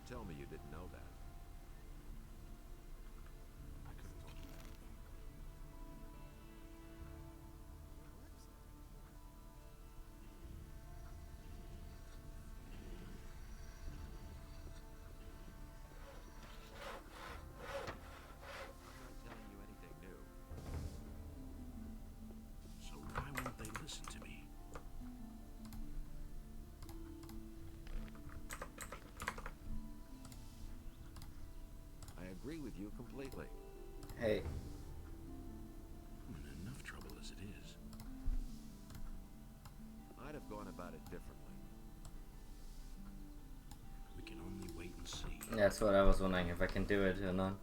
tell me you didn't know that. I could have told you that. I'm not telling you anything new. So why won't they listen to me? I agree with you completely. Hey, I'm in enough trouble as it is. I'd have gone about it differently. We can only wait and see. that's what I was wondering, if I can do it or not.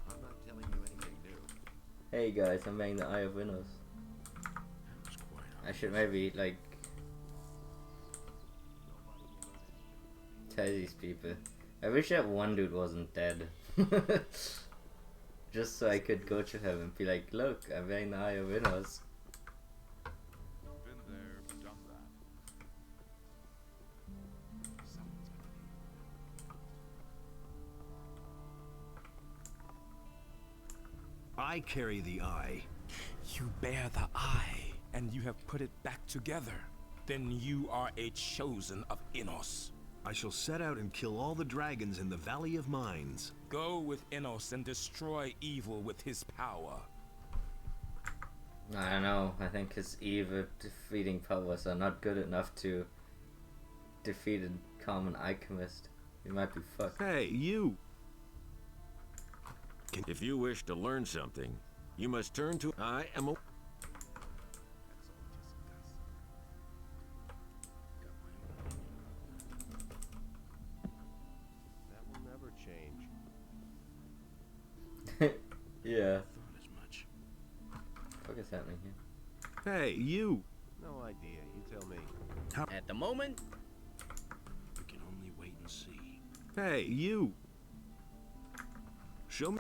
I'm not telling you anything new. Hey guys, I'm making the Eye of Winners. That was quite I should obvious. maybe, like, Nobody will learn anything from me. tell these people. I wish that one dude wasn't dead. Just so I could go to him and be like, look, I'm wearing the Eye of Winners. Been there, done that. Someone's gonna need. I carry the eye. You bear the eye, and you have put it back together. Then you are a chosen of Innos. I shall set out and kill all the dragons in the Valley of Mines. Go with Innos and destroy evil with his power. I don't know, I think his evil defeating powers are not good enough to defeat a common alchemist. He might be fucked. Hey, you! If you wish to learn something, you must turn to I am a... That will never change. Yeah. Thought as much. What is happening here? Hey, you! No idea. You tell me. At the moment, We can only wait and see. Hey, you! Show me...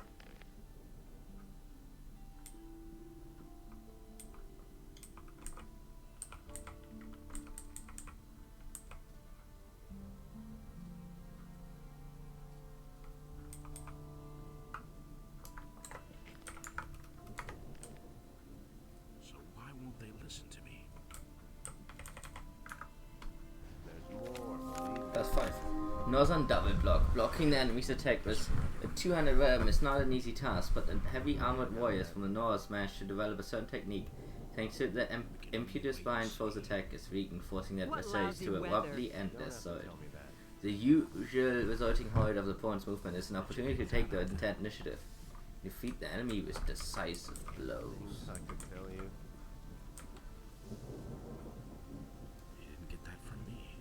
So why won't they listen to me? There's more. Believe That's 5. Northern double block. Blocking the enemy's attack with a 200 realm is not an easy task, but the heavy armored warriors from the north managed to develop a certain technique. Thanks to it, the impetus behind foe's attack is weakened, forcing the What adversaries to lousy abruptly you end don't their have to sword. tell me that. The usual resulting hold of the opponent's movement is an opportunity to take the intent initiative. Defeat the enemy with decisive blows. I could tell you. You didn't get that from me.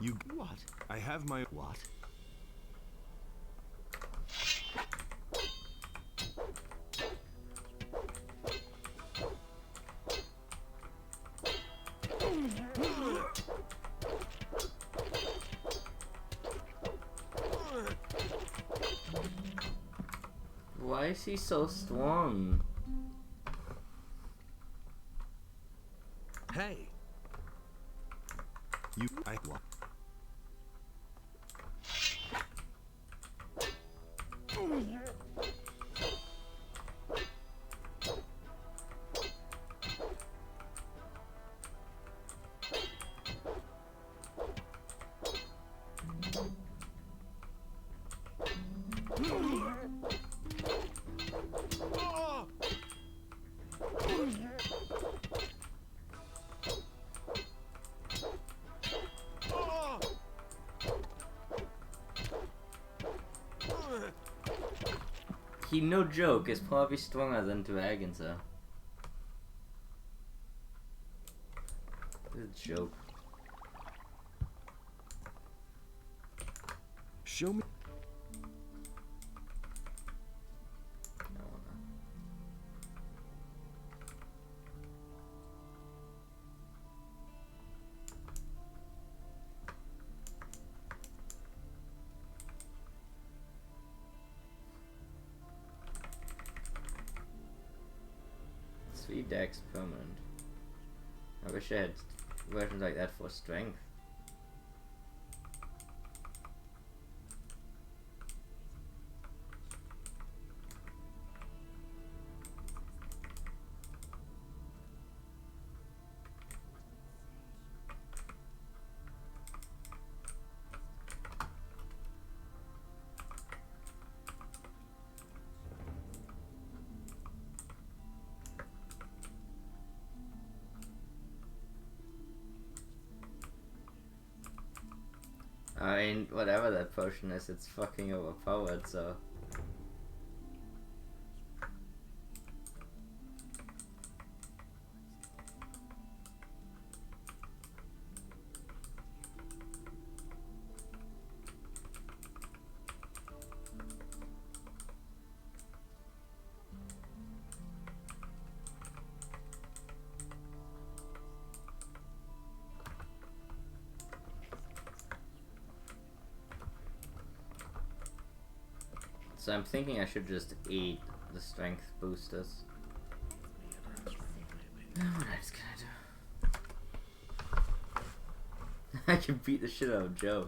You... What? I have my... What? Why is he so strong? Hey! You... I... What? He, no joke, is probably stronger than dragons are. This is a joke. Show me... No, no. 3 dex permanent. I wish I had versions like that for strength. I mean, whatever that potion is, it's fucking overpowered, so... So I'm thinking I should just eat the strength boosters. What else can I do? I can beat the shit out of Joe.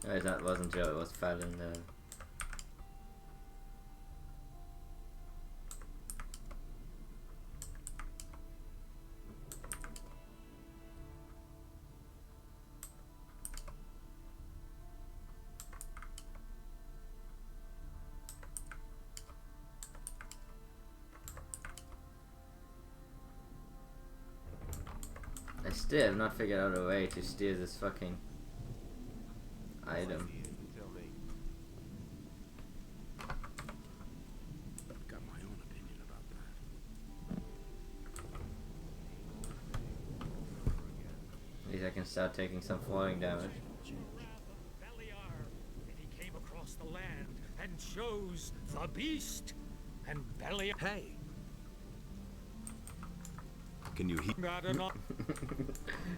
Oh, that wasn't Joe, it was Fallon there. I still have not figured out a way to steer this fucking item. You tell me. Got my own opinion about that. At least I can start taking some falling damage. And he came across the land and chose the beast. And Beliar. Hey! Can you hear?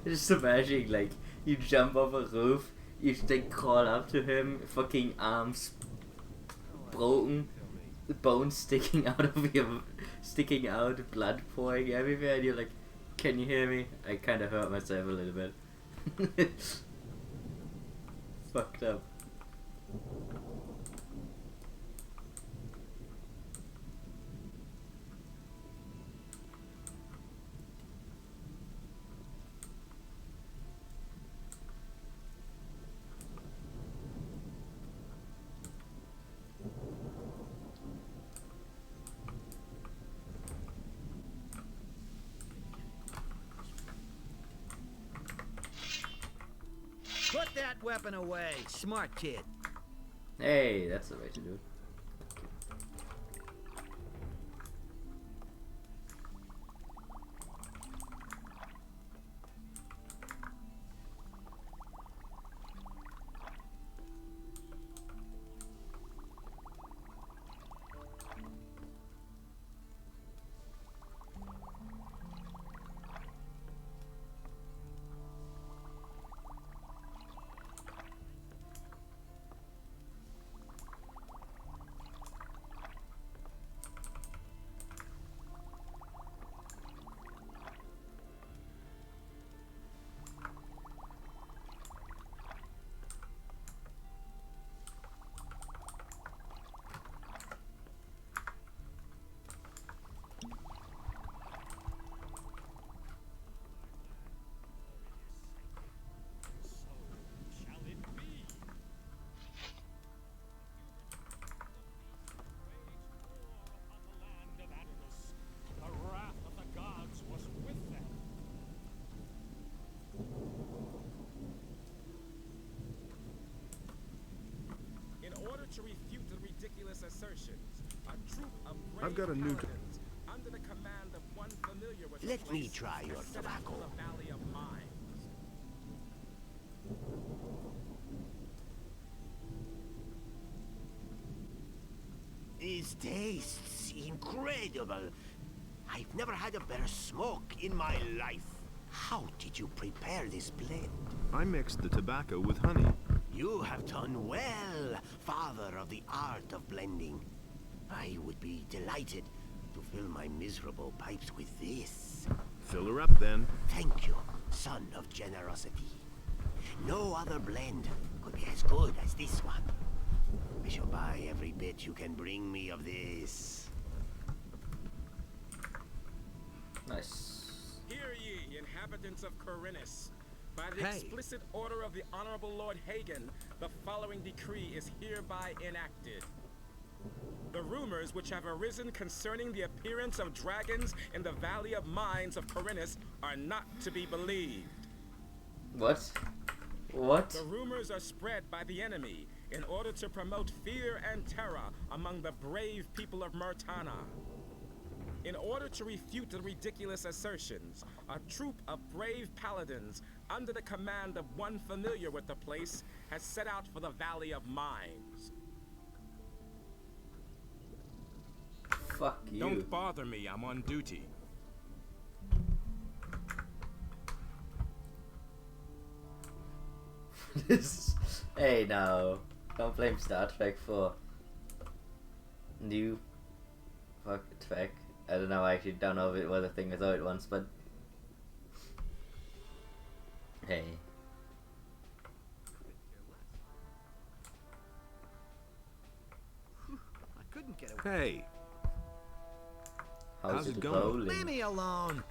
Just imagining, like, you jump off a roof, you like crawl up to him, fucking arms broken, bones sticking out of your, sticking out, blood pouring everywhere, and you're like, can you hear me? I kind of hurt myself a little bit. Fucked up. Put that weapon away, smart kid. Hey, that's the way to do it. To refute the ridiculous assertions, a troop of I've got a new paladins under the command of one familiar with Let the me place try your has set out tobacco. for the Valley of Mines. This tastes incredible. I've never had a better smoke in my life. How did you prepare this blend? I mixed the tobacco with honey. You have done well, father of the art of blending. I would be delighted to fill my miserable pipes with this. Fill her up then. Thank you, son of generosity. No other blend could be as good as this one. I shall buy every bit you can bring me of this. Nice. Hear ye, inhabitants of Corinus. By the Hey. explicit order of the Honorable Lord Hagen, the following decree is hereby enacted. The rumors which have arisen concerning the appearance of dragons in the Valley of Mines of Corinus are not to be believed. What? What? The rumors are spread by the enemy in order to promote fear and terror among the brave people of Murtana. In order to refute the ridiculous assertions, a troop of brave paladins, under the command of one familiar with the place, has set out for the Valley of Mines. Fuck you. Don't bother me, I'm on duty. Hey, no. Don't blame Star Trek for new fuck Trek. I don't know, I actually don't know if it was a thing I thought it once, but hey. I couldn't get away. Hey, How's How's it it going? bowling? Leave me alone.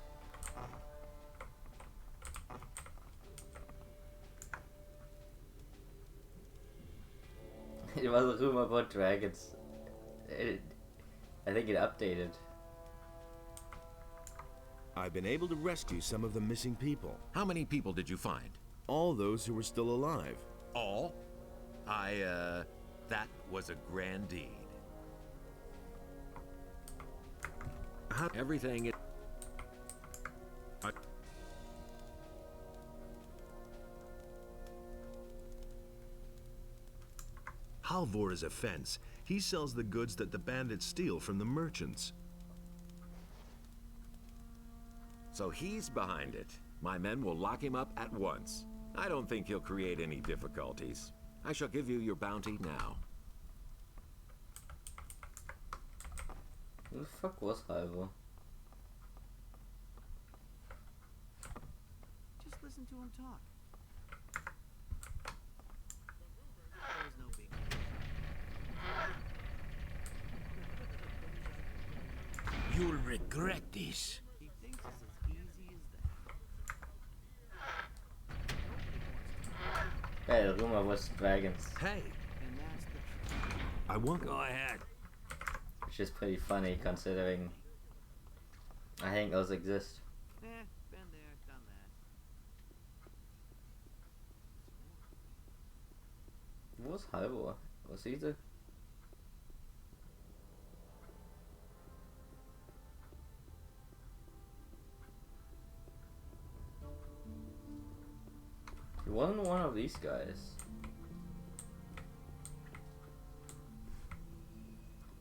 It was a rumor about dragons. I think it updated. I've been able to rescue some of the missing people. How many people did you find? All those who were still alive. All? That was a grand deed. Everything is... Halvor is a fence. He sells the goods that the bandits steal from the merchants. So he's behind it. My men will lock him up at once. I don't think he'll create any difficulties. I shall give you your bounty now. Who the fuck was Halvor? Just listen to him talk. There's no big deal. You'll regret this. He thinks it's as easy as that. Yeah, the rumor was dragons. Hey, And that's the truth. I want... Go ahead. Which is pretty funny considering I think those exist. Been there, done that. Who was Halvor? Was he the... He wasn't one of these guys.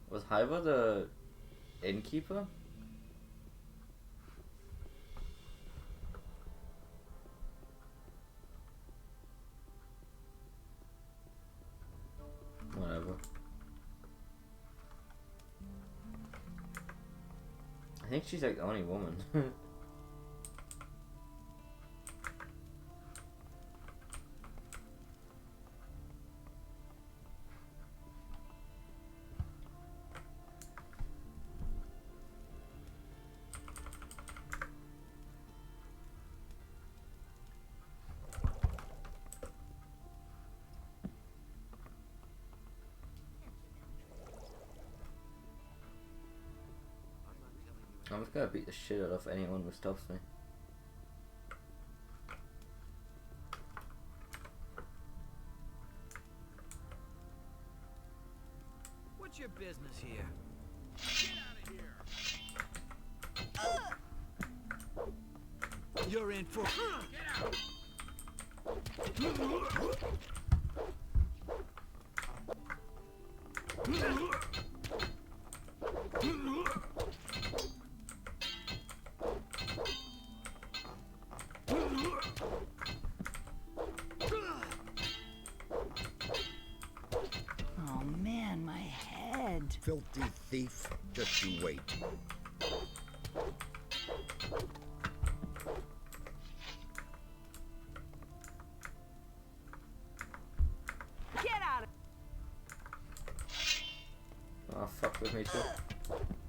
Was Halvor the innkeeper? Whatever. I think she's like the only woman. I'm just gonna beat the shit out of anyone who stops me. What's your business here? You're in for... filthy thief. Just you wait. Get out of Oh, fuck with me too.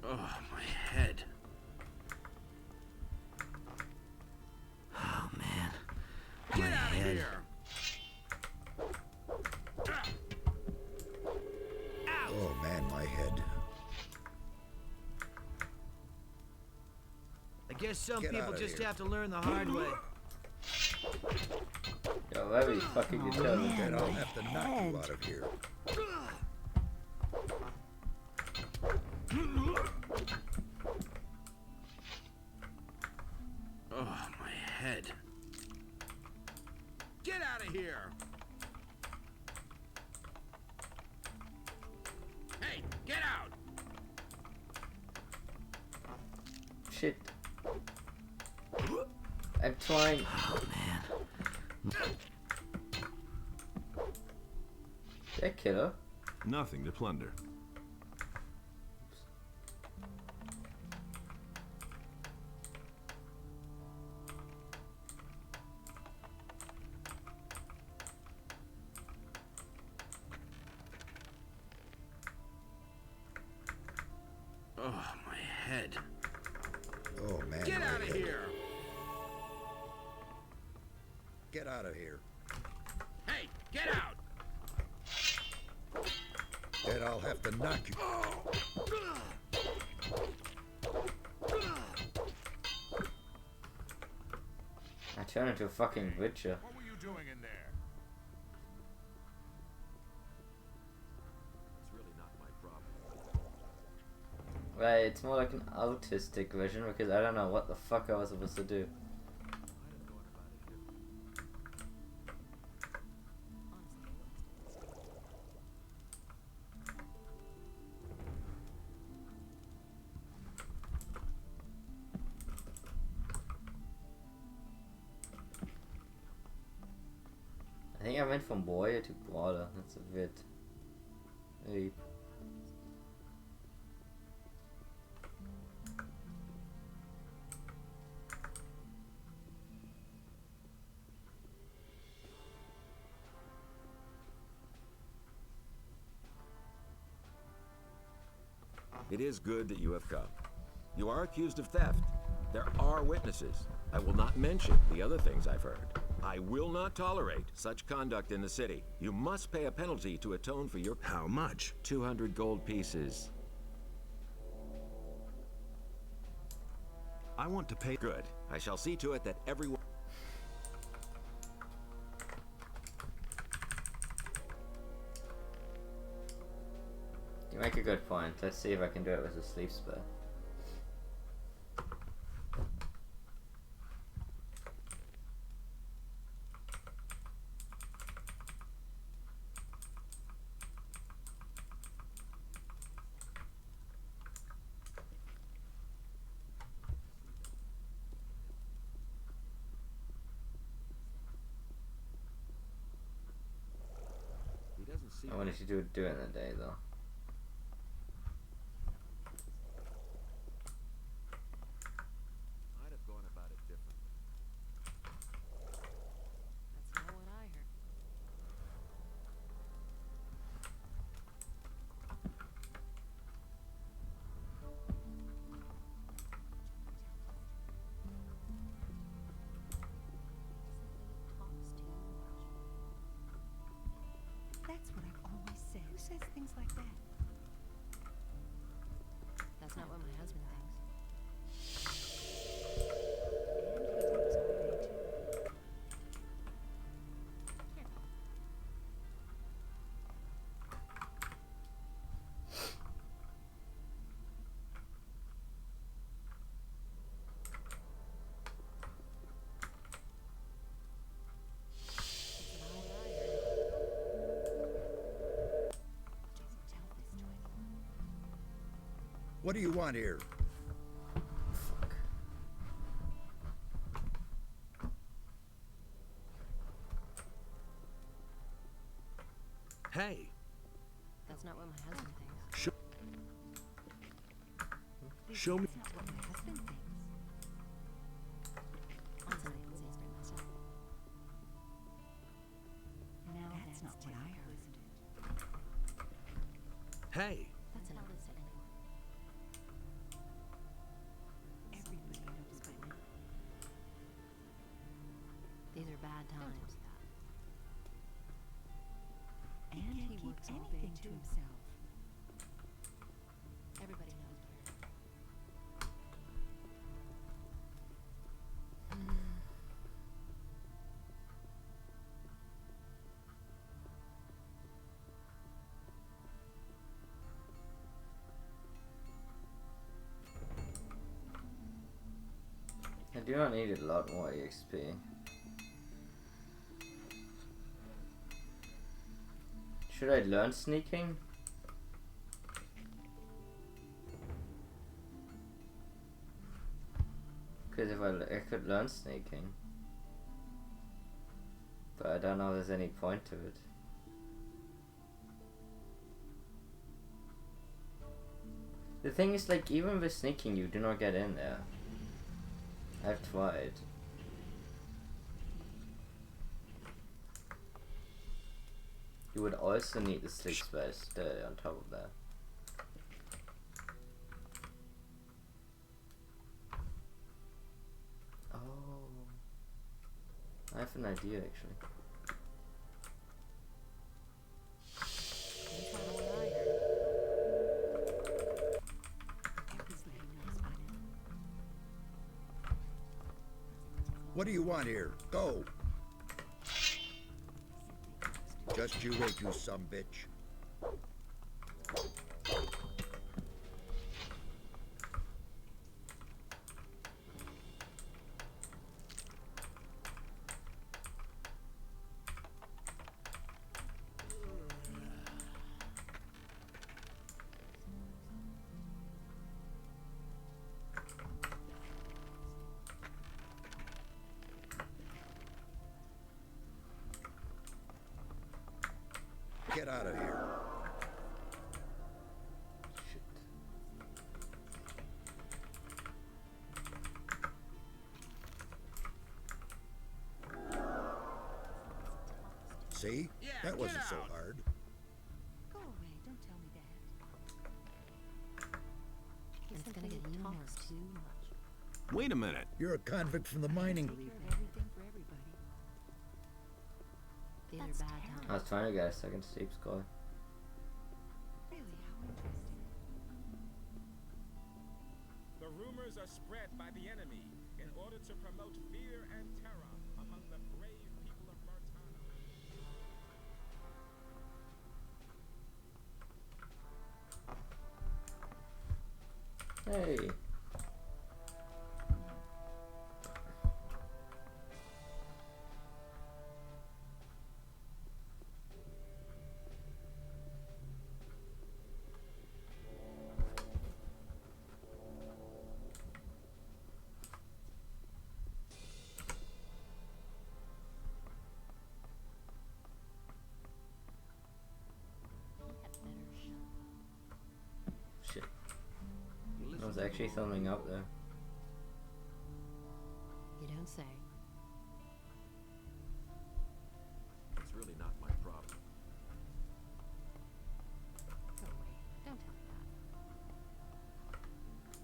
Oh, my head. Oh man. Get out of here! Oh man, my head. I guess some Get people outta just here. have to learn the hard way. Yo, very fucking determined. Then I'll have to knock you out of here. Oh, my head. Get out of here! Hey, get out! Shit. I'm trying. Oh man. That killer. Nothing to plunder. Oh, my head. Oh man, Get my out of head. here! Get out of here. Hey, get out! Then I'll have to knock you. I turned into a fucking witcher. What were you doing in there? It's really not my problem. Right, it's more like an autistic version because I don't know what the fuck I was supposed to do. I think I went from warrior to brawler. That's a bit deep. It is good that you have come. You are accused of theft. There are witnesses. I will not mention the other things I've heard. I will not tolerate such conduct in the city. You must pay a penalty to atone for your... How much? 200 gold pieces. I want to pay. Good. I shall see to it that everyone... You make a good point. Let's see if I can do it with a sleep spell. He doesn't see... I wanted to do it during the day though. I'd have gone about it differently. That's not what I heard. That's what I've always said. Who says things like that? That's not what my husband thinks. And he works all day, too. What do you want here? Hey, That's not what my husband thinks. Show me. That's not what my husband thinks. Honestly, I would say it's very myself. Now that's not what I heard. Hey, That's an Odysee anyway. Everybody knows by now. These are bad times. And he works anything to himself. Everybody knows better. I do not need a lot more EXP. Should I learn sneaking? Because if I could learn sneaking. But I don't know if there's any point to it. The thing is, like, even with sneaking you do not get in there. I've tried. You would also need the six space on top of that. Oh, I have an idea actually. That's not what I heard. Everybody knows by now. What do you want here? Go. Just you wait, you sumbitch. Get out of here. Shit. See? That wasn't so hard. Go away, don't tell me that. And it's gonna get even worse. Too much. wait a minute. You're a convict from the mining. Believe everything for everybody. These That's are bad terrible. I times. was trying to get a second sleep score. Really, how interesting. The rumors are spread by the enemy in order to promote fear and terror among the brave people of Murtana. Hey. Shit. I was actually filming up there. You don't say. It's really not my problem. Go away. Don't tell me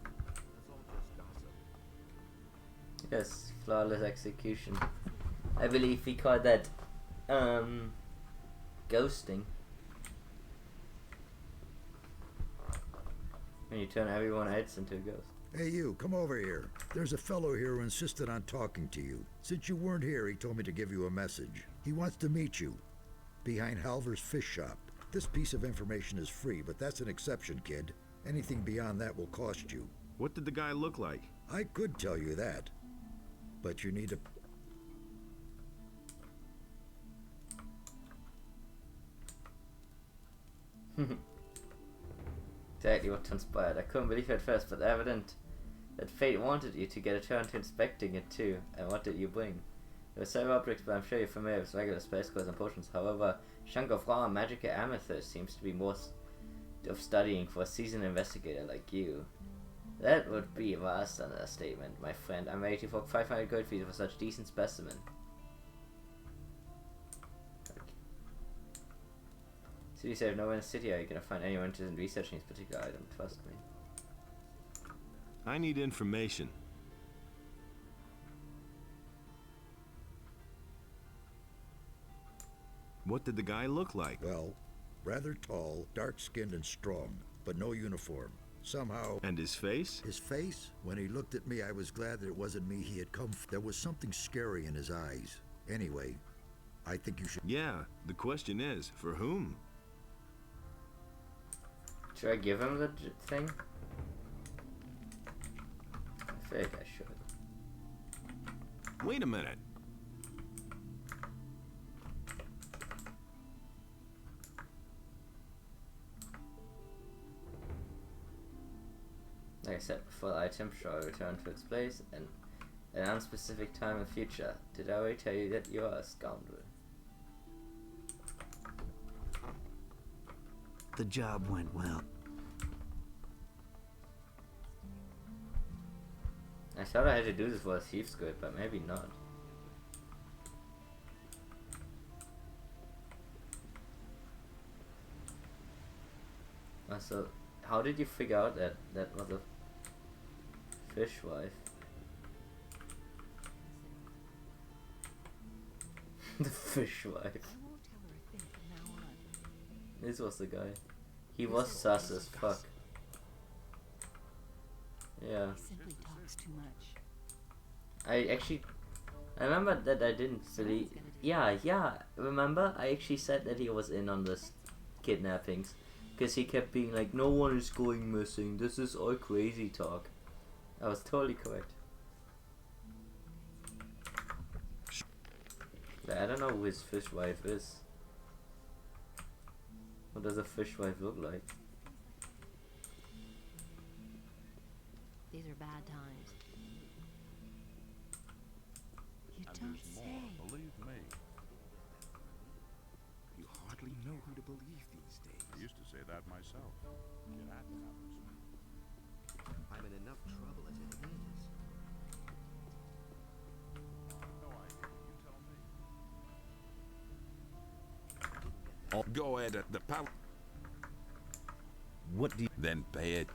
that. That's all just gossip. Yes, flawless execution. I believe we call that ghosting. When you turn everyone else into a ghost. Hey, you, come over here. There's a fellow here who insisted on talking to you. Since you weren't here, he told me to give you a message. He wants to meet you behind Halver's fish shop. This piece of information is free, but that's an exception, kid. Anything beyond that will cost you. What did the guy look like? I could tell you that, but you need to... Exactly what transpired. I couldn't believe it at first, but evident that fate wanted you to get a turn to inspecting it too. And what did you bring? There were several objects, but I'm sure you're familiar with regular space cores and potions. However, chunk of raw magic amethyst seems to be more of studying for a seasoned investigator like you. That would be a vast understatement, my friend. I'm ready to fork 500 gold feet for such decent specimen. City said, nowhere in the city are you gonna find anyone interested in researching this particular item, trust me. I need information. What did the guy look like? Well, rather tall, dark-skinned and strong, but no uniform. Somehow... And his face? His face? When he looked at me, I was glad that it wasn't me he had come for. There was something scary in his eyes. Anyway, I think you should... Yeah, the question is, for whom? Should I give him the thing? I feel like I should. Wait a minute. Like I said before, the item shall return to its place and an unspecific time in the future. Did I already tell you that you are a scoundrel? The job went well. I thought I had to do this for a thief's good, but maybe not. So, how did you figure out that that was a fishwife? The fishwife. This was the guy. He was sus as fuck. Yeah. He simply talks too much. I remember that I didn't believe. Yeah. Remember, I actually said that he was in on this kidnappings, because he kept being like, "No one is going missing. This is all crazy talk." I was totally correct. But I don't know who his fishwife is. What does a fishwife look like? These are bad times. You don't say. Believe me. You hardly know who to believe these days. I used to say that myself. It had to happen soon. I'm in enough trouble as it is. No idea. You tell me. I'll go ahead at the pal. What do you... Then pay it.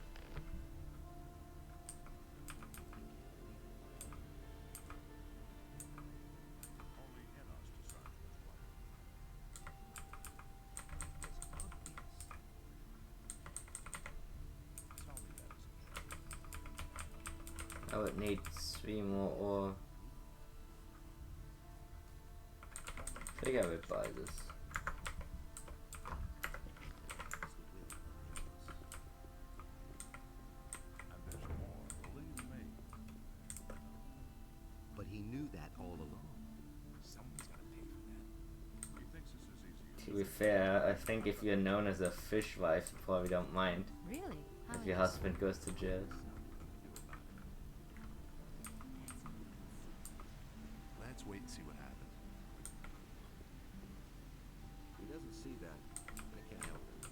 Only in us discern what's right. Tell me that isn't true. I would need 3 more ore. I think I would buy this. And there's more. Believe me. But he knew that all along. Someone's got to pay for that. He thinks this is easy. To be fair, I think if you're known as a fishwife, you probably don't mind Really? How if your is- husband goes to jail. Let's wait and see what happens. He doesn't see that. I can't help it.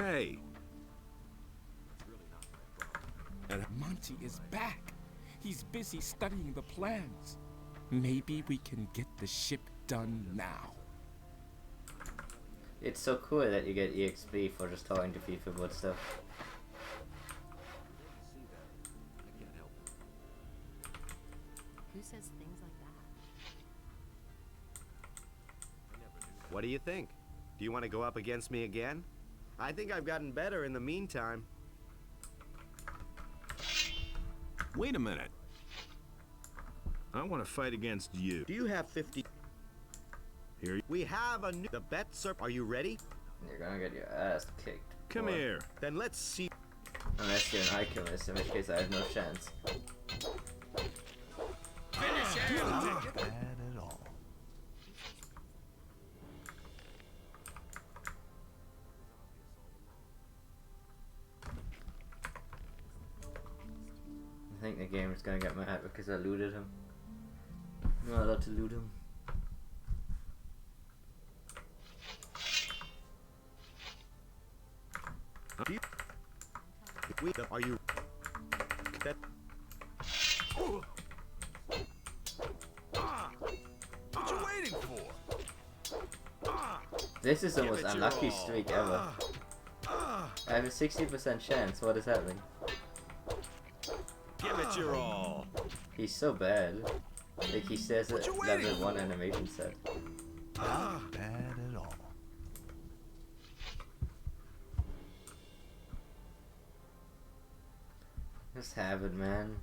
Hey! It's really not my problem. And Monty is back. He's busy studying the plans. Maybe we can get the ship done now. It's so cool that you get EXP for just talking to people about stuff. He doesn't see that. I can't help it. Who says things like that? What do you think? Do you want to go up against me again? I think I've gotten better in the meantime. Wait a minute. I want to fight against you. Do you have 50? Here, We have a new... The bets are... Are you ready? You're gonna get your ass kicked. come boy. here. Then let's see. Unless you're an alchemist, in which case I have no chance. Not bad at all. I think the game is gonna get mad because I looted him. I'm not allowed to loot him. Are you? That. What you waiting for? This is the most unlucky streak ever. I have a 60% chance. What is happening? Give it your all. He's so bad. Like he says a level 1 animation set. Not bad at all. Just have it, man.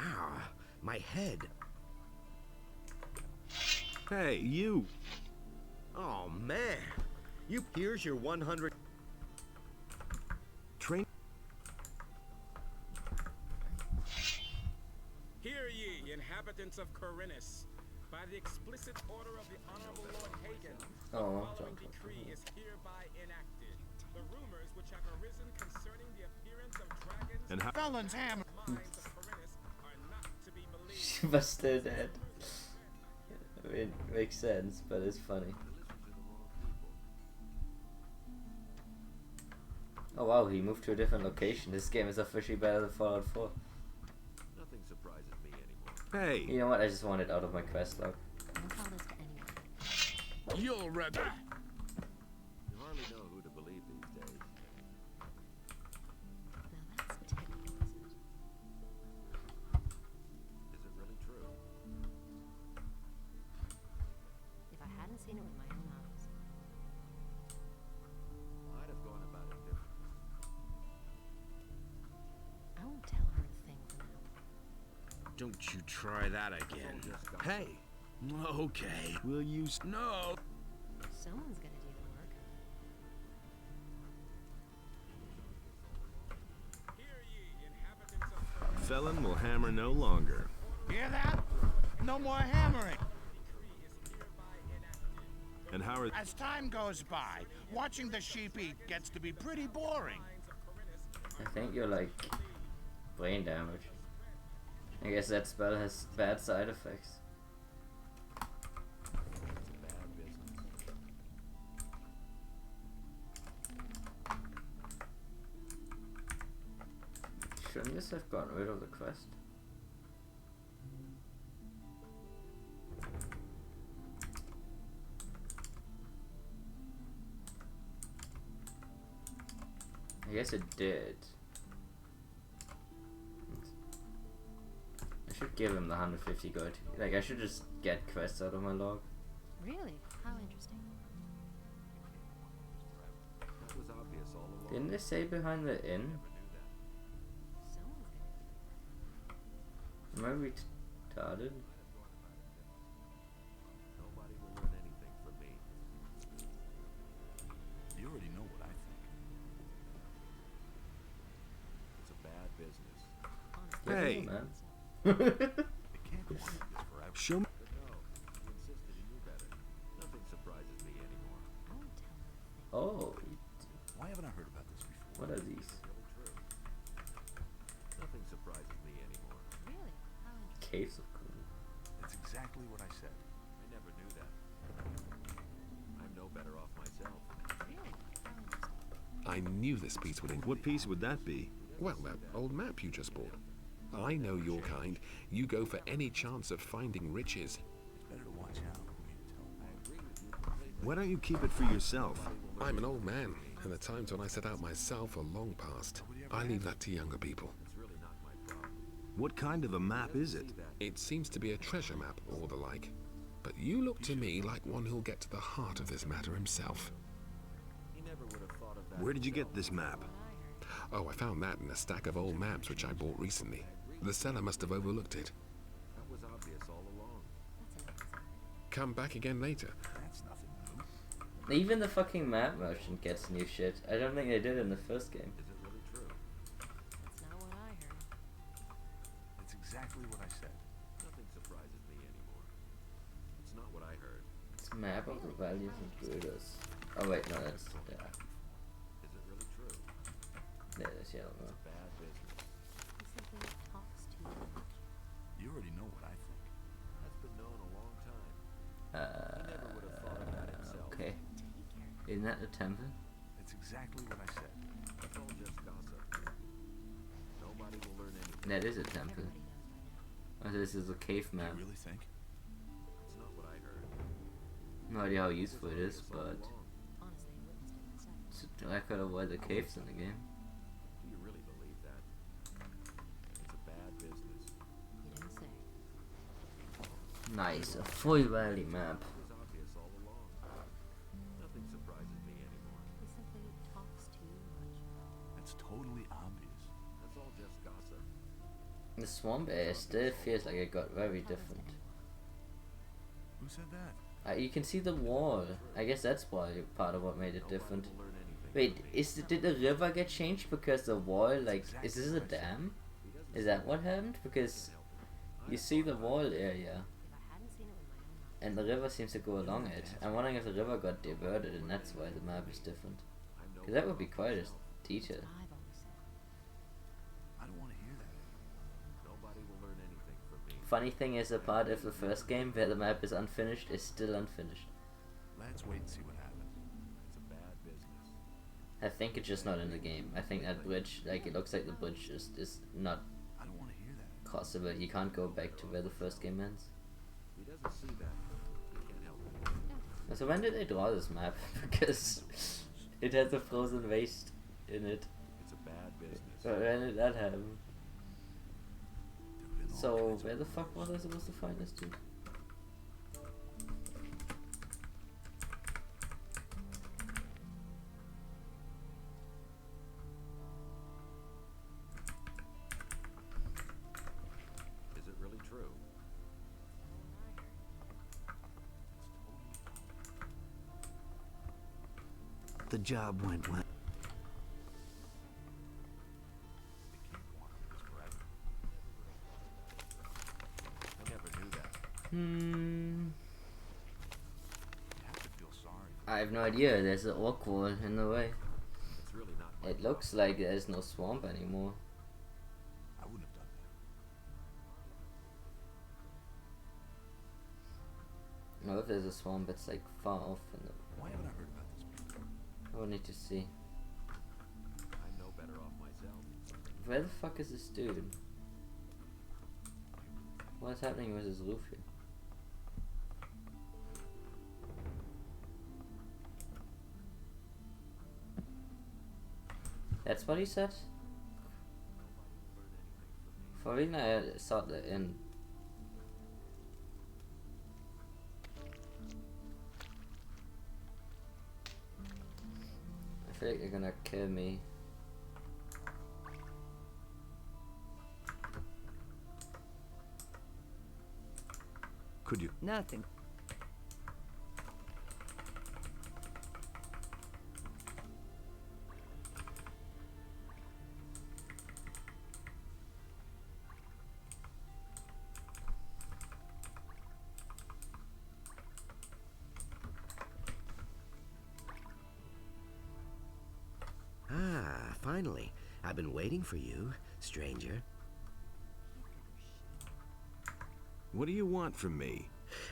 Ah, my head. Hey, you! Oh man, here's your 100. Train. Hear ye, inhabitants of Corinus. By the explicit order of the Honorable Lord Hagen, the following decree is hereby enacted. The rumors which have arisen concerning the appearance of dragons And how? Felon's hammer. mines of Corinus are not to be believed. She was still dead. It makes sense, but it's funny. Oh wow, he moved to a different location. This game is officially better than Fallout 4. Nothing surprises me anymore. Hey! You know what? I just want it out of my quest log. Don't tell this to anyone. You're ready. You hardly know who to believe these days. Now that's typical, isn't it? Is it really true? If I hadn't seen it with my own eyes. I'd have gone about it differently. I won't tell her a thing for now. Don't you try that again. Hey! Okay. Will you No. Someone's gonna do the work. Hear ye, inhabitants of Corinus. Felon will hammer no longer. Hear that? No more hammering. And how are... As time goes by, watching the sheep eat gets to be pretty boring. I think you're like brain damage. I guess that spell has bad side effects. Shouldn't this have gotten rid of the quest? I guess it did. I should give him the 150 gold. Like, I should just get quests out of my log. Really? How interesting. That was obvious all along. Didn't they say behind the inn? Someone's gonna do Am I retarded? Nobody will learn anything from me. You already know what I think. It's a bad business. Hey, Hey. man. It can't go on like this forever. Show me... But no, you insisted you knew better. Nothing surprises me anymore. I won't tell her a thing. Oh, Why haven't I heard about this before? what are these? Really true. Nothing surprises me anymore. Really? How interesting. Caves of Cool. It's exactly what I said. I never knew that. I'm no better off myself. Really? How interesting. I knew this piece would What piece would that be? Well, that old map you just bought. I know your kind. You go for any chance of finding riches. It's better to watch out who you tell. Why don't you keep it for yourself? I'm an old man, and the times when I set out myself are long past. I leave that to younger people. It's really not my problem. What kind of a map is it? It seems to be a treasure map or the like. But you look to me like one who'll get to the heart of this matter himself. He never would have thought of that. Where did you get this map? Oh, I found that in a stack of old maps which I bought recently. The seller must have overlooked it. That was obvious all along. Come back again later. That's nothing new. Even the fucking map merchant gets new shit. I don't think they did in the first game. Is it really true? That's not what I heard. It's exactly what I said. Nothing surprises me anymore. It's not what I heard. It's map of the values and builders. Oh wait, no, that's yeah. Is it really true? Nee, dat is jammer. Bad business. You already know what I think. That's been known a long time. He never would have thought of that himself. Okay. Isn't that the temple? It's exactly what I said. That's all just gossip. Nobody will learn anything. That is a temple. Oh, this is a cave map. You really think? It's not what I heard. No idea how useful it is, but it's a record of where the caves in the game. Do you really believe that? It's a bad business. You didn't say. Nice, a full valley map. It was obvious all along. Nothing surprises me anymore. He simply talks too much. That's totally obvious. That's all just gossip. The swamp area still feels like it got very different. Who said that? You can see the wall. I guess that's why part of what made it different. Wait, did the river get changed because the wall, like, is this a dam? Is that what happened? Because you see the wall area, and the river seems to go along it. I'm wondering if the river got diverted and that's why the map is different. Because that would be quite a detail. I don't want to hear that. Nobody will learn anything from me. Funny thing is, a part of the first game where the map is unfinished is still unfinished. Let's wait and see what happens. It's a bad business. I think it's just not in the game. I think that bridge, like, it looks like the bridge is not I don't want to hear that. crossable. You can't go back to where the first game ends. He doesn't see that. He can't help it. So when did they draw this map? Because it has a frozen waste in it. It's a bad business. So when did that happen? So where the fuck was I supposed to find this dude? Is it really true? The job went well. I never knew that. Hmm. You have to feel sorry. I have no idea. There's an orc wall in the way. It's really not my It looks like there's no swamp anymore. I wouldn't have done that. No, if there's a swamp, it's like far off in the. Why haven't I heard about this before? I will need to see. I'm no better off myself. Where the fuck is this dude? What's happening with his roof here? That's what he said? For a reason I saw the end. I feel like they're gonna kill me. Could you? Nothing. Ah, finally. I've been waiting for you, stranger. What do you want from me?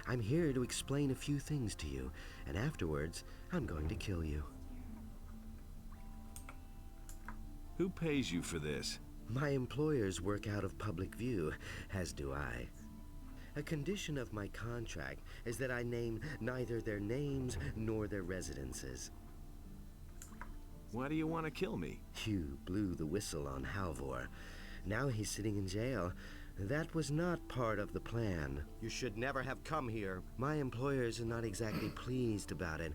I'm here to explain a few things to you, and afterwards, I'm going to kill you. Who pays you for this? My employers work out of public view, as do I. A condition of my contract is that I name neither their names nor their residences. Why do you want to kill me? You blew the whistle on Halvor. Now he's sitting in jail. That was not part of the plan. You should never have come here. My employers are not exactly pleased about it.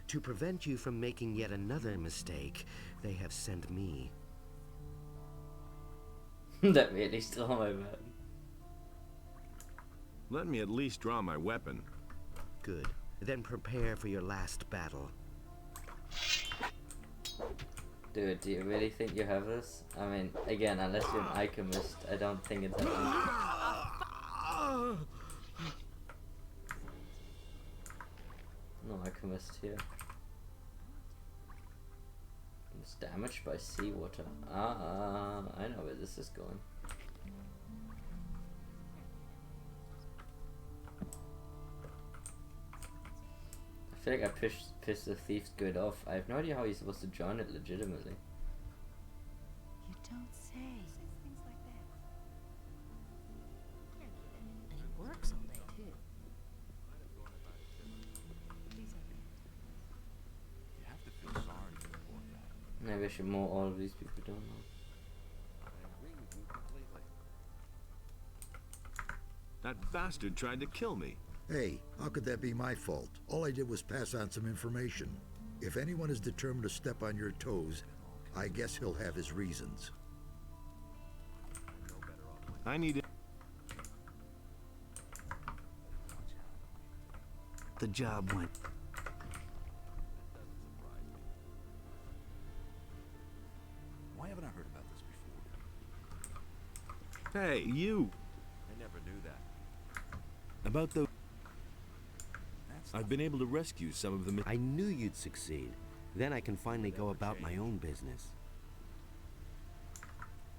To prevent you from making yet another mistake, they have sent me. That really stole my man. Let me at least draw my weapon. Good. Then prepare for your last battle. Dude, do you really think you have this? I mean, again, unless you're an alchemist, I don't think it's that easy. No alchemist here. It's damaged by seawater. Ah, I know where this is going. I feel like I pissed the thief's good off. I have no idea how he's supposed to join it legitimately. You don't say. Says things like that. And he works all day too. You have to feel sorry for the poor guy. Maybe I should mow all of these people down now. I agree with you completely. That bastard tried to kill me. Hey, how could that be my fault? All I did was pass on some information. If anyone is determined to step on your toes, I guess he'll have his reasons. I need it. The job went. Why haven't I heard about this before? Hey, you! I never knew that. About the... I've been able to rescue some of them. I knew you'd succeed. Then I can finally go about my own business.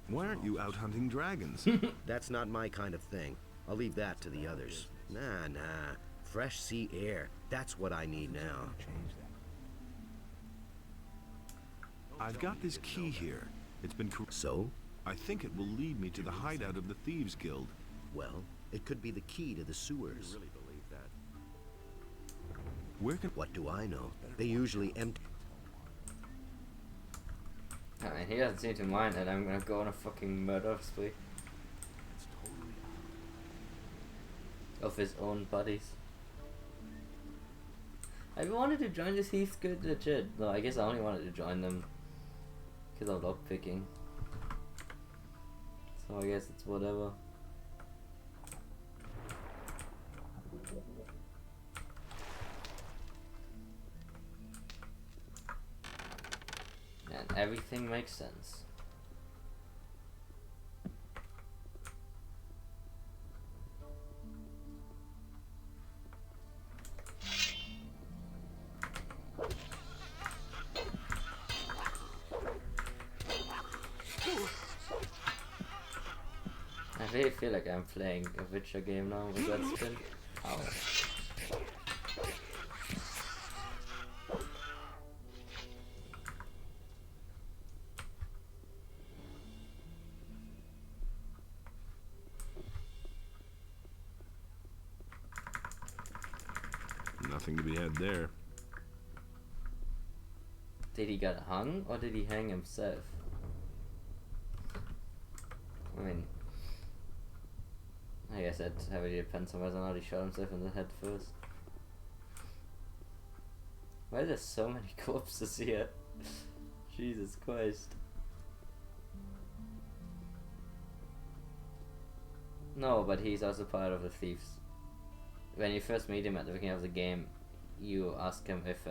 Why aren't you out hunting dragons? That's not my kind of thing. I'll leave that to the others. Nah. Fresh sea air. That's what I need now. I've got this key here. It's been... So? I think it will lead me to the hideout of the Thieves Guild. Well, it could be the key to the sewers. Really believe that? Where can... What do I know? They usually empty... And he doesn't seem to mind that I'm gonna go on a fucking murder spree. Of his own buddies. I wanted to join the Thieves Guild legit. No, I guess I only wanted to join them because of lockpicking. So I guess it's whatever. And everything makes sense. I really feel like I'm playing a Witcher game now with that spin. Ow. Nothing to be had there. Did he get hung or did he hang himself? I mean, I guess that heavily depends on whether or not he shot himself in the head first. Why are there so many corpses here? Jesus Christ. No, but he's also part of the thieves. When you first meet him at the beginning of the game, you ask him if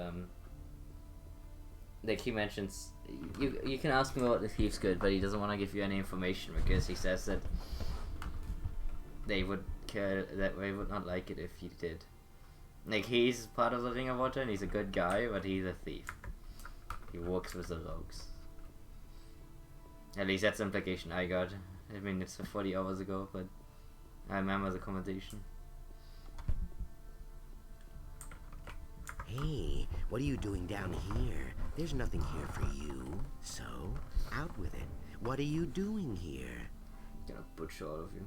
like he mentions you can ask him about the Thieves Guild, but he doesn't want to give you any information because he says that they would not like it if he did. Like, he's part of the Ring of Water and he's a good guy, but he's a thief. He works with the rogues. At least that's the implication I got. I mean, it's 40 hours ago, but I remember the commentation. Hey, what are you doing down here? There's nothing here for you. So, out with it. What are you doing here? Gonna butcher all of you.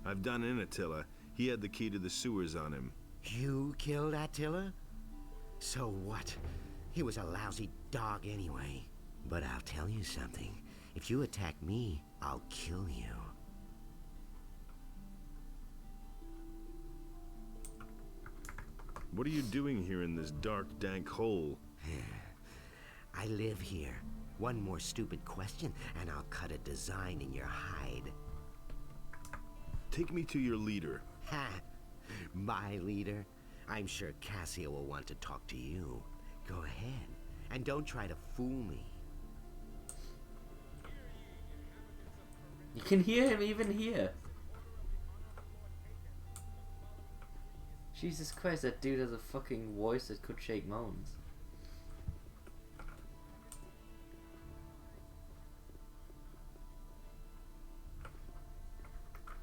I've done in Attila. He had the key to the sewers on him. You killed Attila? So what? He was a lousy dog anyway. But I'll tell you something. If you attack me, I'll kill you. What are you doing here in this dark, dank hole? I live here. One more stupid question, and I'll cut a design in your hide. Take me to your leader. Ha! My leader? I'm sure Cassia will want to talk to you. Go ahead, and don't try to fool me. You can hear him even here. Jesus Christ, that dude has a fucking voice that could shake mountains.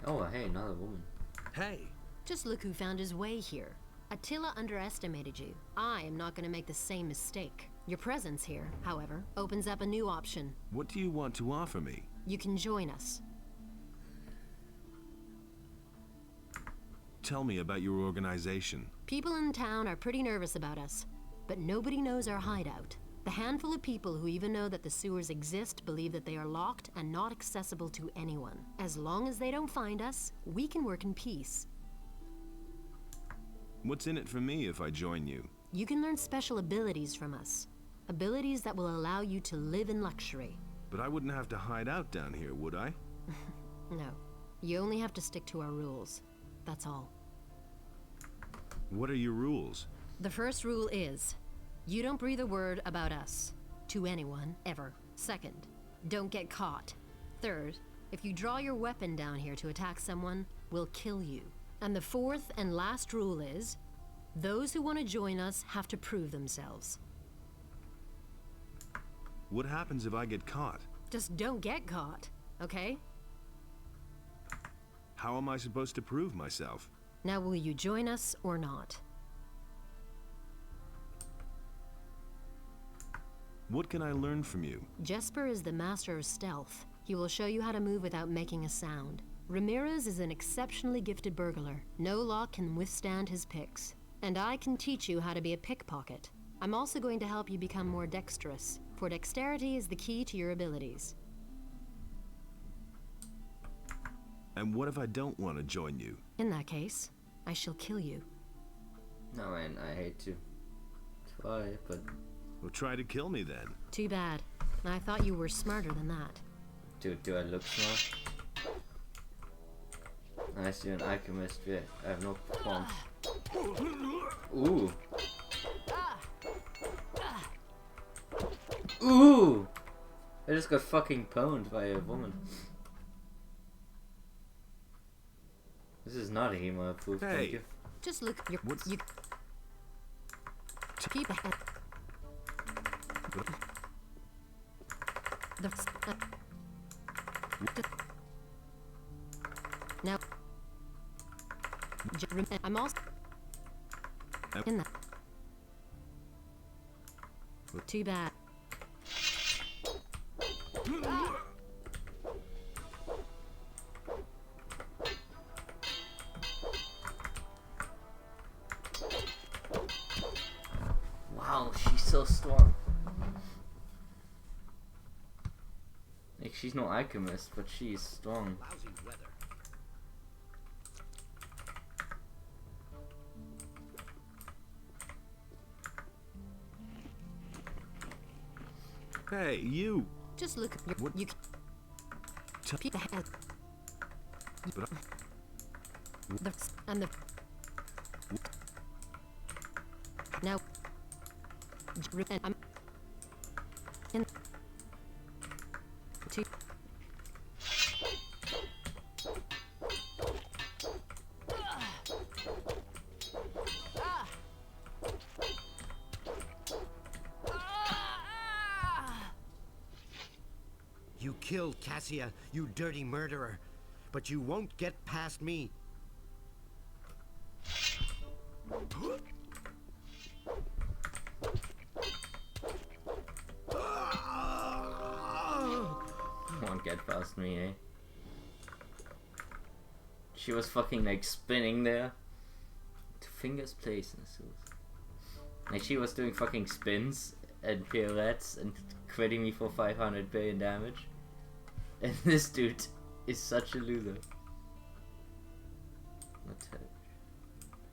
Oh, hey, another woman. Hey! Just look who found his way here. Attila underestimated you. I am not going to make the same mistake. Your presence here, however, opens up a new option. What do you want to offer me? You can join us. Tell me about your organization. People in town are pretty nervous about us, but nobody knows our hideout. The handful of people who even know that the sewers exist believe that they are locked and not accessible to anyone. As long as they don't find us, we can work in peace. What's in it for me if I join you? You can learn special abilities from us. Abilities that will allow you to live in luxury. But I wouldn't have to hide out down here, would I? No. You only have to stick to our rules. That's all. What are your rules? The first rule is, you don't breathe a word about us to anyone, ever. Second, don't get caught. Third, if you draw your weapon down here to attack someone, we'll kill you. And the fourth and last rule is, those who want to join us have to prove themselves. What happens if I get caught? Just don't get caught, okay? How am I supposed to prove myself? Now will you join us or not? What can I learn from you? Jesper is the master of stealth. He will show you how to move without making a sound. Ramirez is an exceptionally gifted burglar. No lock can withstand his picks. And I can teach you how to be a pickpocket. I'm also going to help you become more dexterous, for dexterity is the key to your abilities. And what if I don't want to join you? In that case, I shall kill you. No, man, I hate to try, but... Well, try to kill me then. Too bad. I thought you were smarter than that. Dude, do I look smart? I see an alchemist, yeah. I have no qualms. Ooh. Ooh! I just got fucking pwned by a woman. This is not a hemo proof, thank you. Just look. You keep ahead. Now, I'm also in that. Too bad. Wow, she's so strong. Like, she's no alchemist, but she's strong. Hey, you! Just look. You keep ahead. And the now. I'm in two. You killed Cassia, you dirty murderer. But you won't get past me. Won't get past me, eh? She was fucking like spinning there. 2 fingers placed in the suit. Like she was doing fucking spins and pirouettes and critting me for 500 billion damage. And this dude is such a loser.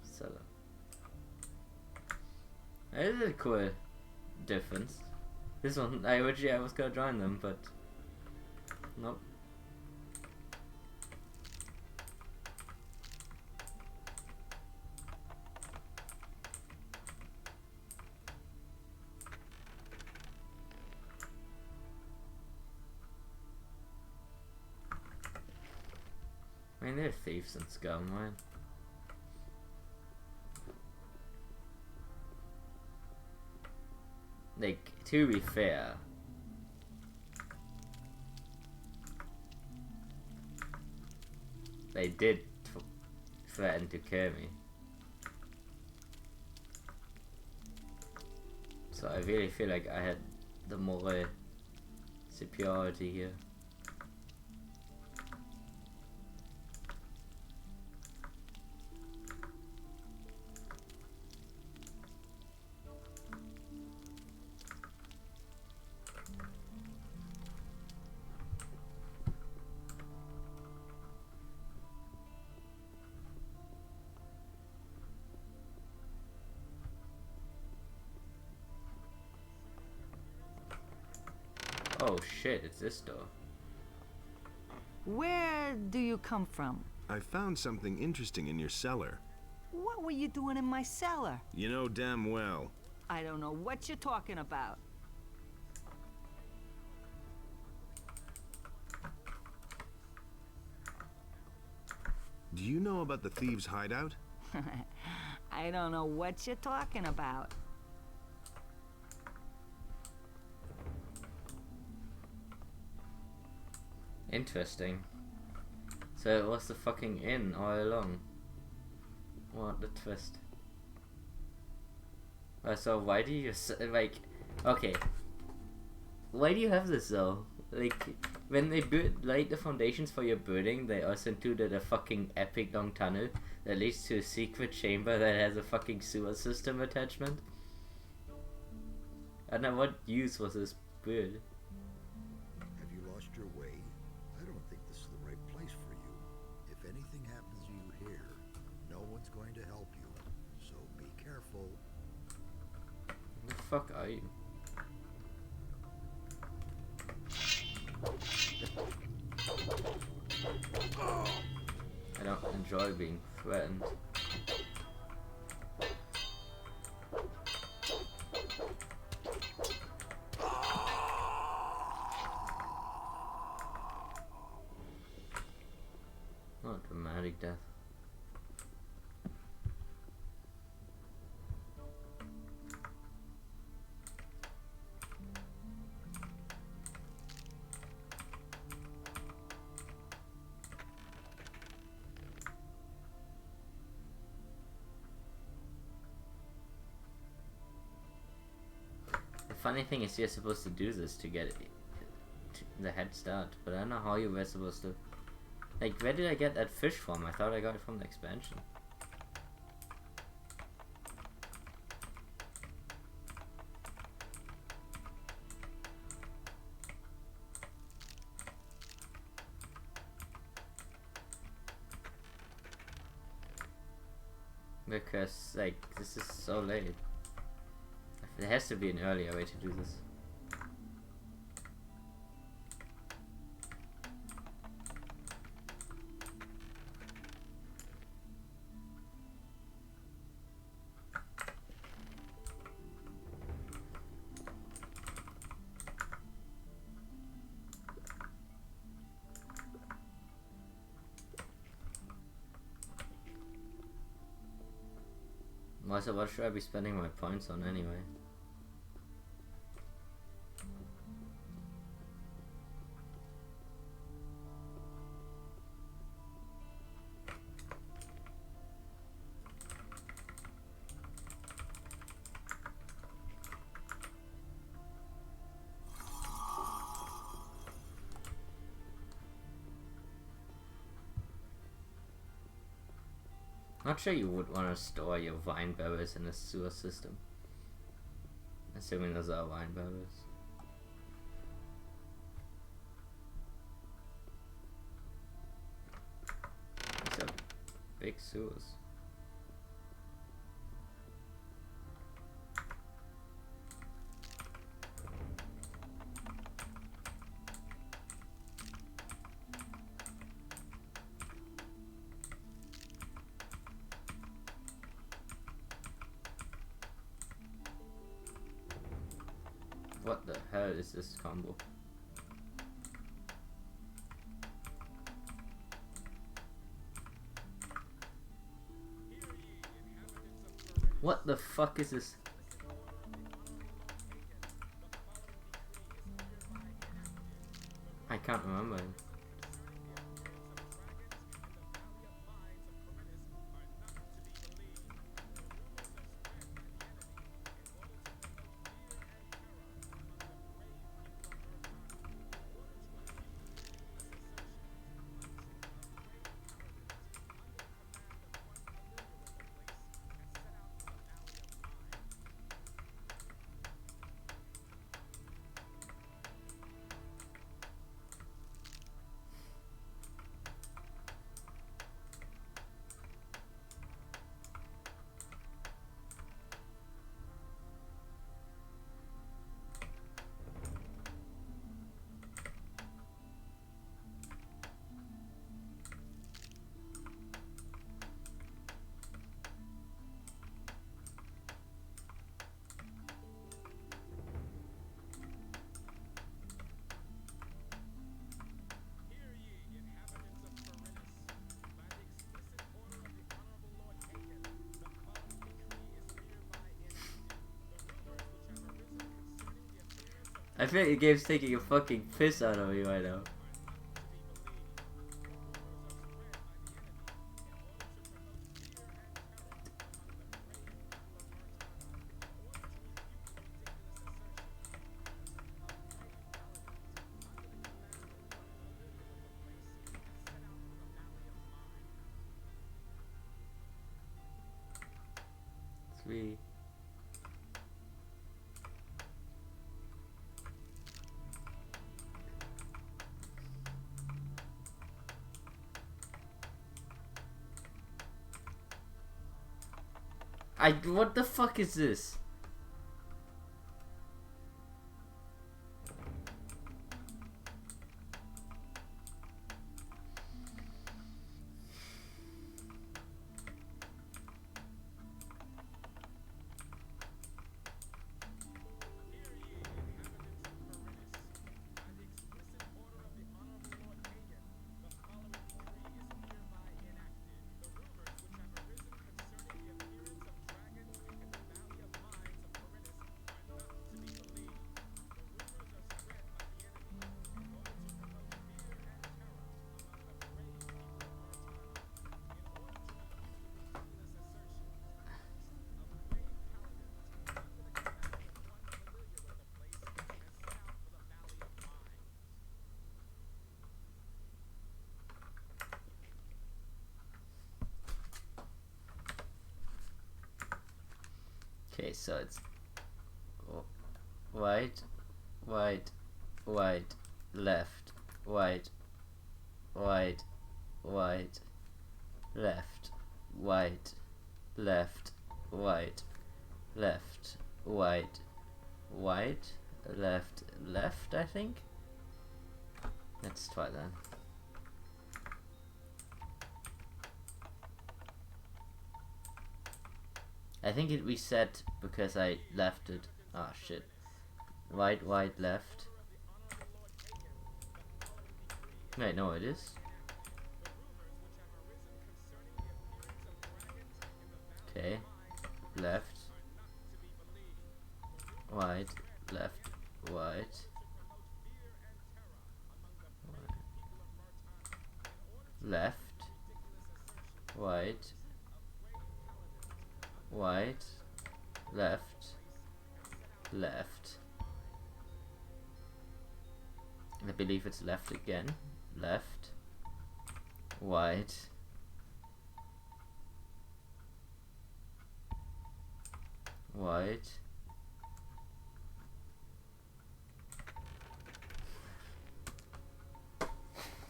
Seller. That is a cool difference. This one, I was gonna join them, but nope. I mean, they're thieves and scum, man. like, to be fair, they did threaten to kill me. So I really feel like I had the moral superiority here. Oh shit, it's this door. Where do you come from? I found something interesting in your cellar. What were you doing in my cellar? You know damn well. I don't know what you're talking about. Do you know about the thieves' hideout? I don't know what you're talking about. Interesting. So it was the fucking inn all along. What the twist. So why do you like? Okay. Why do you have this though? Like when they laid the foundations for your building, they also included a fucking epic long tunnel that leads to a secret chamber that has a fucking sewer system attachment. I don't know what use was this build. Have you lost your way? I don't think this is the right place for you. If anything happens to you here, no one's going to help you. So be careful. Who the fuck are you? I don't enjoy being threatened. Not dramatic death. The funny thing is you're supposed to do this to get the head start, but I don't know how you were supposed to. Like, where did I get that fish from? I thought I got it from the expansion. Because, like, this is so late. There has to be an earlier way to do this. So what should I be spending my points on anyway? Not sure you would want to store your vine barrels in a sewer system. Assuming those are vine barrels. These are big sewers. What the hell is this combo? What the fuck is this? I can't remember. I feel like the game's taking a fucking piss out of me right now. Three. What the fuck is this? Okay, so it's white, white, white, left, white, white, white, left, white, left, white, left, white, white, left, left, I think. Let's try that. I think it reset because I left it. Ah, shit. White, white, left. Wait, no, it is. Okay. Left. White, left, white. Left. White. White, left, left. I believe it's left again. Left, white, white,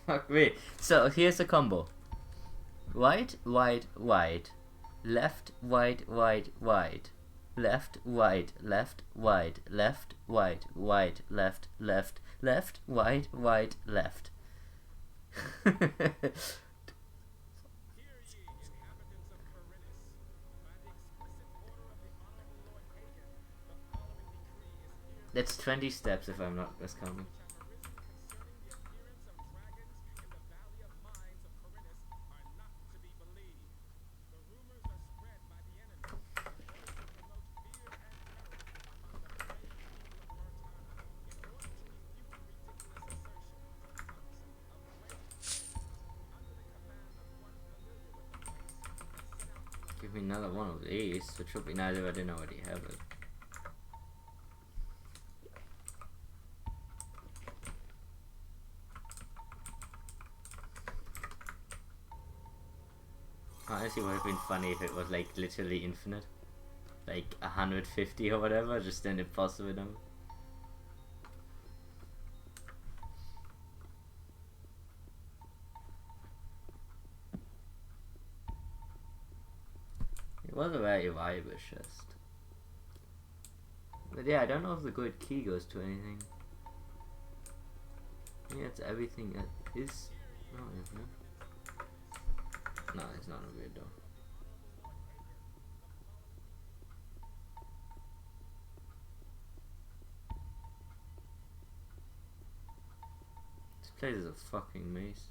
fuck me. So here's the combo: white, white, white. Left, white, white, white. Left, white, left, white, left, white, white, left, left, left, white, white, left. That's 20 steps if I'm not miscounting. Give me another one of these, which would be nice if I didn't already have it. Honestly, it would have been funny if it was like literally infinite. Like 150 or whatever, just an impossible number. It was a very viable chest. But yeah, I don't know if the gold key goes to anything. Yeah, it's everything that is. No, isn't it? No, it's not a weird door. This place is a fucking maze.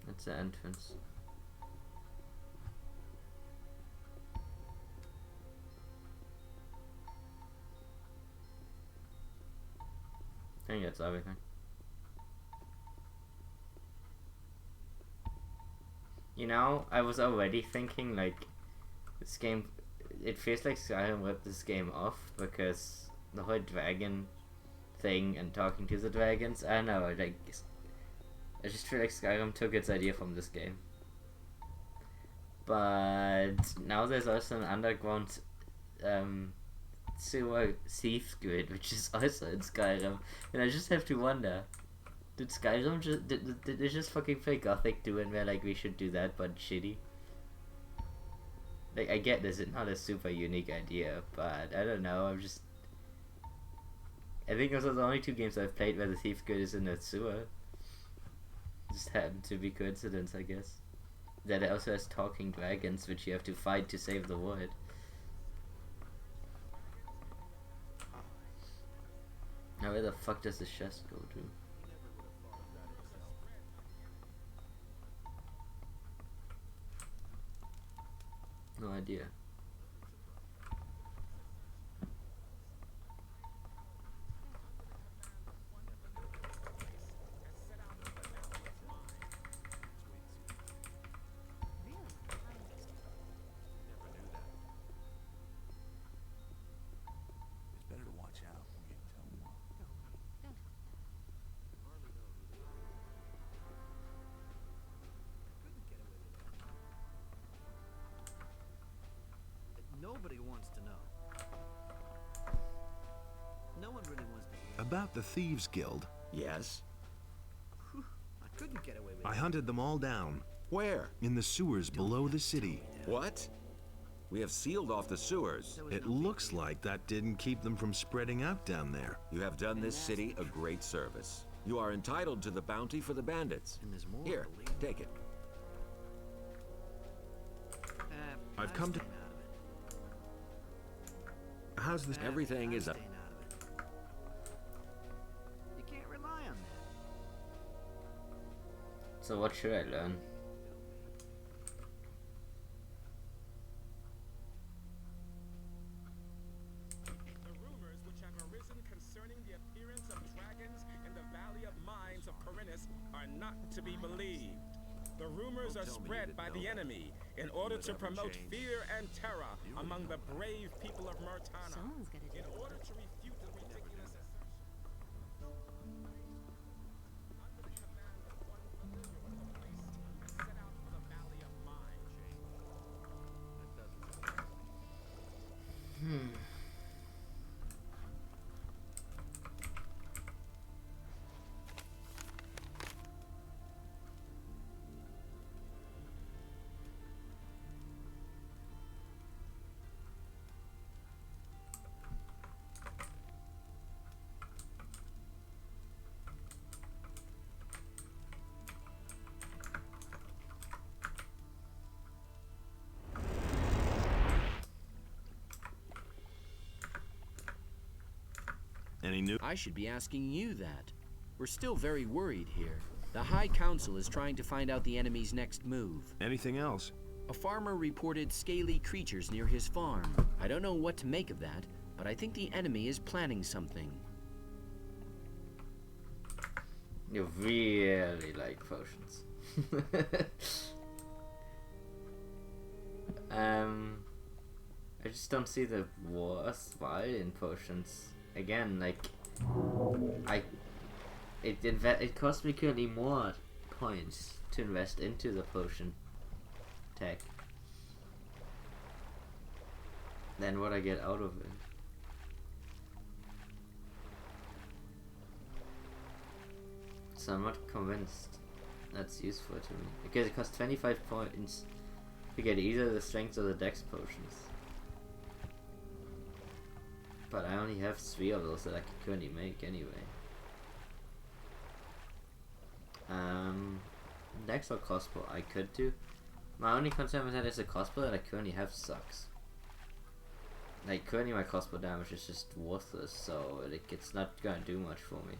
That's the entrance. I think that's everything. You know, I was already thinking like this game, it feels like Skyrim ripped this game off because the whole dragon thing and talking to the dragons, I don't know, like I just feel like Skyrim took its idea from this game. But now there's also an underground sewer thief grid, which is also in Skyrim, and I just have to wonder, did Skyrim just did they just fucking play Gothic 2 and we're like, we should do that but shitty? Like, I get this, it's not a super unique idea, but I don't know, I think those are the only two games I've played where the thief grid is in a sewer. Just happened to be coincidence, I guess. That it also has talking dragons which you have to fight to save the world. Now where the fuck does the chest go to? No idea. Nobody wants to know. No one really wants to hear. About the Thieves Guild. Yes? Whew, I couldn't get away with I it. hunted them all down. Where? In the sewers below the city. What? We have sealed off the sewers. It looks like that didn't keep them from spreading out down there. You have done this city a great service. You are entitled to the bounty for the bandits. And there's more. Here, take it. I've come to... How's this? Everything is up. You can't rely on that. So what should I learn? The rumors which have arisen concerning the appearance of dragons in the Valley of Mines of Corinus are not to be believed. The rumors are spread by the enemy in order to promote fear and terror among the brave people of Murtana. In order to refute the ridiculous assertion. Under the command of one familiar with the place, he set out for the Valley of Mines. Any new? I should be asking you that. We're still very worried here. The High Council is trying to find out the enemy's next move. Anything else? A farmer reported scaly creatures near his farm. I don't know what to make of that, but I think the enemy is planning something. You really like potions. I just don't see the worthwhile in potions. Again, like, it cost me currently more points to invest into the potion tech than what I get out of it. So I'm not convinced that's useful to me. Because it costs 25 points to get either the strength or the dex potions. But I only have 3 of those that I could currently make anyway. Dex or crossbow I could do. My only concern with that is the crossbow that I currently have sucks. Like, currently my crossbow damage is just worthless, so like, it's not gonna do much for me.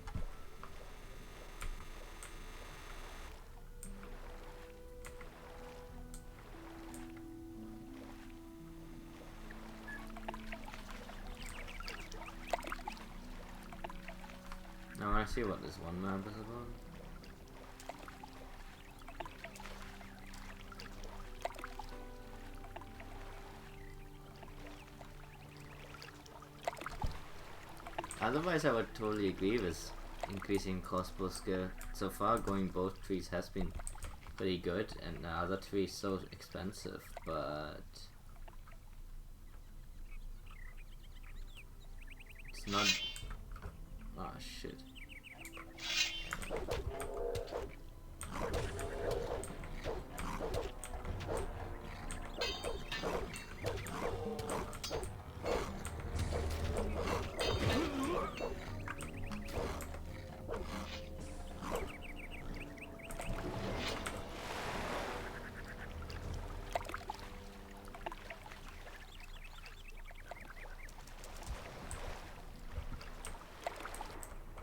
I want to see what this one map is about. Otherwise, I would totally agree with increasing crossbow skill. So far, going both trees has been pretty good, and the other tree is so expensive, but it's not. Ah, shit.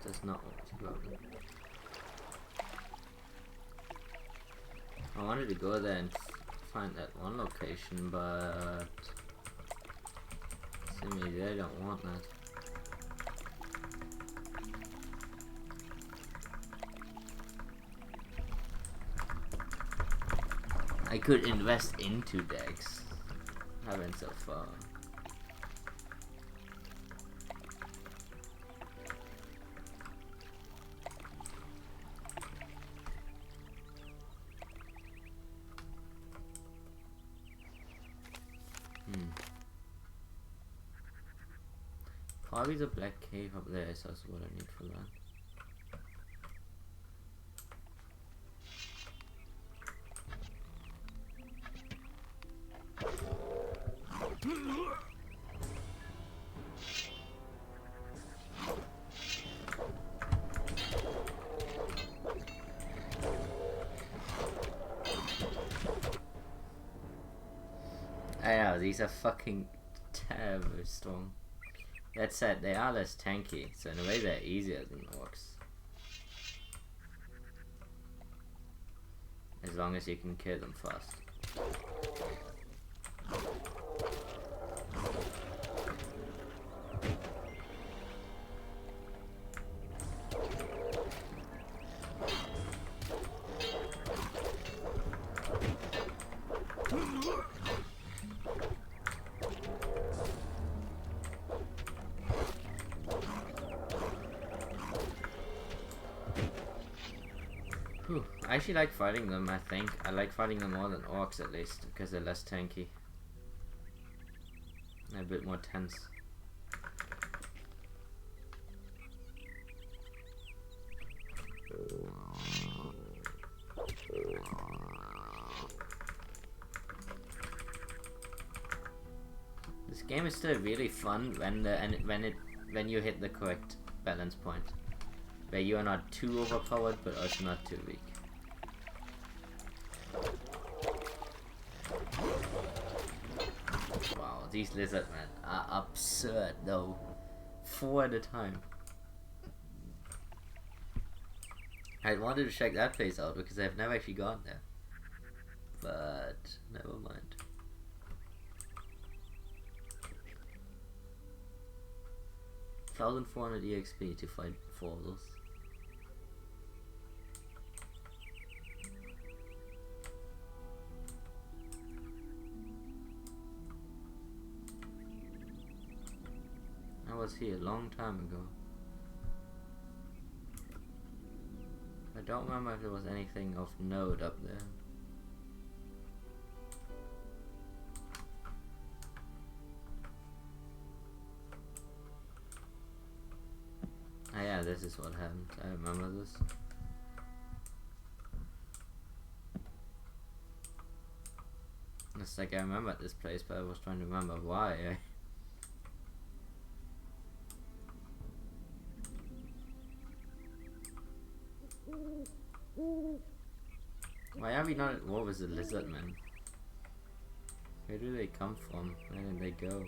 That's not what it's about. I wanted to go there and find that one location, but seemingly they don't want that. I could invest into decks. Haven't so far. Probably the black cave up there is also what I need for that. I know, these are fucking terribly strong. That said, they are less tanky, so in a way they're easier than orcs. As long as you can kill them fast. I actually like fighting them, I think. I like fighting them more than orcs at least, because they're less tanky. They're a bit more tense. This game is still really fun when you hit the correct balance point. Where you are not too overpowered, but also not too weak. Wow, these lizard men are absurd though. 4 at a time. I wanted to check that place out because I've never actually gone there. But never mind. $1,400 EXP to fight 4 of those. was here a long time ago. I don't remember if there was anything of note up there. Ah yeah, this is what happened. I remember this. It's like I remember this place, but I was trying to remember why. Why are we not at war with the lizard men? Where do they come from? Where did they go?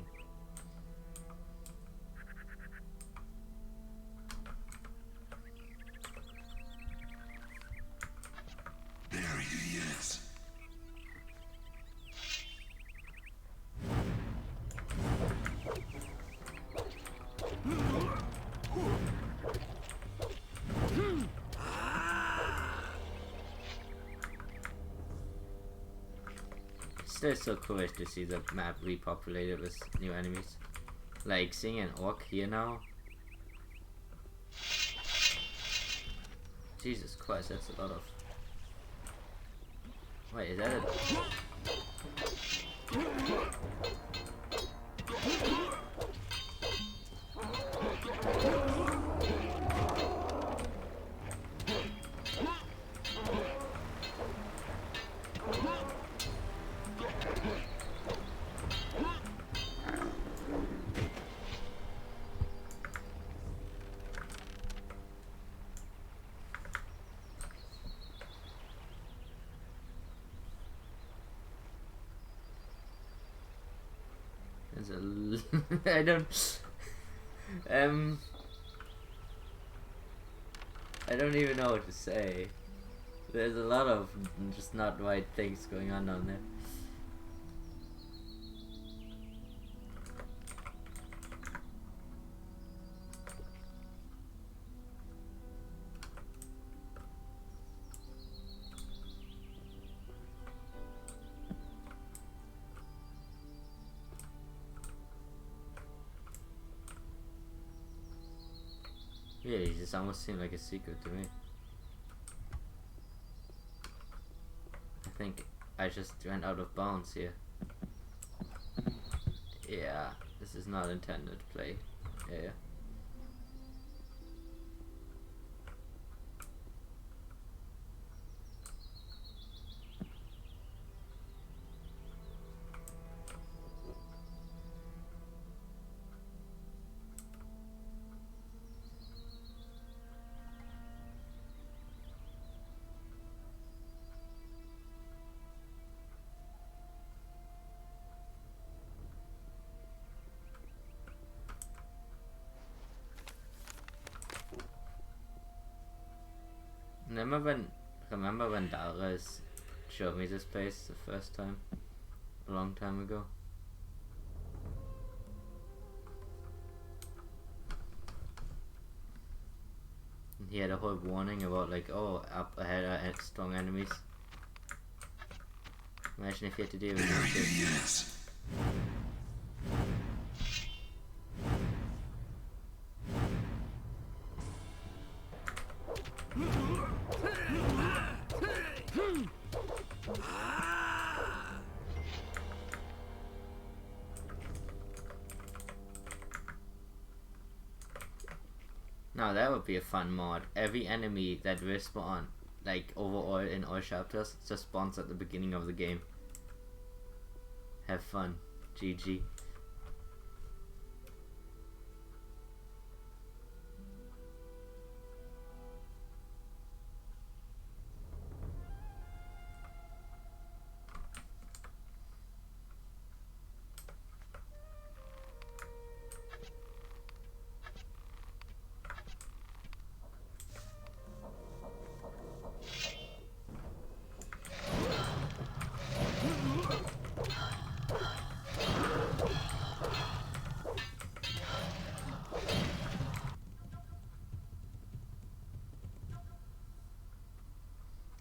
There he is. Still so cool to see the map repopulated with new enemies. Like seeing an orc here now. Jesus Christ, that's a lot of. Wait, is that a? I don't. I don't even know what to say. There's a lot of just not right things going on down there. Yeah, it just almost seemed like a secret to me. I think I just went out of bounds here. Yeah, this is not intended to play. Yeah. Remember when Darius showed me this place the first time? A long time ago. And he had a whole warning about like, oh, up ahead are strong enemies. Imagine if you had to deal with this shit. Now that would be a fun mod. Every enemy that respawn, like overall in all chapters, just spawns at the beginning of the game. Have fun. GG.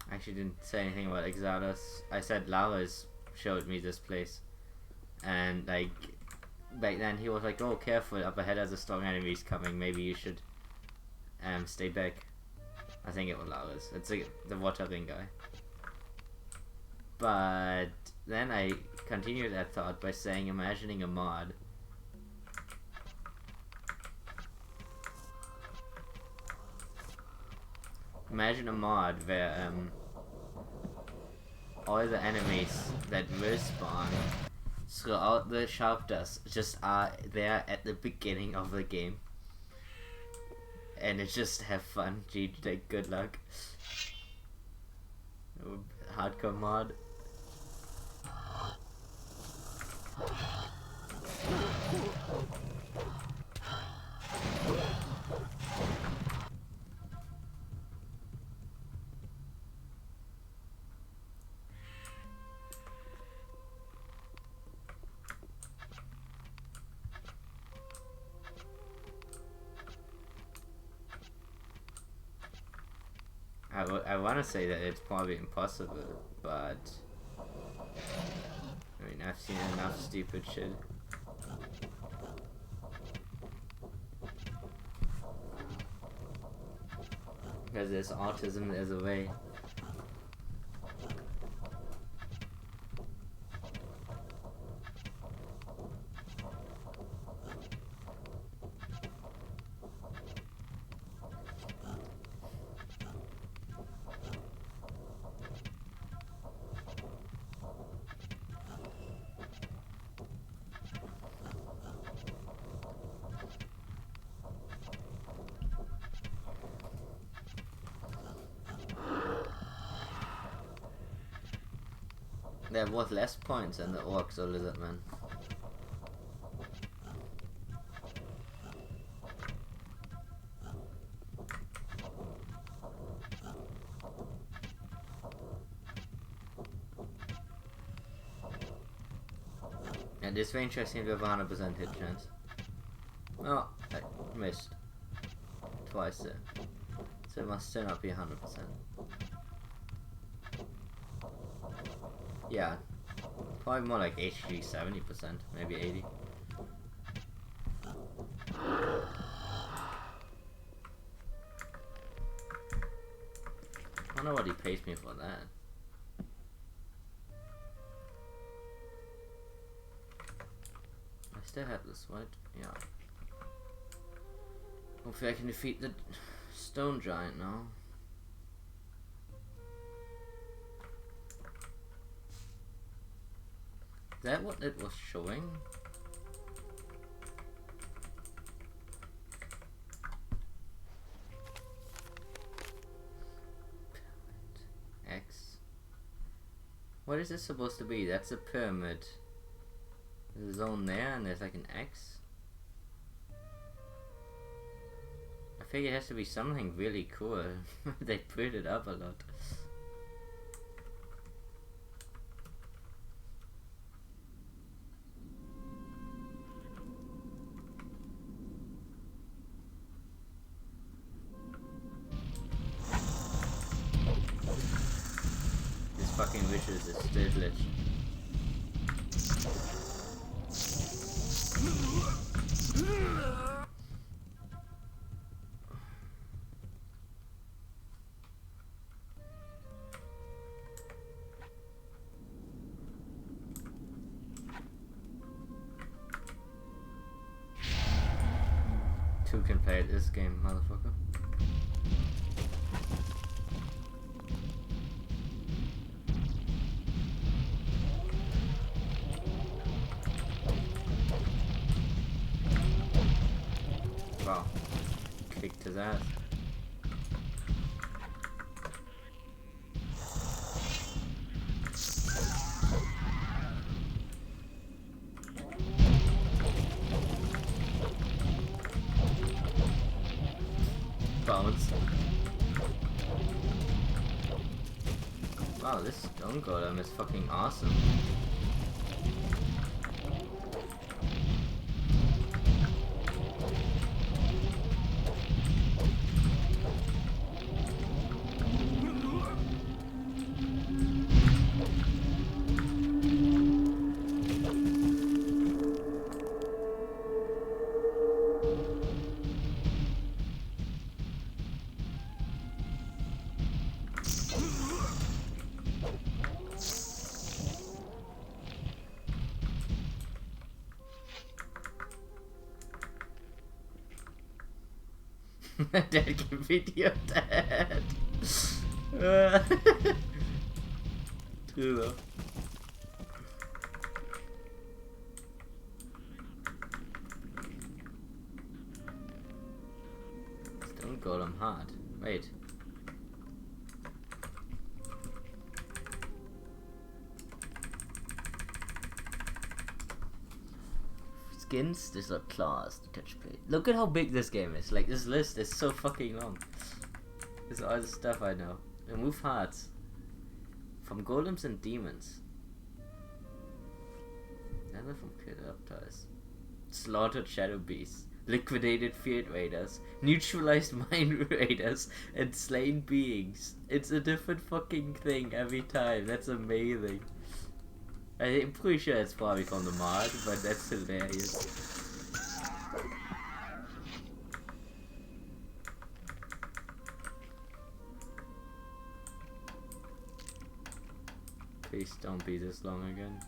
Actually didn't say anything about Exodus. I said Lara's showed me this place, and like back then he was like, "Oh, careful! Up ahead, there's a strong enemies coming. Maybe you should stay back." I think it was Laris. It's the watering guy. But then I continued that thought by saying, imagining a mod. Imagine a mod where all the enemies that will spawn throughout the chapters just are there at the beginning of the game. And it just have fun. Gee, like, good luck. Hardcore mod. I want to say that it's probably impossible, but I mean, I've seen enough stupid shit. Because there's autism, there's a way. They're worth less points than the orcs or lizardmen. At this range I seem to have a 100% hit chance. Oh, I missed. Twice there. So it must still not be 100%. Yeah, probably more like HP 70%, maybe 80. I wonder what he pays me for that. I still have this, right? Yeah. Hopefully I can defeat the stone giant now. Is that what it was showing? X. What is this supposed to be? That's a pyramid. There's a zone there and there's like an X. I think it has to be something really cool. They put it up a lot. Fucking witches is still glitch. Two can play this game, motherfucker. Wow, kicked his ass. Bounce. Wow, this stone golem is fucking awesome. Dead can video dead. True though. Stone golem hard. Wait. Skins, these are claws, the touch plate. Look at how big this game is. Like, this list is so fucking long. This is all the stuff I know. Remove hearts. From golems and demons. Another from kid reptiles. Slaughtered shadow beasts. Liquidated field raiders. Neutralized mine raiders. And slain beings. It's a different fucking thing every time. That's amazing. I'm pretty sure it's probably from the mod, but that's hilarious. Please don't be this long again.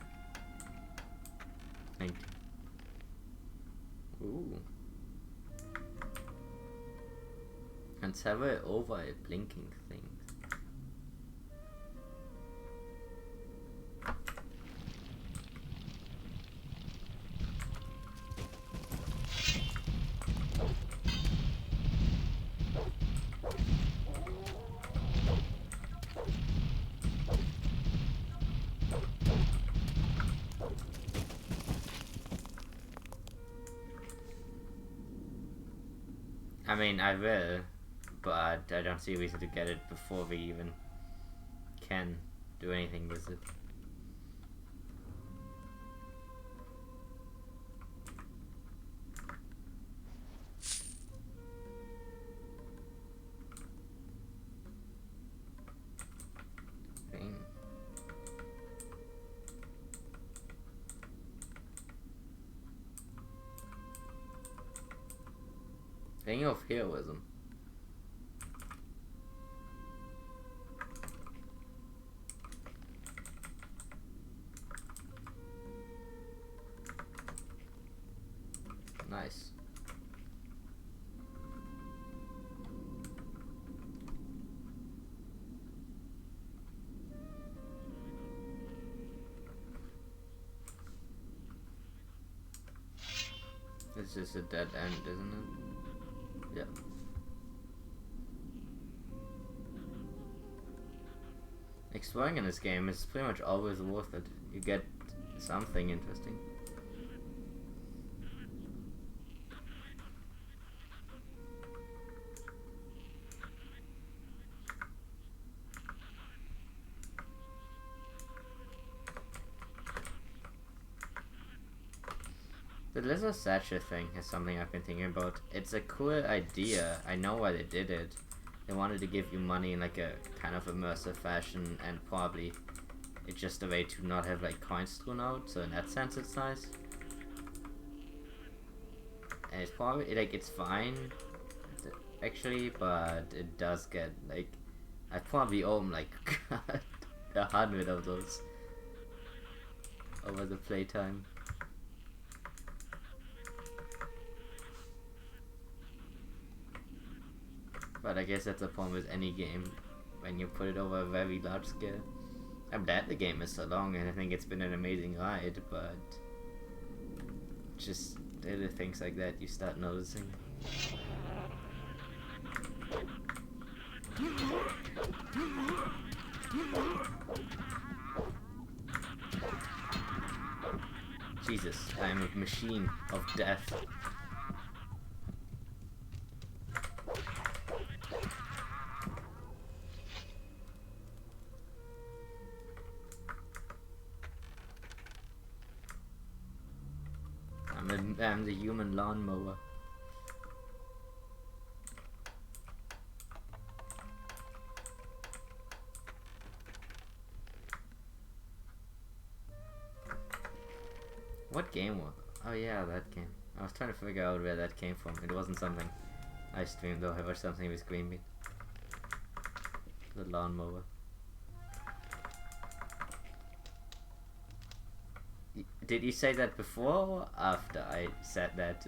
Thank you. Ooh. And several over a blinking thing. I mean, I will, but I don't see a reason to get it before we even can do anything with it. Thing. Thing of heroism. Nice. It's just a dead end, isn't it? Yeah. Exploring in this game is pretty much always worth it. You get something interesting. The lizard statue thing is something I've been thinking about. It's a cool idea. I know why they did it. They wanted to give you money in like a kind of immersive fashion, and probably it's just a way to not have like coins thrown out, so in that sense it's nice. And it's probably like, it's fine actually, but it does get like, I probably own like 100 of those over the playtime. But I guess that's the problem with any game when you put it over a very large scale. I'm glad the game is so long, and I think it's been an amazing ride, but just little things like that you start noticing. Jesus, I am a machine of death. I'm the human lawnmower. What game was it? Oh yeah, that game. I was trying to figure out where that came from. It wasn't something I streamed though, it was something with Green Bean. The lawnmower. Did you say that before or after I said that?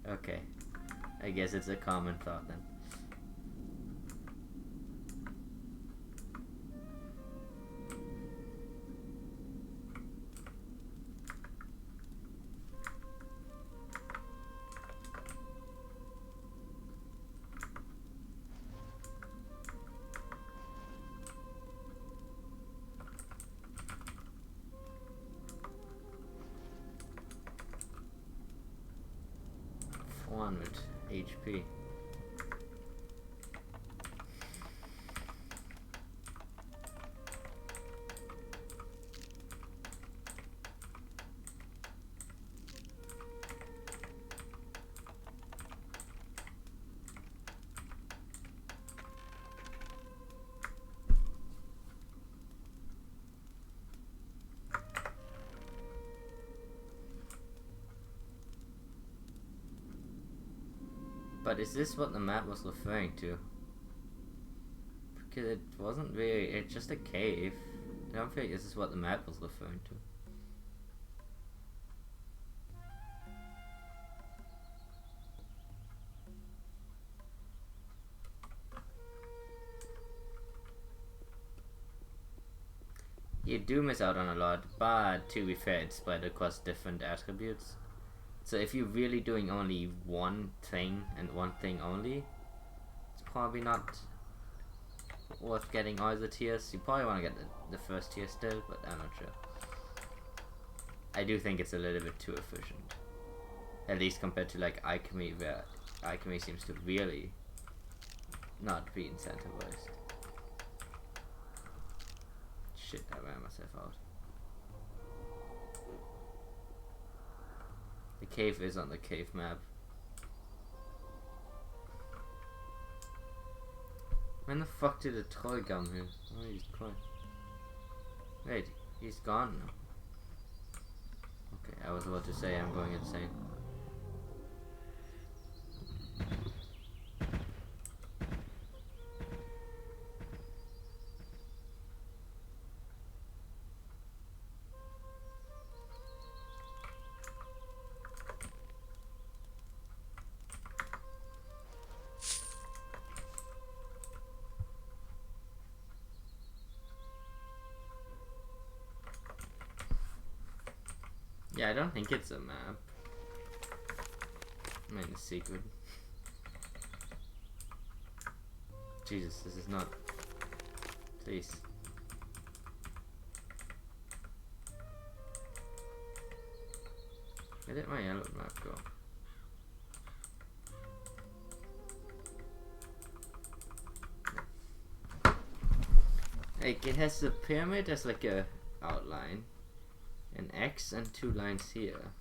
Okay. I guess it's a common thought then. With HP. But is this what the map was referring to? Because it wasn't really, it's just a cave. I don't think this is what the map was referring to. You do miss out on a lot, but to be fair, it's spread across different attributes. So if you're really doing only one thing and one thing only, it's probably not worth getting all the tiers. You probably want to get the first tier still, but I'm not sure. I do think it's a little bit too efficient. At least compared to like alchemy, where alchemy seems to really not be incentivized. Shit, I ran myself out. The cave is on the cave map. When the fuck did the troll come here? Oh, he's gone. Wait, he's gone now. Okay, I was about to say I'm going insane. Yeah, I don't think it's a map. I mean, a secret. Jesus, this is not... Please. Where did my yellow map go? Like, it has the pyramid as like a outline. An X and 2 lines here.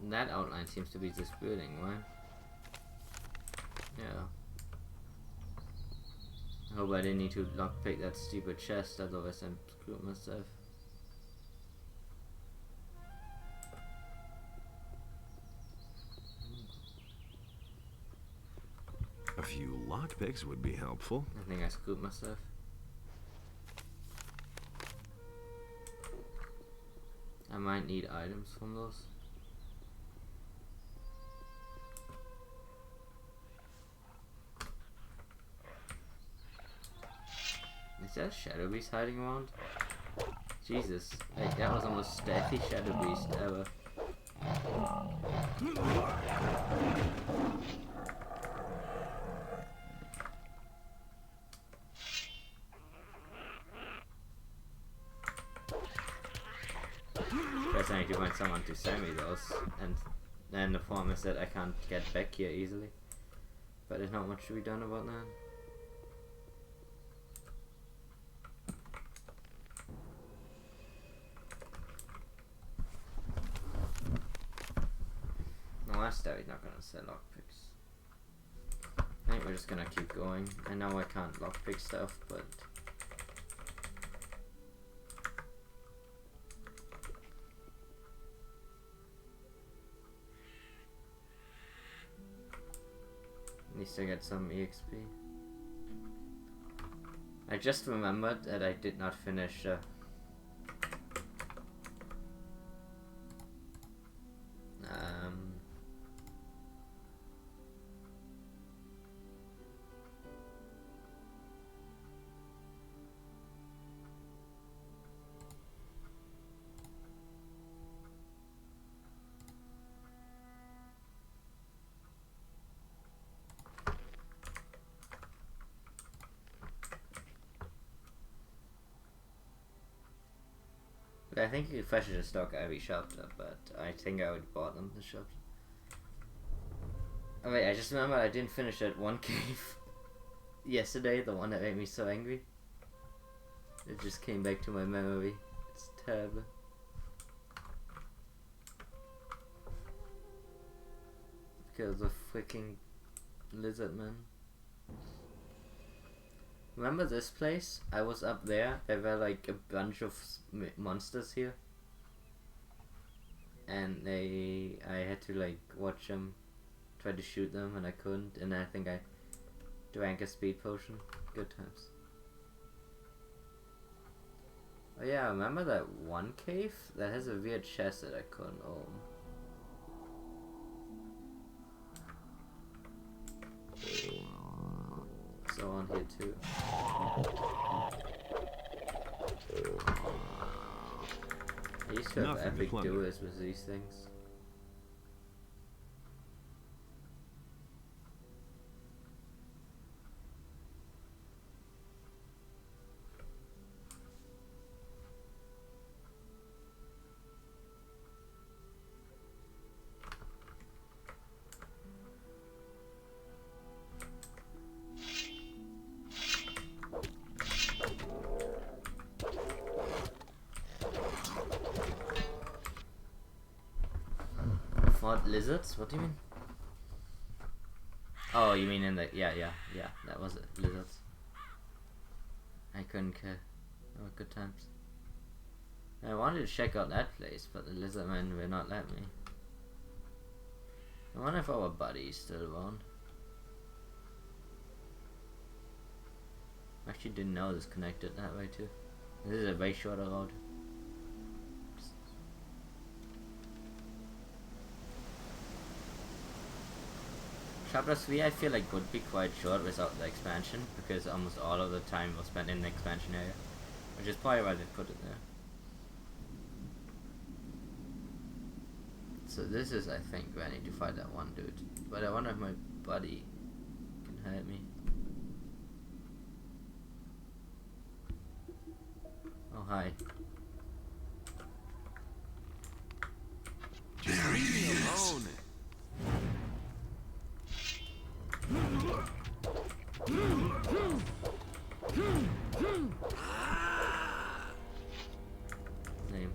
That outline seems to be this building, right? Yeah. I hope I didn't need to lockpick that stupid chest, otherwise I'm screwed myself. A few lockpicks would be helpful. I think I screwed myself. I might need items from those. Is that a shadow beast hiding around? Jesus, like that was the most stealthy shadow beast ever. Guess I need to find someone to send me those, and then the problem is that I can't get back here easily. But there's not much to be done about that. Last time he's not gonna sell lockpicks. just gonna keep going. I know I can't lockpick stuff, but at least I get some EXP. I just remembered that I did not finish I think if I should have stock every chapter, but I think I would bought them the chapter. Oh wait, I just remembered I didn't finish that one cave yesterday, the one that made me so angry. It just came back to my memory. It's terrible. Because of freaking lizard man. Remember this place? I was up there. There were like a bunch of monsters here, and I had to like watch them, try to shoot them, and I couldn't. And I think I drank a speed potion. Good times. Oh yeah, remember that one cave that has a weird chest that I couldn't open. So on here too. I used to have epic duos with these things. Lizards? What do you mean? Oh, you mean in the... Yeah, that was it. Lizards. I couldn't care. They were good times. I wanted to check out that place, but the lizard men will not let me. I wonder if our buddy is still around. I actually didn't know this connected that way too. This is a way shorter road. Chapter 3 I feel like would be quite short without the expansion, because almost all of the time was spent in the expansion area, which is probably why they put it there. So this is, I think, where I need to fight that one dude. But I wonder if my buddy can help me. Oh, hi. There he is. Alone. Name.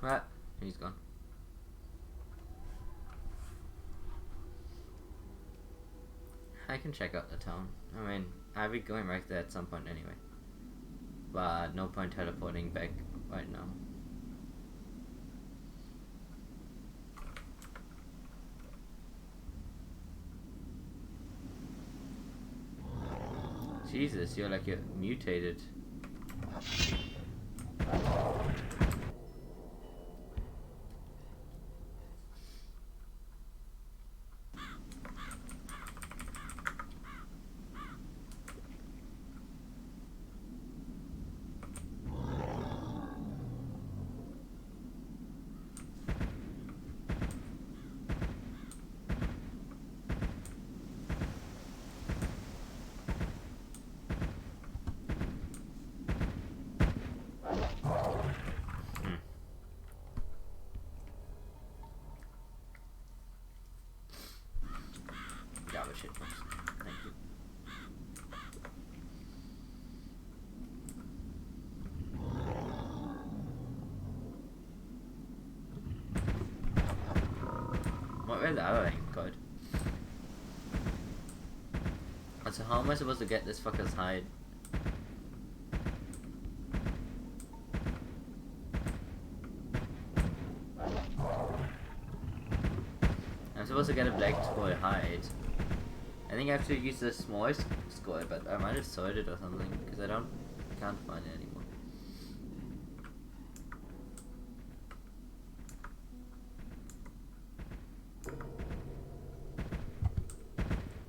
What? He's gone. I can check out the town. I mean, I'll be going right there at some point anyway. But no point teleporting back right now. Jesus, you're like you're mutated. Shit, thank you. What is the other thing called? So how am I supposed to get this fucker's hide? I'm supposed to get a black skull hide. I think I have to use the small skull, but I might have sold it or something because I can't find it anymore.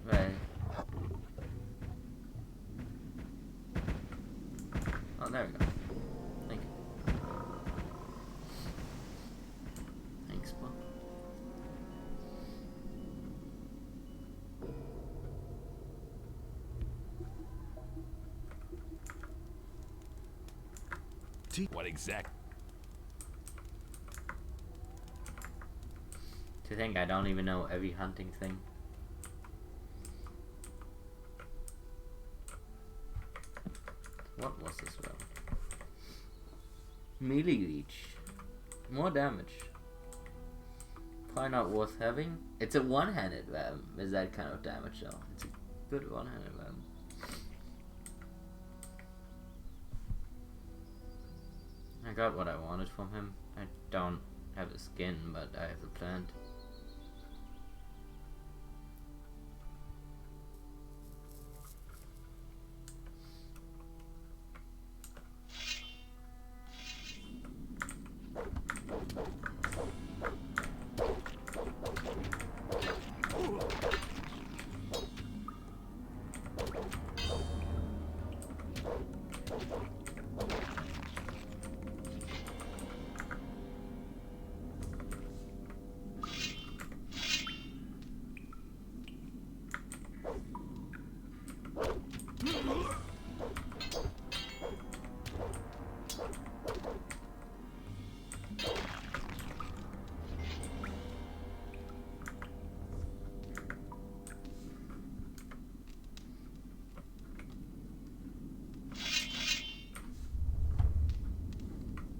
Right. Oh, there we go. Thank you. Thanks, Bob. What exact? To think I don't even know every hunting thing. What was this weapon? Melee reach. More damage. Probably not worth having. It's a one-handed weapon. Is that kind of damage though? It's a good one-handed weapon. I got what I wanted from him. I don't have the skin, but I have the plant.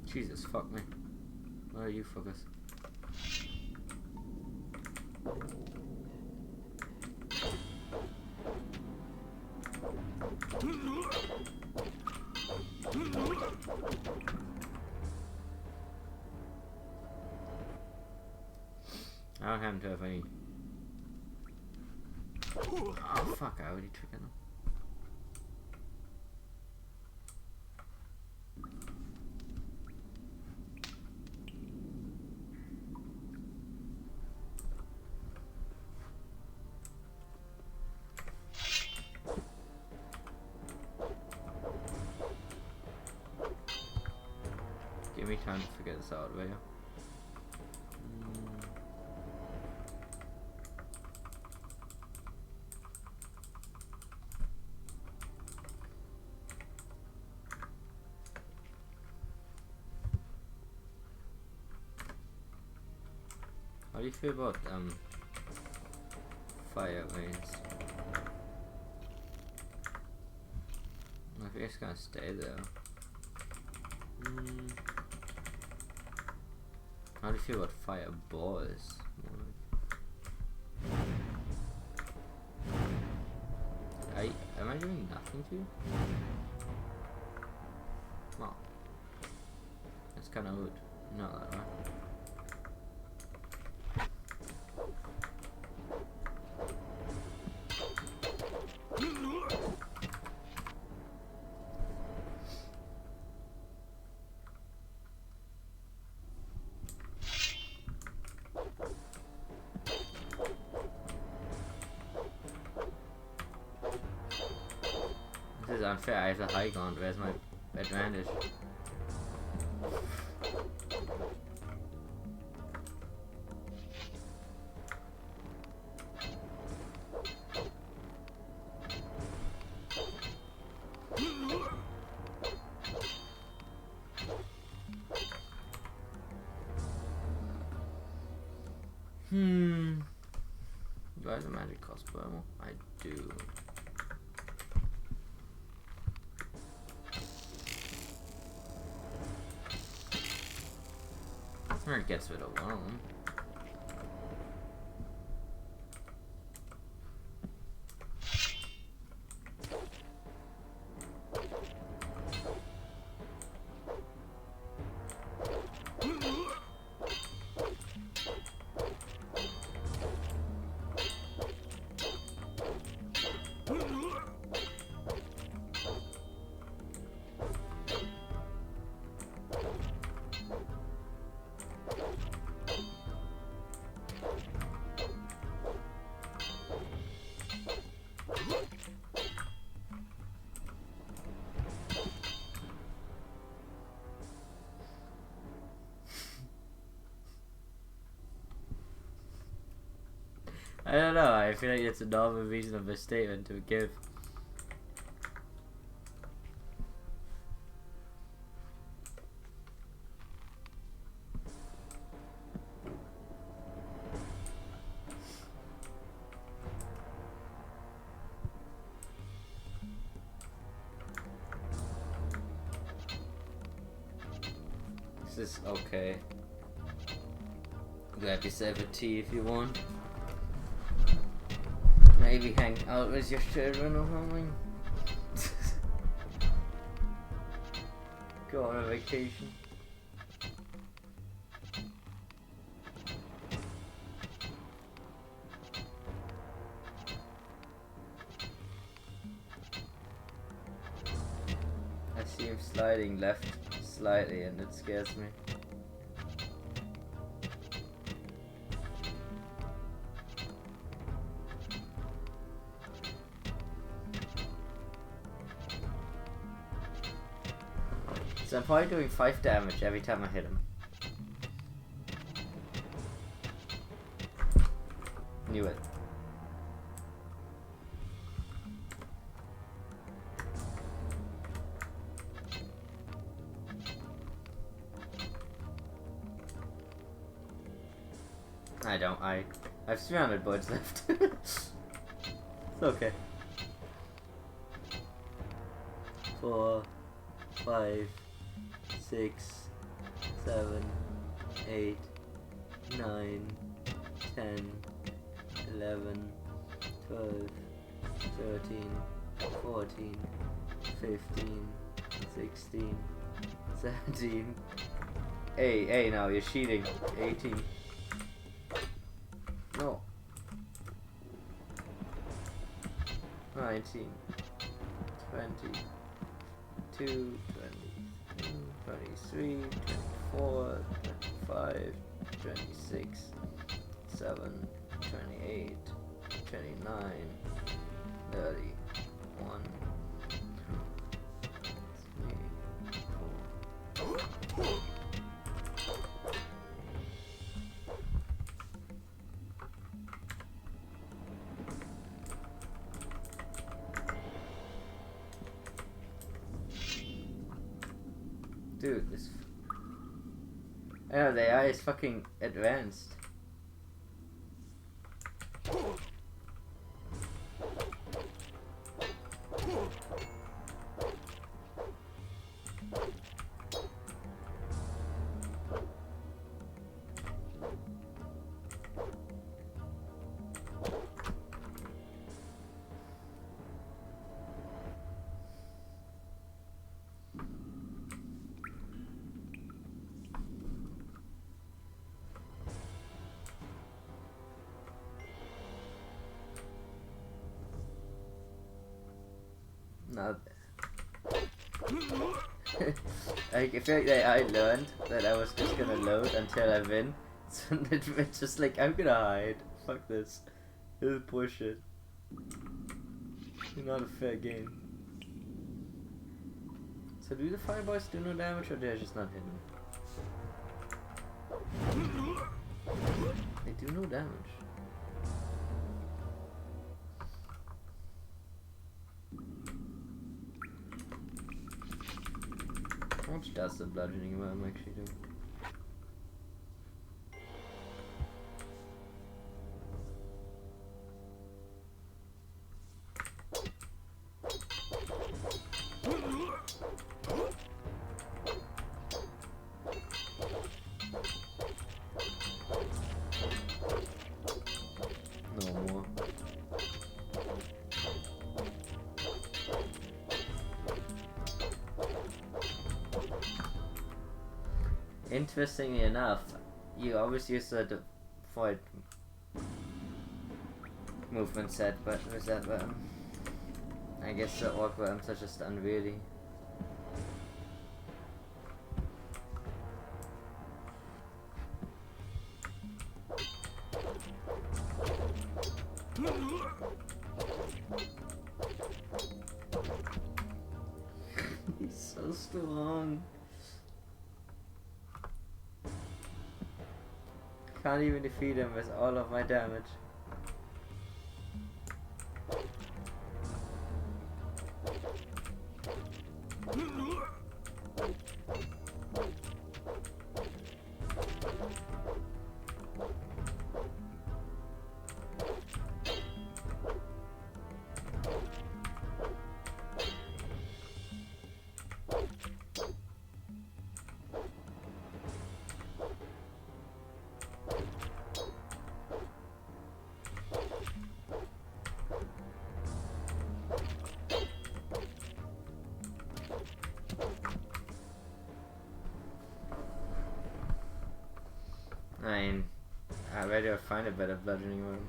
Jesus, fuck me. Where are you, fuckers? I don't happen to have any. Oh fuck, I already triggered them. Give me time to figure this out, will you? How do you feel about fire rains? I think it's gonna stay there. How do you feel about fireballs? Am I doing nothing to you? Wow. That's kinda rude. No, that way. This is unfair, I have the high ground, where's my advantage? Do I have a magic crossbow ammo? I do. Or it gets rid of one of them. don't know, I feel like it's a normal reasonable statement to give. This is okay. Grab yourself a tea if you want. Maybe hang out with your children or something. Go on a vacation. I see him sliding left slightly and it scares me. So I'm probably doing 5 damage every time I hit him. Knew it. I don't. I have 300 bullets left. It's okay. 4, 5, 6, 7, 8, 9, 10, 11, 12, 13, 14, 15, 16, 17. Hey, now you're cheating. 18. No. 19, 20, 22, 23, 24, 25, 26, 7, 28, 29, 30, 1, 2, 3, 4. Dude, this. I know, the AI is fucking advanced. Not. Like, I feel like I learned that I was just gonna load until I win. So it's just like, I'm gonna hide. Fuck this. This is bullshit. Not a fair game. So do the fireballs do no damage or they're just not hidden? They do no damage. How much does the bludgeoning worm actually do? No more. Interestingly enough, you always use the default movement set, but with that worm, I guess the orc worms are just unwieldy. He's so strong. Can't even defeat him with all of my damage. where do I find a better bludgeoning weapon?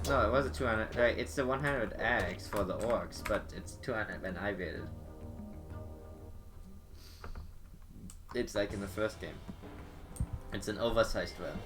No, it was a 200. Right, it's the 100 axe for the orcs, but it's 200 when I built it. It's like in the first game. It's an oversized weapon.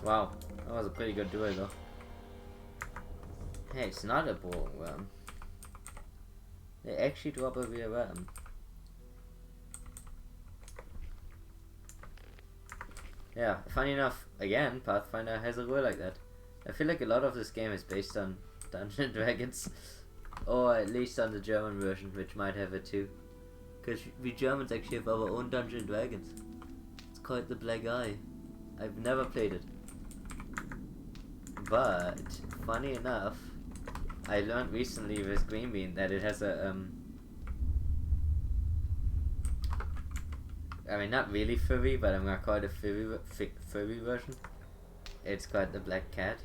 Wow, that was a pretty good duel though. Hey, it's not a boring worm. They actually drop a real worm. Yeah, funny enough, again, Pathfinder has a rule like that. I feel like a lot of this game is based on Dungeons & Dragons. Or at least on the German version, which might have it too. Because we Germans actually have our own Dungeons & Dragons. It's called the Black Eye. I've never played it. But, funny enough, I learned recently with Green Bean that it has a, I mean, not really furry, but I'm gonna call it a furry version. It's called the Black Cat.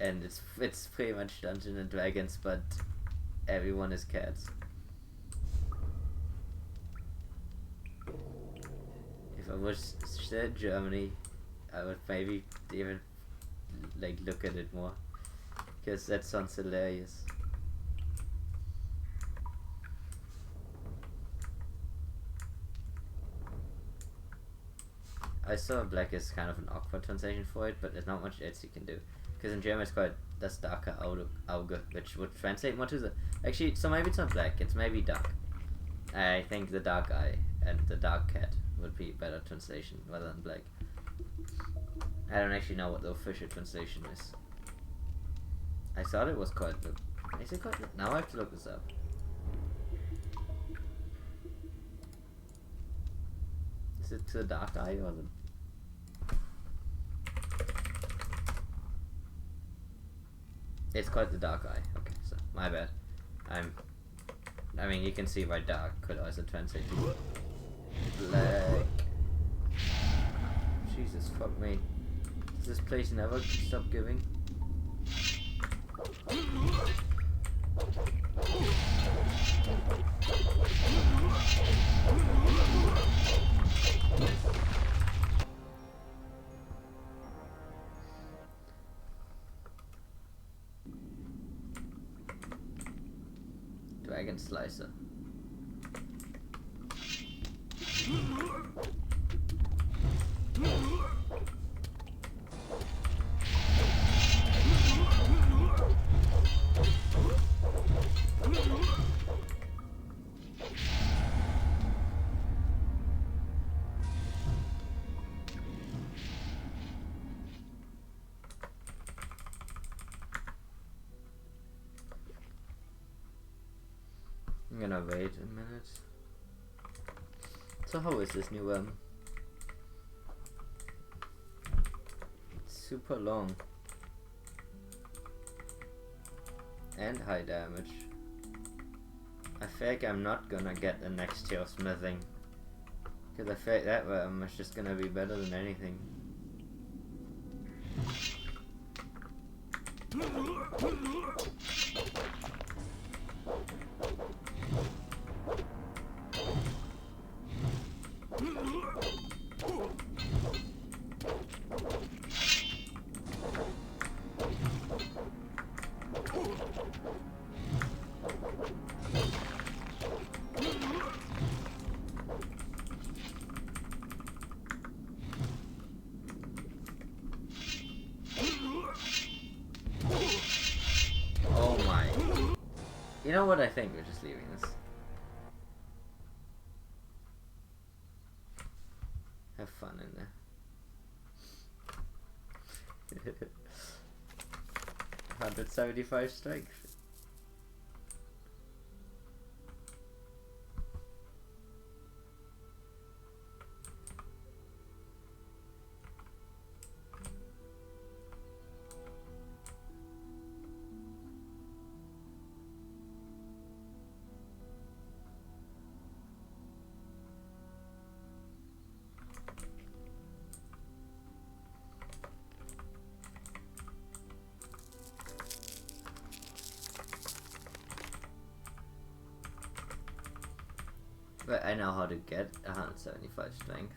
And it's pretty much Dungeons and Dragons, but everyone is cats. If I was still in Germany, I would maybe even like look at it more, because that sounds hilarious. I saw Black is kind of an awkward translation for it, but there's not much else you can do. Because in German it's called das starke Auge, which would translate more to the... Actually, so maybe it's not black, it's maybe dark. I think the dark eye and the dark cat would be a better translation rather than black. I don't actually know what the official translation is. I thought it was called... Is it called... Now I have to look this up. Is it the dark eye or the... It's called the dark eye. Okay, so my bad. I mean, you can see why dark could also translate to black. Jesus, fuck me. Does this place never stop giving? Dragon Slicer. I'm gonna wait a minute. So how is this new one? It's super long. And high damage. I feel like I'm not gonna get the next tier of smithing. Because I feel like that one is just gonna be better than anything. You know what? I think we're just leaving this. Have fun in there. 175 strength. But I know how to get 175 strength.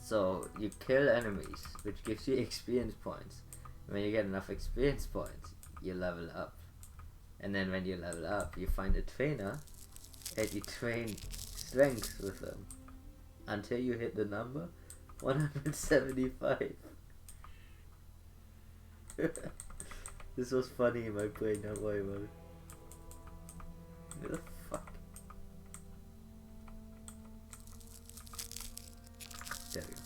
So you kill enemies, which gives you experience points. When you get enough experience points, you level up. And then when you level up, you find a trainer and you train strength with them until you hit the number 175. This was funny in my brain, don't worry about it. What the fuck? There we go.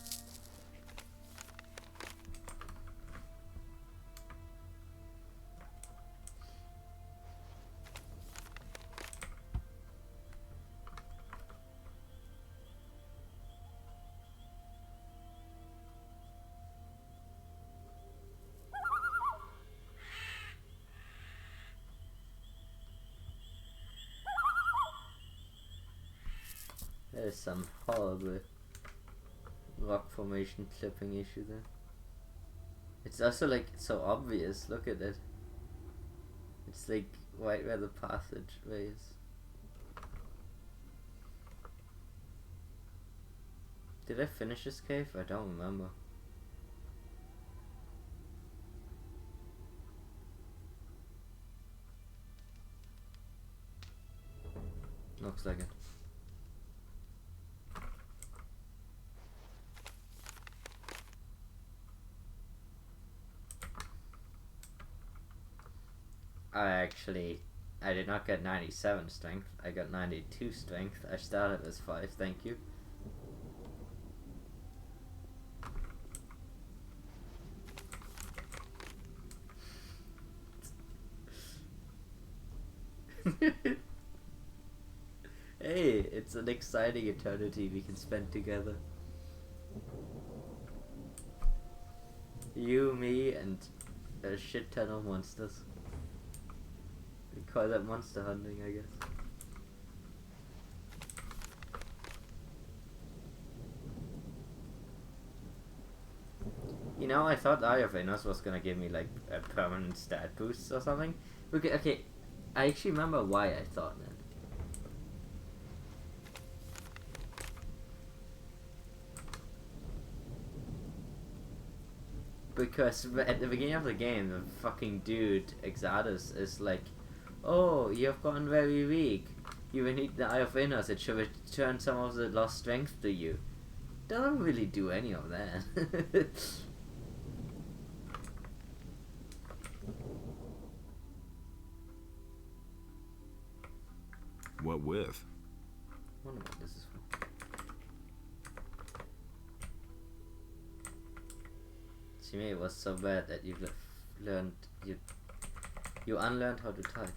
There's some horrible rock formation clipping issue there. It's also like so obvious, look at it. It's like right where the passageway is. Did I finish this cave? I don't remember. Looks like it. I did not get 97 strength. I got 92 strength. I started as 5, thank you. Hey, it's an exciting eternity we can spend together. You, me, and a shit ton of monsters. We call that monster hunting, I guess. You know, I thought Eye of Venus was gonna give me like a permanent stat boost or something. Okay, I actually remember why I thought that. Because at the beginning of the game, the fucking dude, Exodus, is like, oh, you have gotten very weak. You will need the Eye of Venus. It should return some of the lost strength to you. Doesn't really do any of that. What with? I wonder what this is for. To me, it was so bad that you learned you unlearned how to type.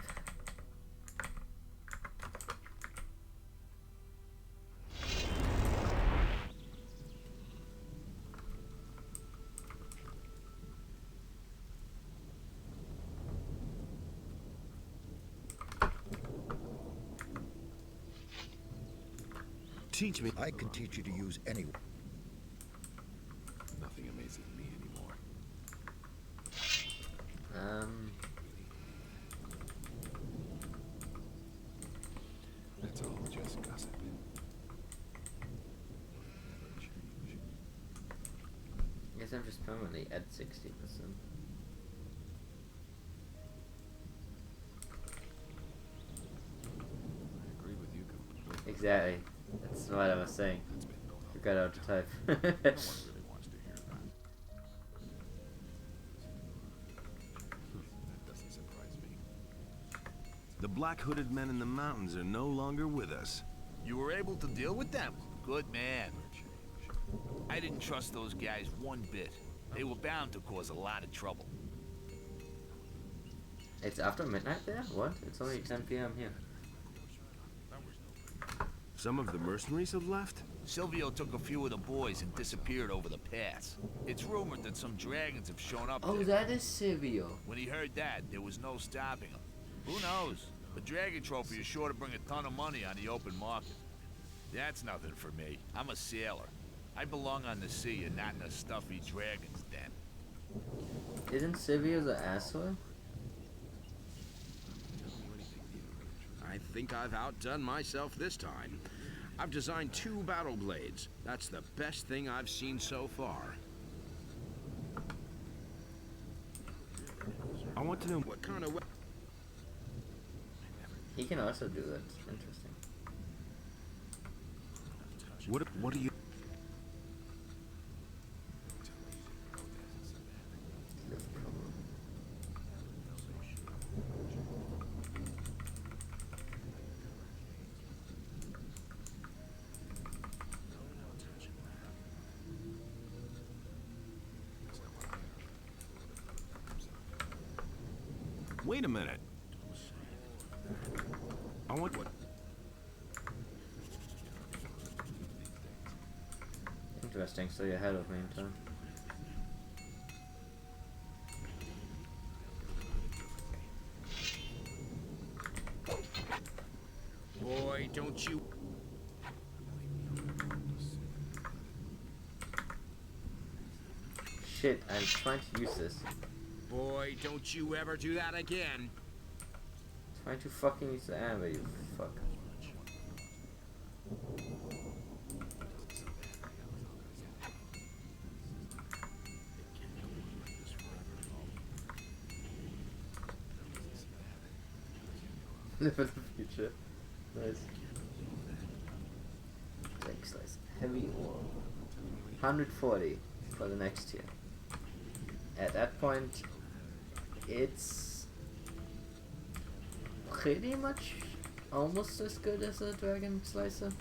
Teach me. I can teach you to use any. Nothing amazes me anymore. It's all just gossip. I guess I'm just permanently at 60%. I agree with you completely. Exactly. That's what I was saying. Forgot how to type. No one really wants to hear that. That doesn't surprise me. The black hooded men in the mountains are no longer with us. You were able to deal with them? Good man. I didn't trust those guys one bit. They were bound to cause a lot of trouble. It's after midnight there? What? It's only 10 p.m. here. Some of the mercenaries have left? Silvio took a few of the boys and disappeared over the pass. It's rumored that some dragons have shown up Oh, there. that is Silvio. When he heard that, there was no stopping him. Who knows? A dragon trophy is sure to bring a ton of money on the open market. That's nothing for me. I'm a sailor. I belong on the sea and not in a stuffy dragon's den. Isn't Silvio the asshole? I think I've outdone myself this time. I've designed 2 battle blades. That's the best thing I've seen so far. I want to know what kind of... He can also do that. Interesting. What do you... Wait a minute. I want what? Interesting, so you're ahead of me in time. Boy, don't you... Shit, I'm trying to use this. Boy, don't you ever do that again. Trying to fucking use the amber, you fuck. Live in the future. Nice. Leg slice. Heavy ore. 140 for the next tier. At that point, it's pretty much almost as good as a dragon slicer.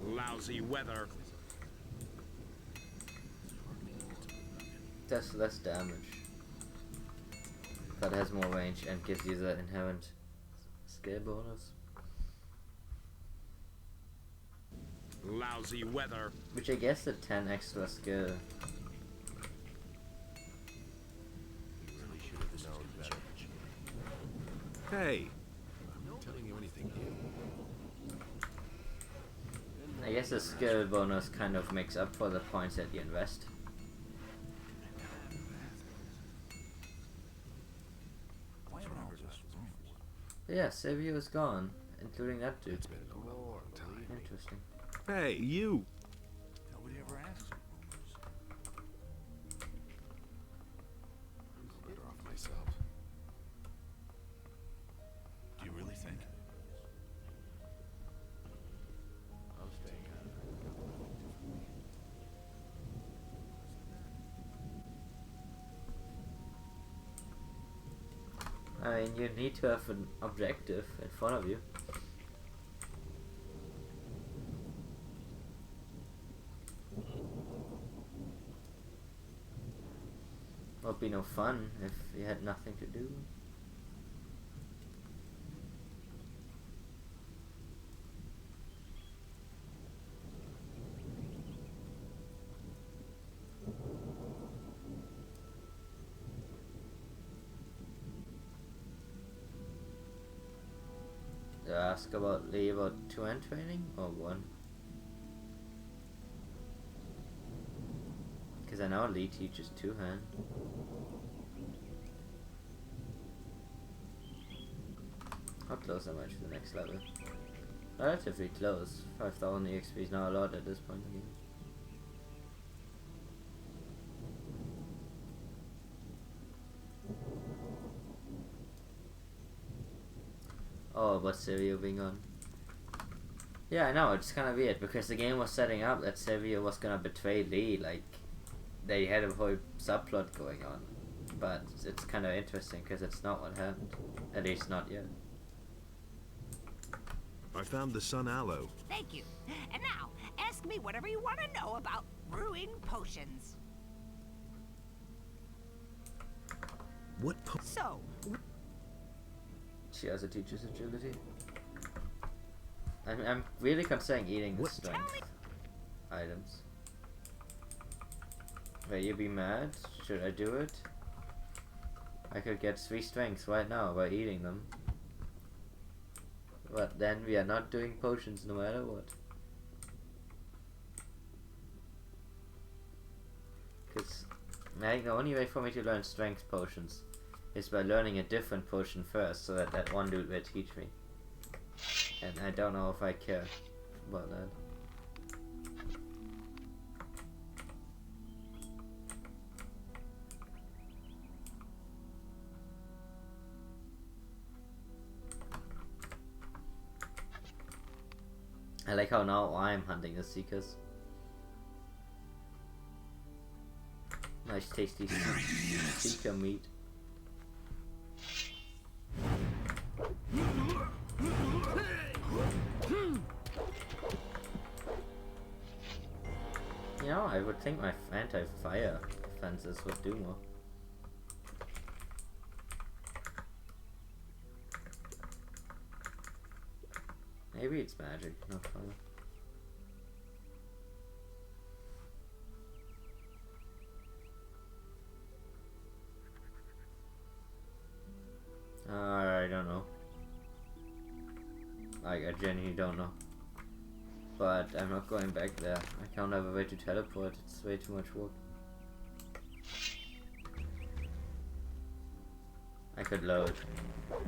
Lousy weather. Does less damage, but has more range and gives you the inherent skill bonus. Lousy weather. Which I guess the 10 extra skill. Hey. I'm not telling you anything new. I guess the skill bonus kind of makes up for the points that you invest. Yeah, Silvio is gone, including that dude. It's been a long time. Interesting. Hey, you. Nobody ever asks. I'm better off myself. Do you really think? I'm staying out of it. I mean, you need to have an objective in front of you. Would be no fun if you had nothing to do. Did I ask about Lee about 2-hand training or 1? Because I know Lee teaches 2-hand. How close am I to the next level? Relatively close. 5,000 EXP is not a lot at this point in the game. Oh, but Silvio being on. Yeah, I know, it's kind of weird because the game was setting up that Silvio was gonna betray Lee, like they had a whole subplot going on. But it's kind of interesting because it's not what happened. At least not yet. I found the sun aloe. Thank you. And now, ask me whatever you want to know about brewing potions. What So, She also teaches agility. I'm really considering eating the strength items. Will you be mad? Should I do it? I could get 3 strengths right now by eating them. But then we are not doing potions no matter what. Because I think the only way for me to learn strength potions is by learning a different potion first, so that that one dude will teach me. And I don't know if I care about that. I like how now I'm hunting the Seekers. Nice tasty Seeker meat. You know, I would think my anti-fire defenses would do more. Maybe it's magic, not fire. I don't know. I genuinely don't know. But I'm not going back there. I can't have a way to teleport. It's way too much work. I could load,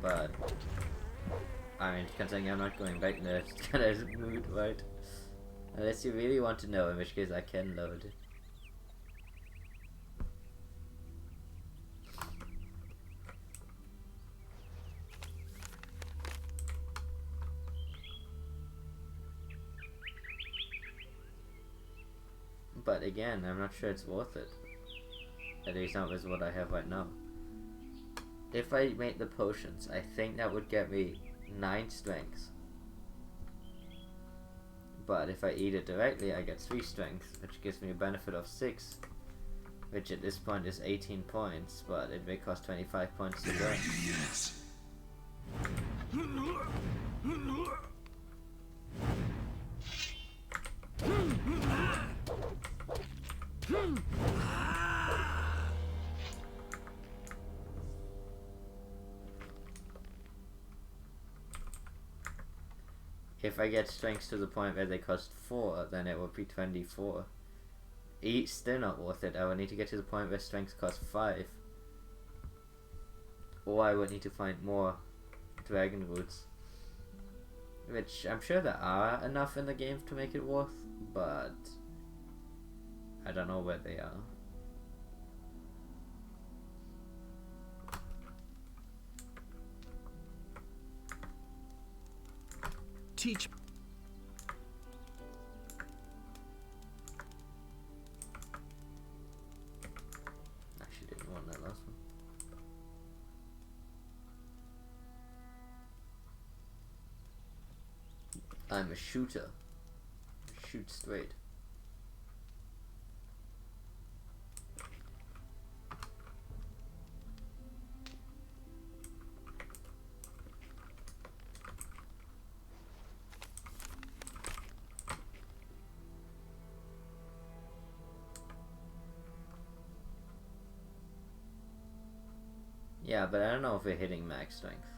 but I mean, considering I'm not going back there, it's kind of moot, right? Unless you really want to know, in which case I can load. But again, I'm not sure it's worth it. At least not with what I have right now. If I made the potions, I think that would get me 9 strengths. But if I eat it directly, I get 3 strengths, which gives me a benefit of 6. Which at this point is 18 points, but it may cost 25 points to burn. Yes. If I get strengths to the point where they cost 4, then it would be 24. Still not worth it. I would need to get to the point where strengths cost 5. Or I would need to find more dragon roots. Which I'm sure there are enough in the game to make it worth, but I don't know where they are. Teach. Actually didn't want that last one. I'm a shooter. Shoot straight. Yeah, but I don't know if we're hitting max strength.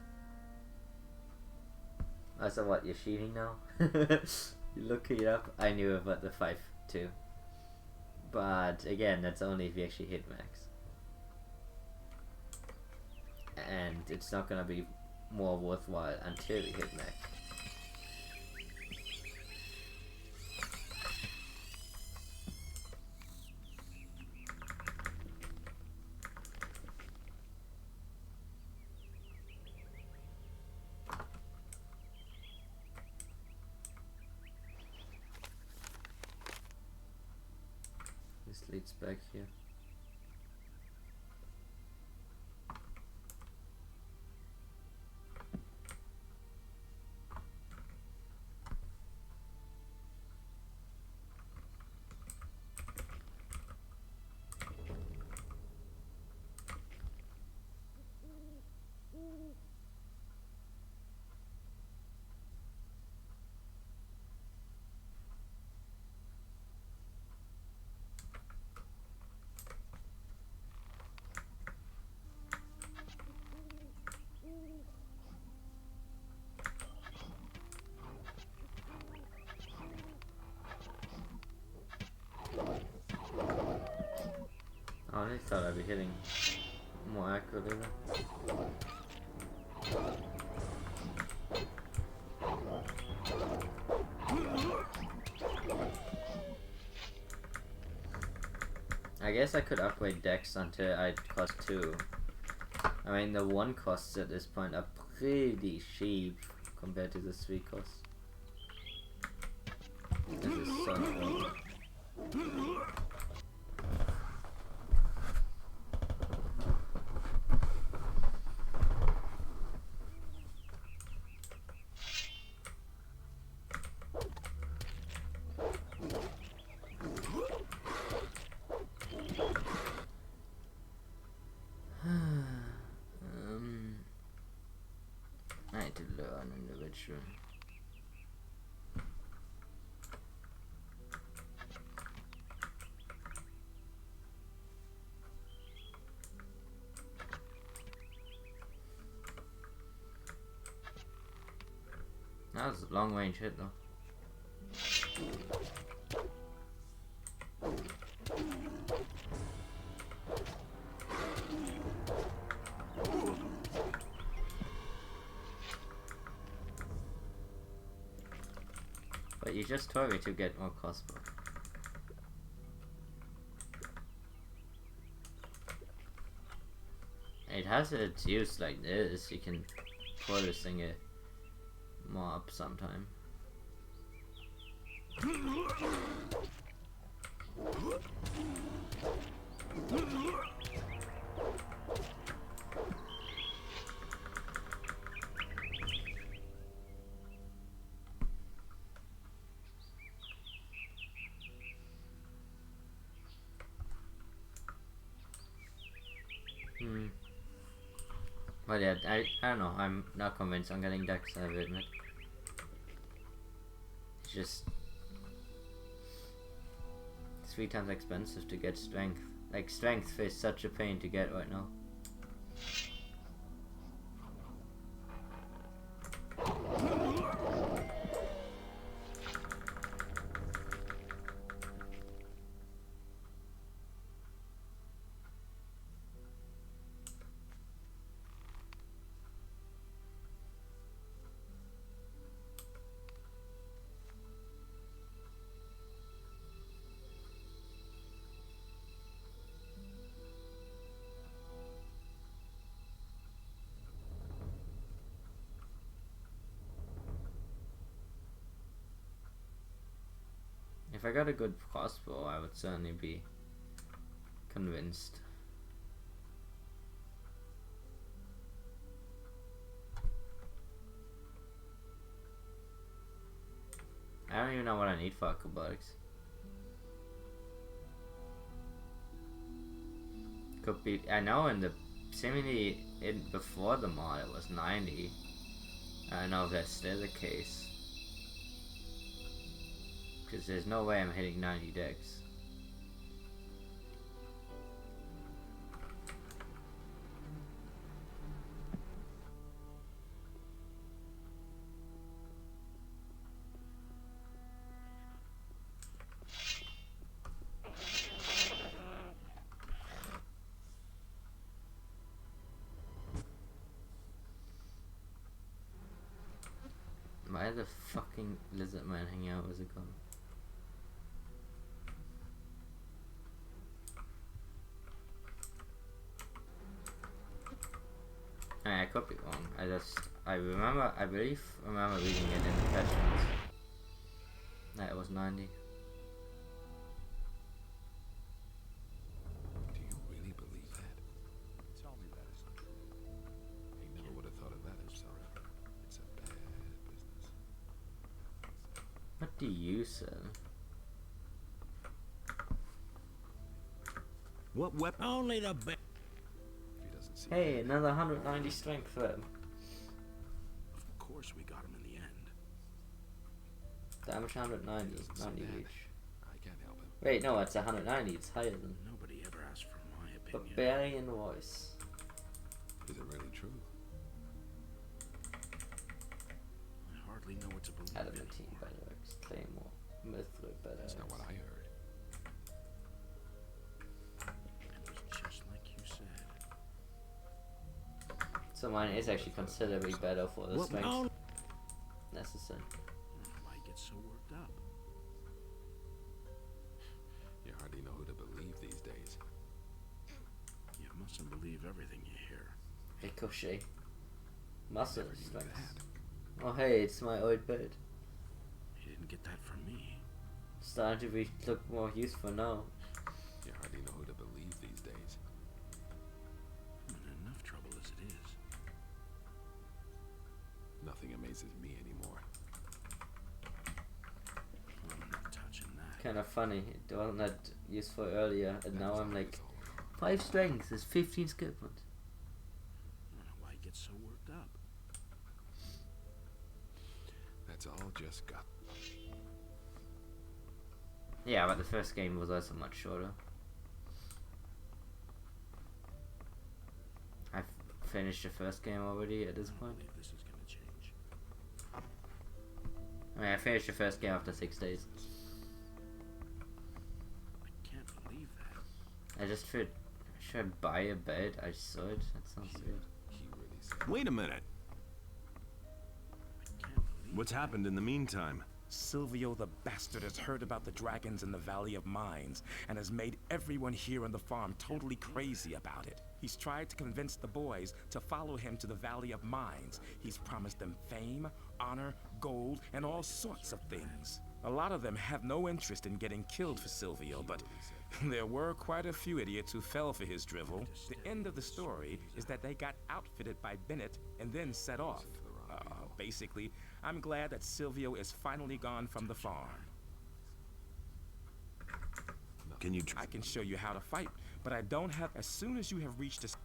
So what, you're cheating now? You look it up. I knew about the 5 too. But again, that's only if we actually hit max. And it's not gonna be more worthwhile until we hit max. This leads back here. thought I'd be hitting more accurately. I guess I could upgrade Dex until I cost 2. I mean, the 1 costs at this point are pretty cheap compared to the 3 costs. This is so cool. I need to learn individual. That was a long range hit though. But you just told me to get more crossbow. It has its use like this. You can pull this thing more up sometime. But yeah, I don't know, I'm not convinced I'm getting Dex, I have to admit. It's just 3 times expensive to get strength. Like, strength is such a pain to get right now. If I got a good crossbow, I would certainly be convinced. I don't even know what I need for acrobatics. Could be. I know in the seemingly before the mod it was 90. I don't know if that's still the case. Because there's no way I'm hitting 90 Dex. Why the fucking lizard man hanging out with a gun? I could be wrong. I believe remember reading it in the patch notes that it was 90. Do you really believe that? Tell me that isn't true. He never would have thought of that himself. It's a bad business. What do you sell? What weapon? Only the best. Hey, another 190 strength for him. Of course we got him in the end. Damage 190, 90 reach. I can't help him. Wait, no, it's 190, it's higher than. Nobody ever asked for my opinion. Barbarian voice. Is it really true? I hardly know what to believe. Adamantine Bedrocks, Claymore, Mithril Bedrocks. That's not what I heard. It was just So mine is actually considerably better for the What? strength No. necessary. Why get so worked up? You hardly know who to believe these days. You mustn't believe everything you hear. Ricochet. Muscle strength. Oh hey, it's my old belt. You didn't get that from me. Starting to look more useful now. You hardly know who to believe these days. I'm in enough trouble as it is. Nothing amazes me anymore. I'm not touching that. Kind of funny. It wasn't that useful earlier, and now I'm like 5 strength is 15 skill points. I don't know why you get so worked up. That's all just gut. Yeah, but the first game was also much shorter. I've finished the first game already at this point. This is gonna change. I mean, I finished the first game after 6 days. I can't believe that. I just should I buy a bed? I saw it. That sounds weird. Wait a minute. What's happened in the meantime? Silvio the bastard has heard about the dragons in the Valley of Mines and has made everyone here on the farm totally crazy about it. He's tried to convince the boys to follow him to the Valley of Mines. He's promised them fame, honor, gold, and all sorts of things. A lot of them have no interest in getting killed for Silvio, but there were quite a few idiots who fell for his drivel. The end of the story is that they got outfitted by Bennett and then set off. Basically, I'm glad that Silvio is finally gone from the farm. Can you? I can show you how to fight, but I don't have. As soon as you have reached this.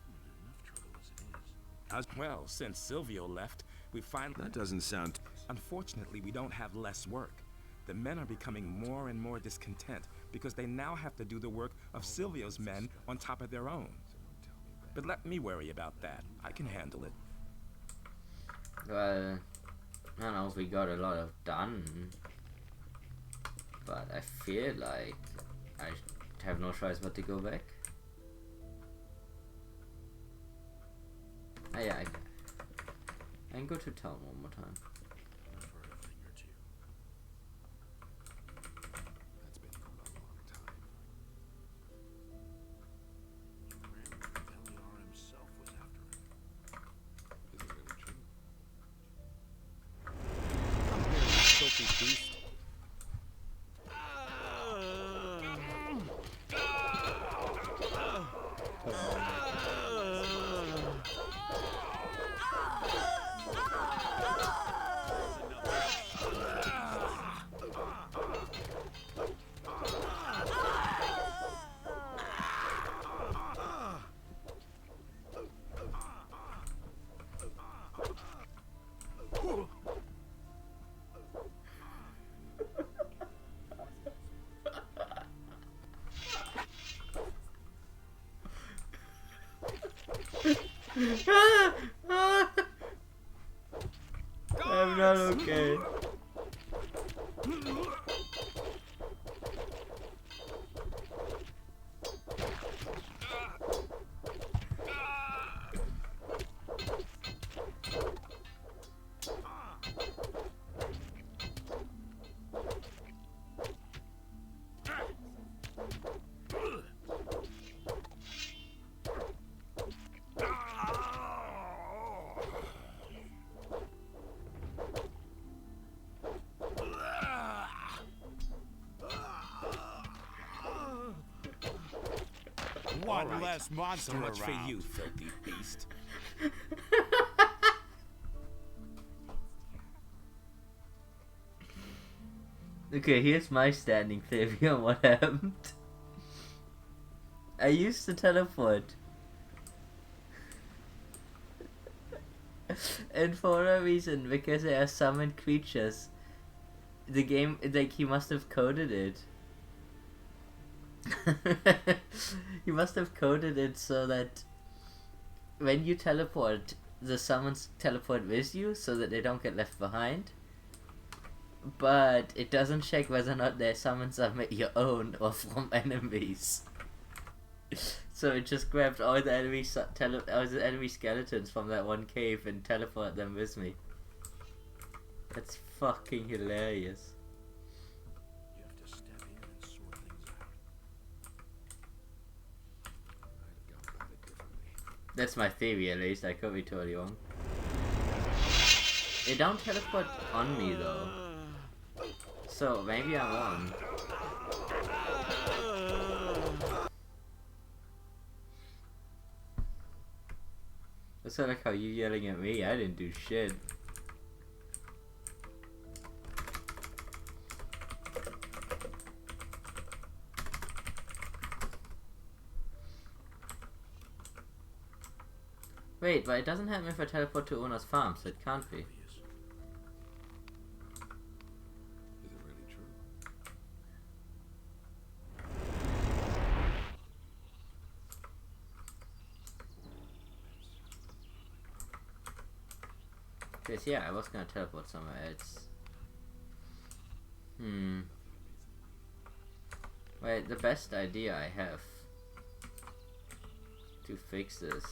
Well, since Silvio left, we finally. That doesn't sound. Unfortunately, we don't have less work. The men are becoming more and more discontent because they now have to do the work of Silvio's men on top of their own. But let me worry about that. I can handle it. Well, I don't know if we got a lot of done, but I feel like I have no choice but to go back. Oh, yeah, I can go to town one more time. I'm not okay. One less monster So much for around. you, filthy beast. Okay, here's my standing theory on what happened. I used to teleport. And for whatever reason, because they are summoned creatures, the game, like, he must have coded it. He must have coded it so that when you teleport, the summons teleport with you so that they don't get left behind. But it doesn't check whether or not their summons are your own or from enemies. So it just grabbed all the enemy skeletons from that one cave and teleported them with me. That's fucking hilarious. You have to step in and sort things out. That's my theory, at least. I could be totally wrong. They don't teleport on me though, so maybe I'm wrong. It's not like how you yelling at me. I didn't do shit. Wait, but it doesn't happen if I teleport to Ona's farm, so it can't be. Is it really true? Cause yeah, I was gonna teleport somewhere else. Wait, the best idea I have to fix this.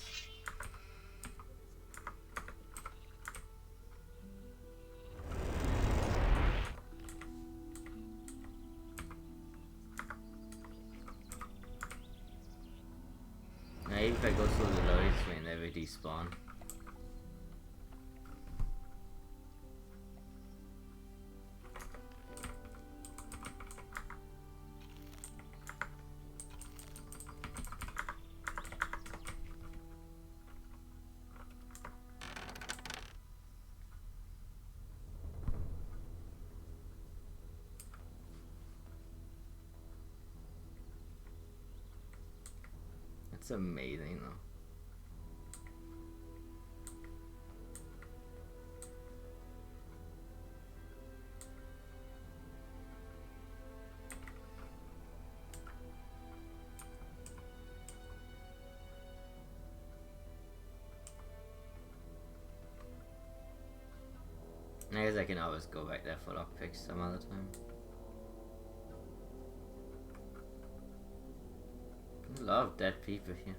Maybe if I go through the loading screen, they will despawn. It's amazing though. I guess I can always go back there for lockpicks some other time. I love dead people here.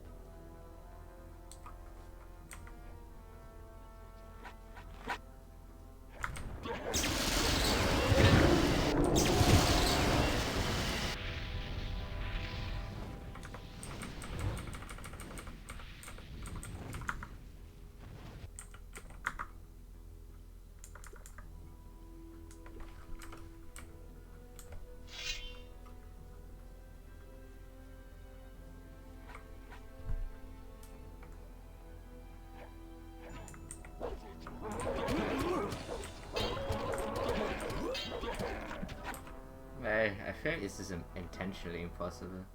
I feel like this is intentionally impossible.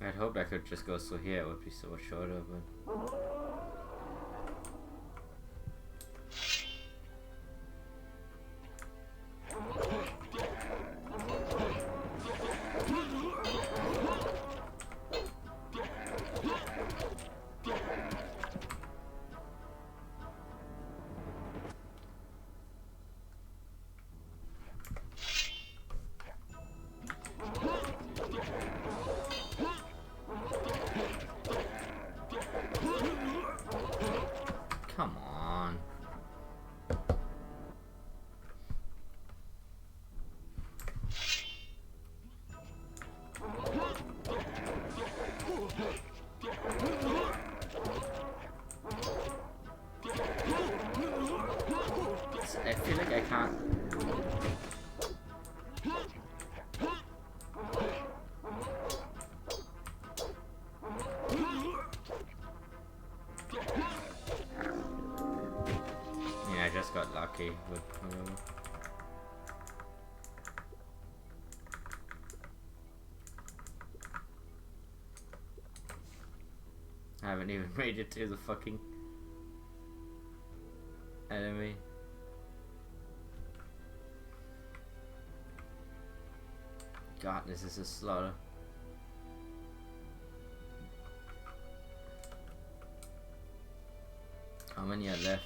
I'd hoped I could just go through here, it would be so much shorter, but... I feel like I can't. Yeah, I just got lucky with whatever. I haven't even made it to the fucking enemy. God, this is a slaughter. How many are left?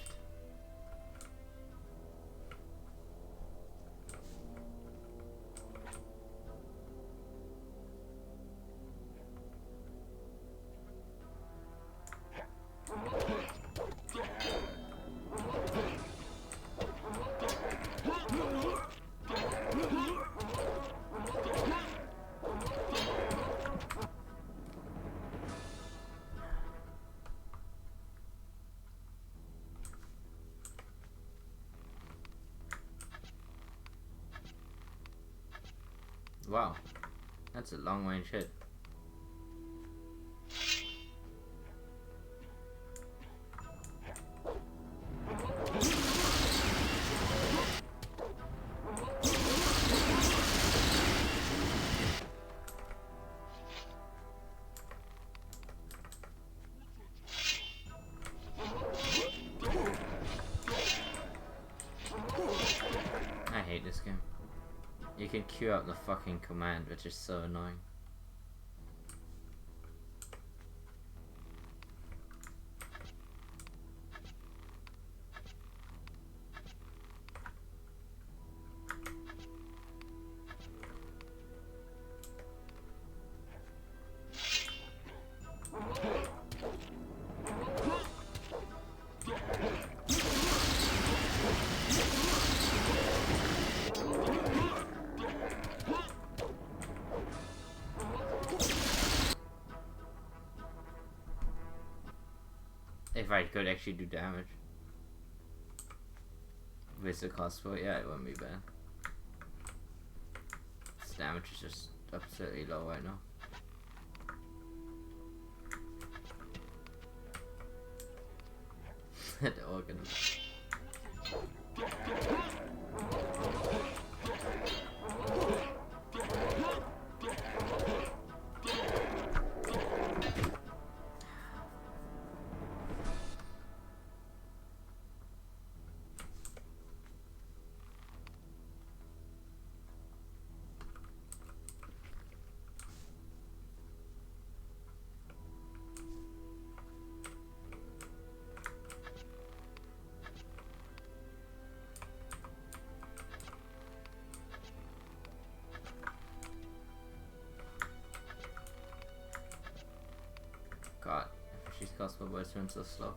Wow, that's a long range hit. I hate this game. You can queue up the fucking command, which is so annoying. If I could actually do damage with the crossbow, yeah, it wouldn't be bad. Its damage is just absolutely low right now. The organ. God, she's cost my voice runs so slow.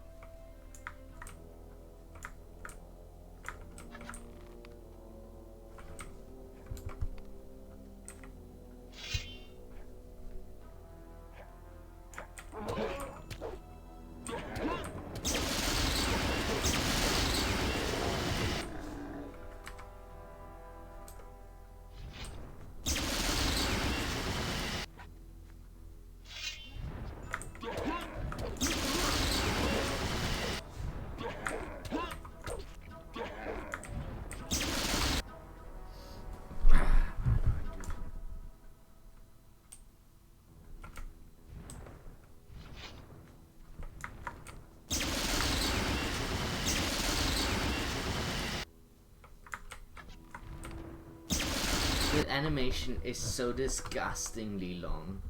The animation is so disgustingly long.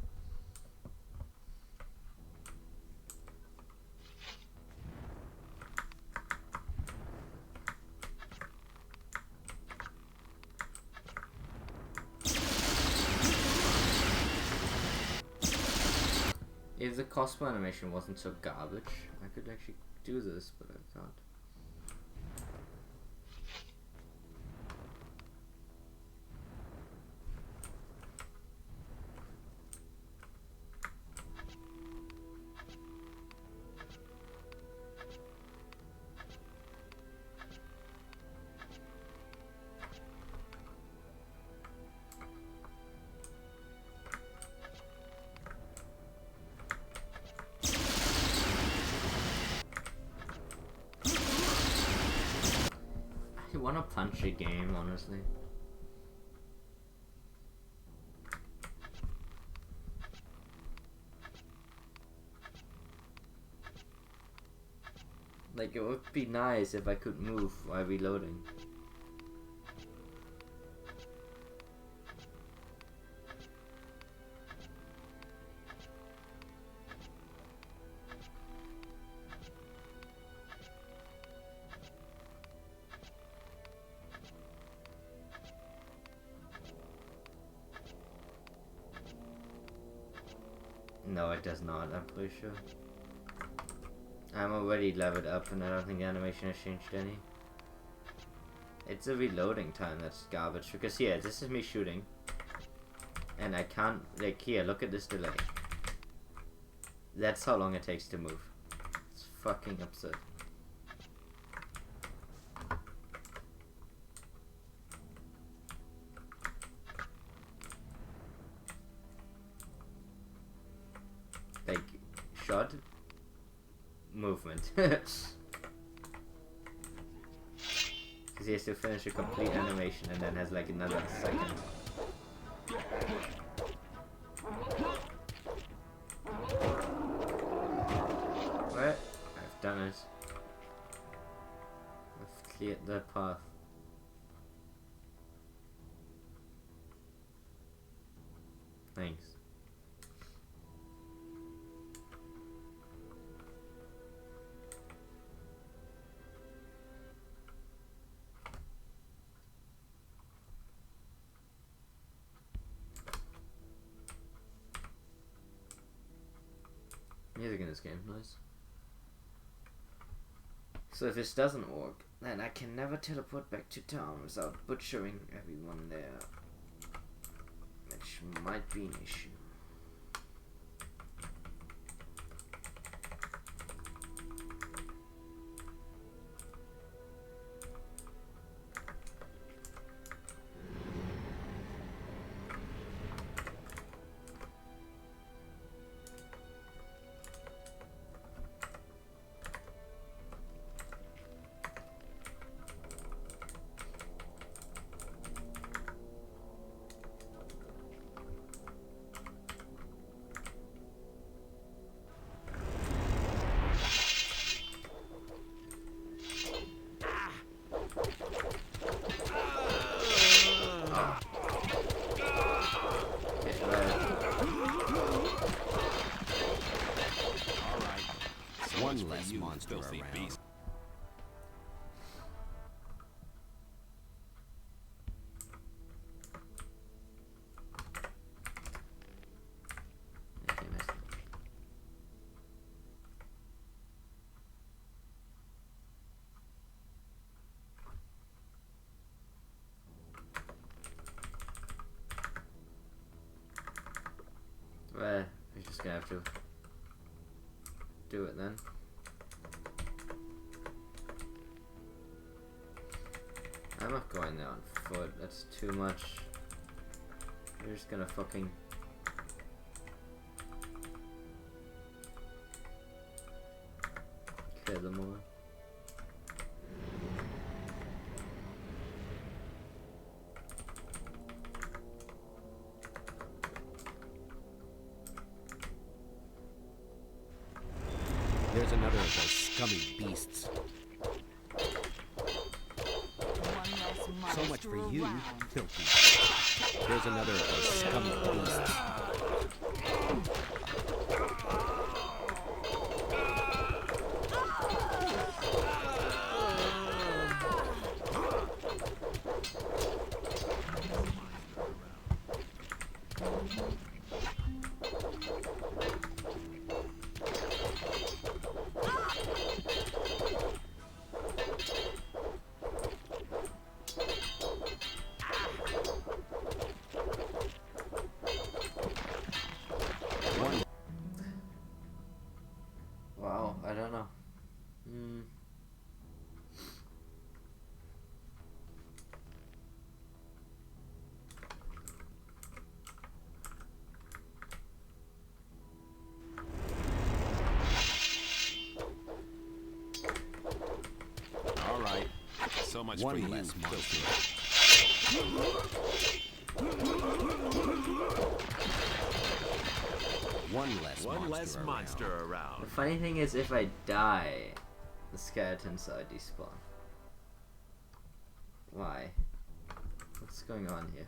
If the cosplay animation wasn't so garbage, I could actually do this, but I can't. really want a punchy game, honestly. Like, it would be nice if I could move while reloading. No, it does not, I'm pretty sure. I'm already leveled up and I don't think the animation has changed any. It's a reloading time that's garbage, because here, this is me shooting. And I can't, like here, look at this delay. That's how long it takes to move. It's fucking absurd. Like, shot, movement. Because he has to finish a complete animation and then has like another second. What? I've done it. I've cleared the path. Thanks. Music in this game, nice. So if this doesn't work, then I can never teleport back to town without butchering everyone there. Which might be an issue. One less monster around. Well, we're just gonna have to do it then. I'm not going there on foot, that's too much. We're just gonna fucking... kill them all. There's another of those scummy beasts. So much for you, filthy. There's another of those scummy beasts. So much One for you, less monster. One less monster around. The funny thing is, if I die, the skeletons are despawn. Why? What's going on here?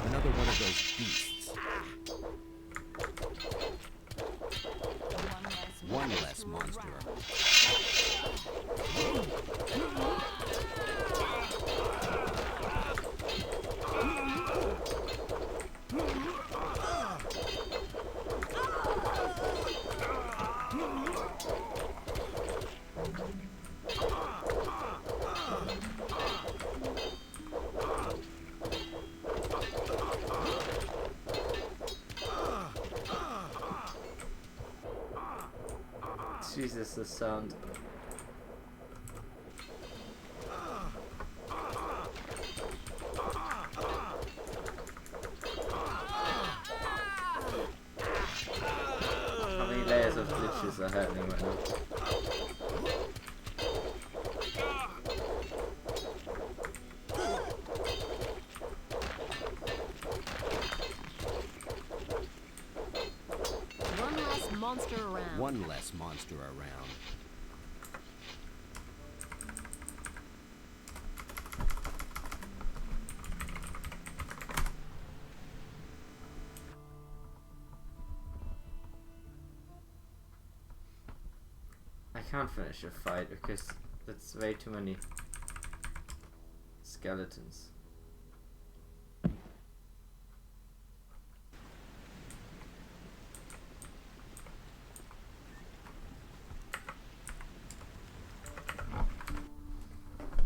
Another one of those beasts. One less monster. Jesus, the sound. How many layers of glitches are happening right now? One less monster around. One less monster around. I can't finish a fight because that's way too many skeletons.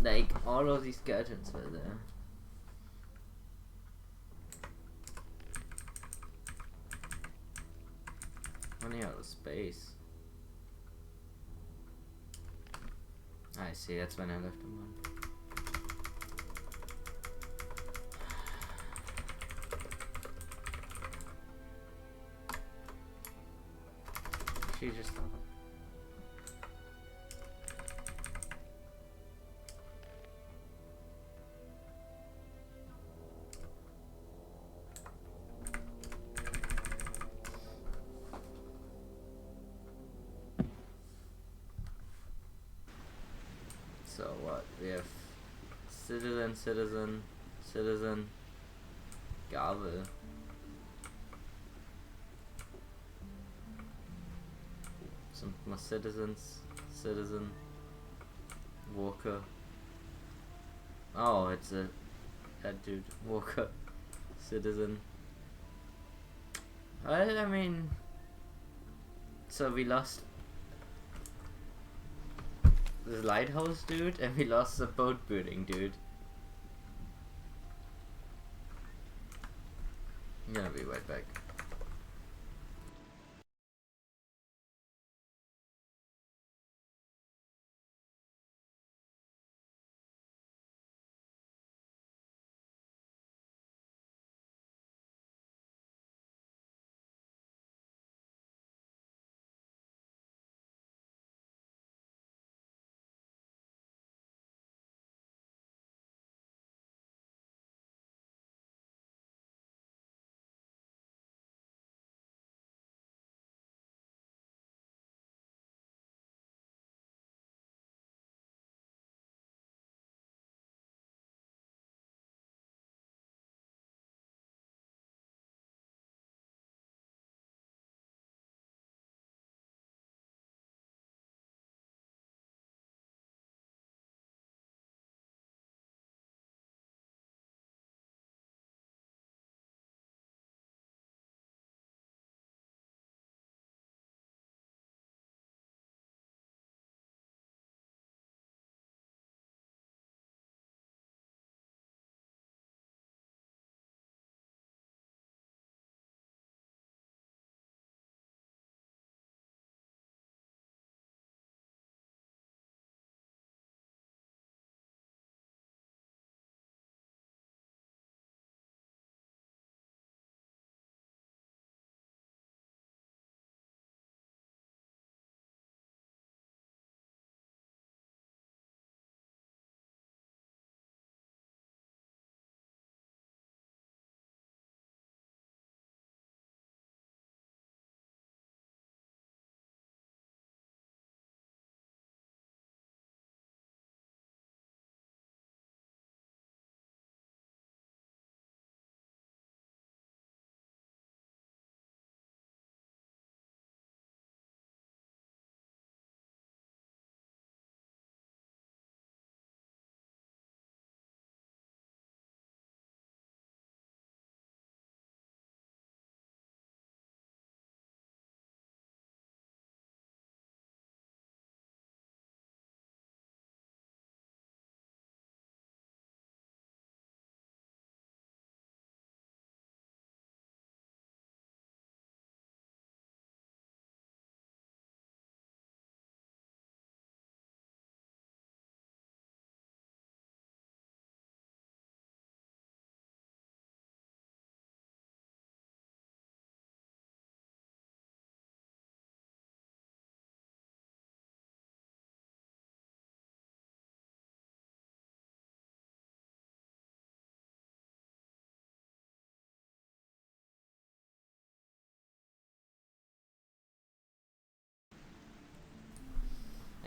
Like, all of these skeletons were there. Running out of space. I see, that's when I left them on. She just... So what? We have citizen, gavel. Some more citizens, walker. Oh, it's that dude, walker, citizen. I mean, so we lost the lighthouse dude, and we lost the boat building dude. I'm gonna be right back.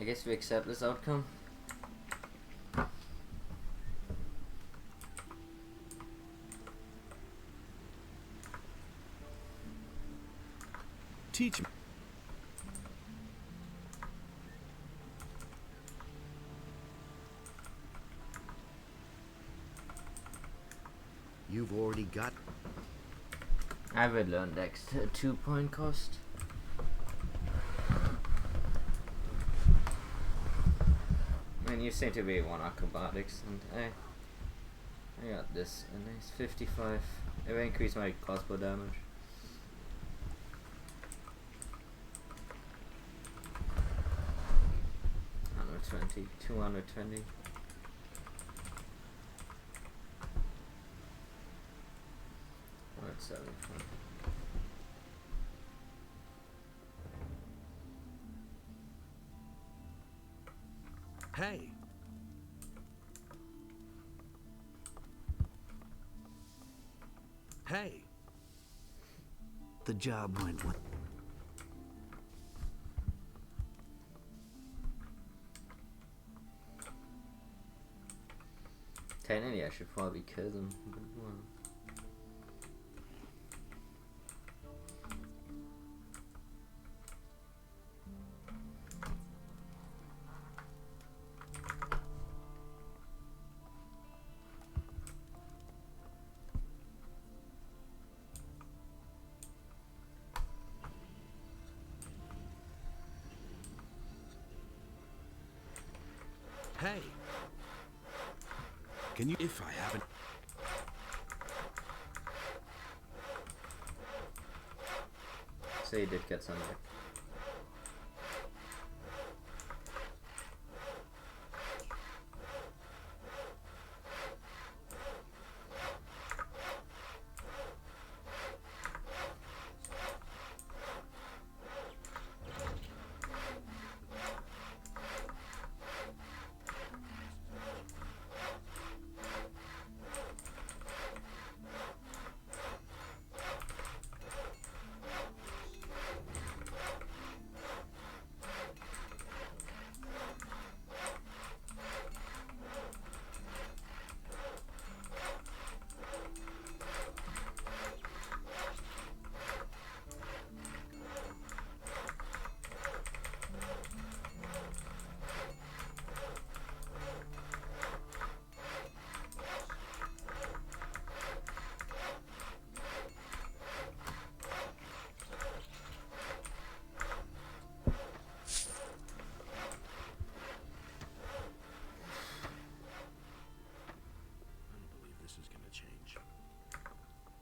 guess we accept this outcome. Teach me. You've already got... I will learn next 2-point cost. I mean, you seem to be one acrobatics, and I got this, and it's 55. It will increase my crossbow damage. $120, $220. $175. Hey. Hey. The job went with. Technically, I should probably kill them. But, well. Hey. Can you, if I haven't... So you did get some there.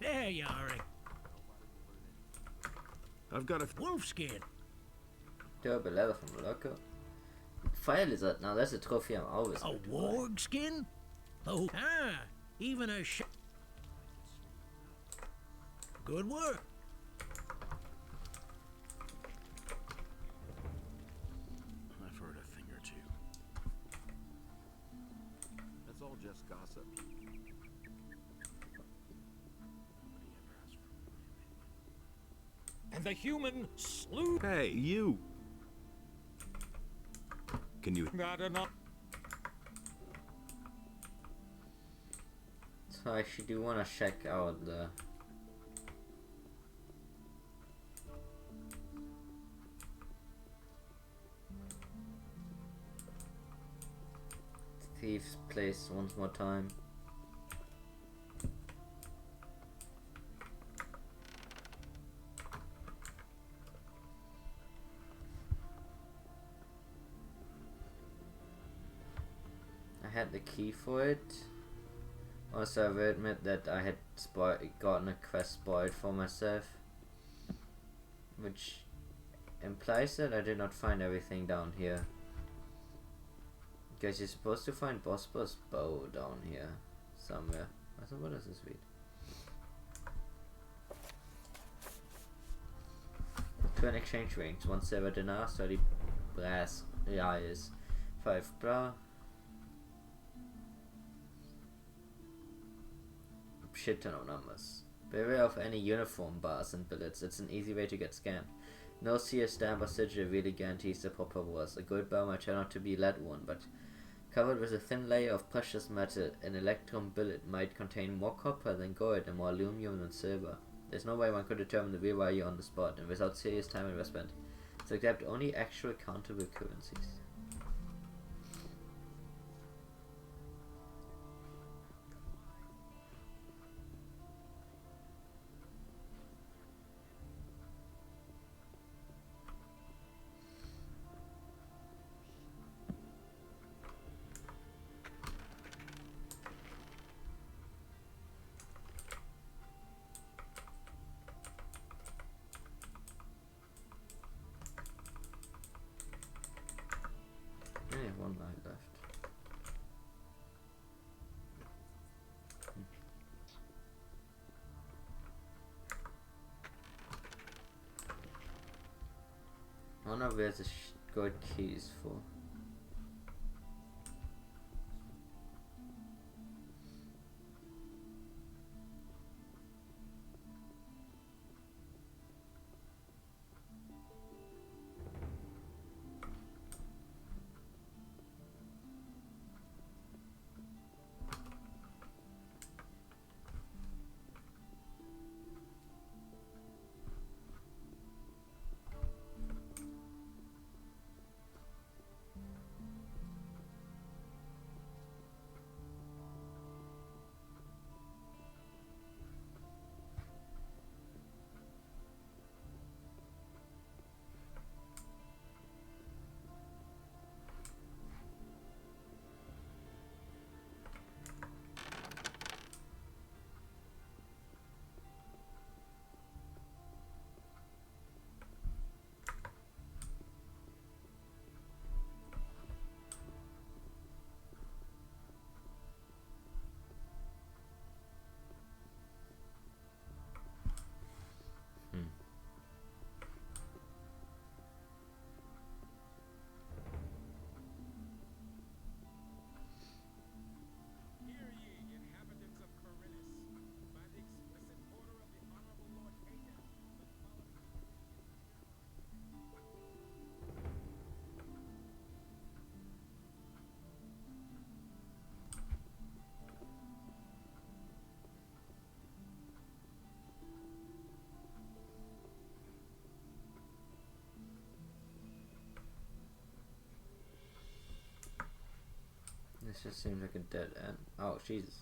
There you are. I've got a wolf skin. Durable leather from Loco. Fire lizard. Now that's a trophy I'm always. A warg skin? Oh, even a good work. I've heard a thing or two. That's all just gossip. And the human slew. Hey, you. Can you... Not enough. So I actually do want to check out the thief's place once more time. I had the key for it. Also, I will admit that I had gotten a quest spoiled for myself, which implies that I did not find everything down here. Because you're supposed to find Bosporus' bow down here somewhere. I thought, what does this read? 2 exchange rings, 1 silver dinar, 30 brass reals, 5 bra. Shit ton of numbers. Beware of any uniform bars and billets. It's an easy way to get scammed. No seer stamp or sigil really guarantees the proper worth. A good bow might turn out to be lead one, but covered with a thin layer of precious metal, an electrum billet might contain more copper than gold and more aluminum than silver. There's no way one could determine the real value on the spot, and without serious time investment, to accept only actual countable currencies. Yeah, one night left. I wonder where the gold key is for. This just seems like a dead end. Oh, Jesus.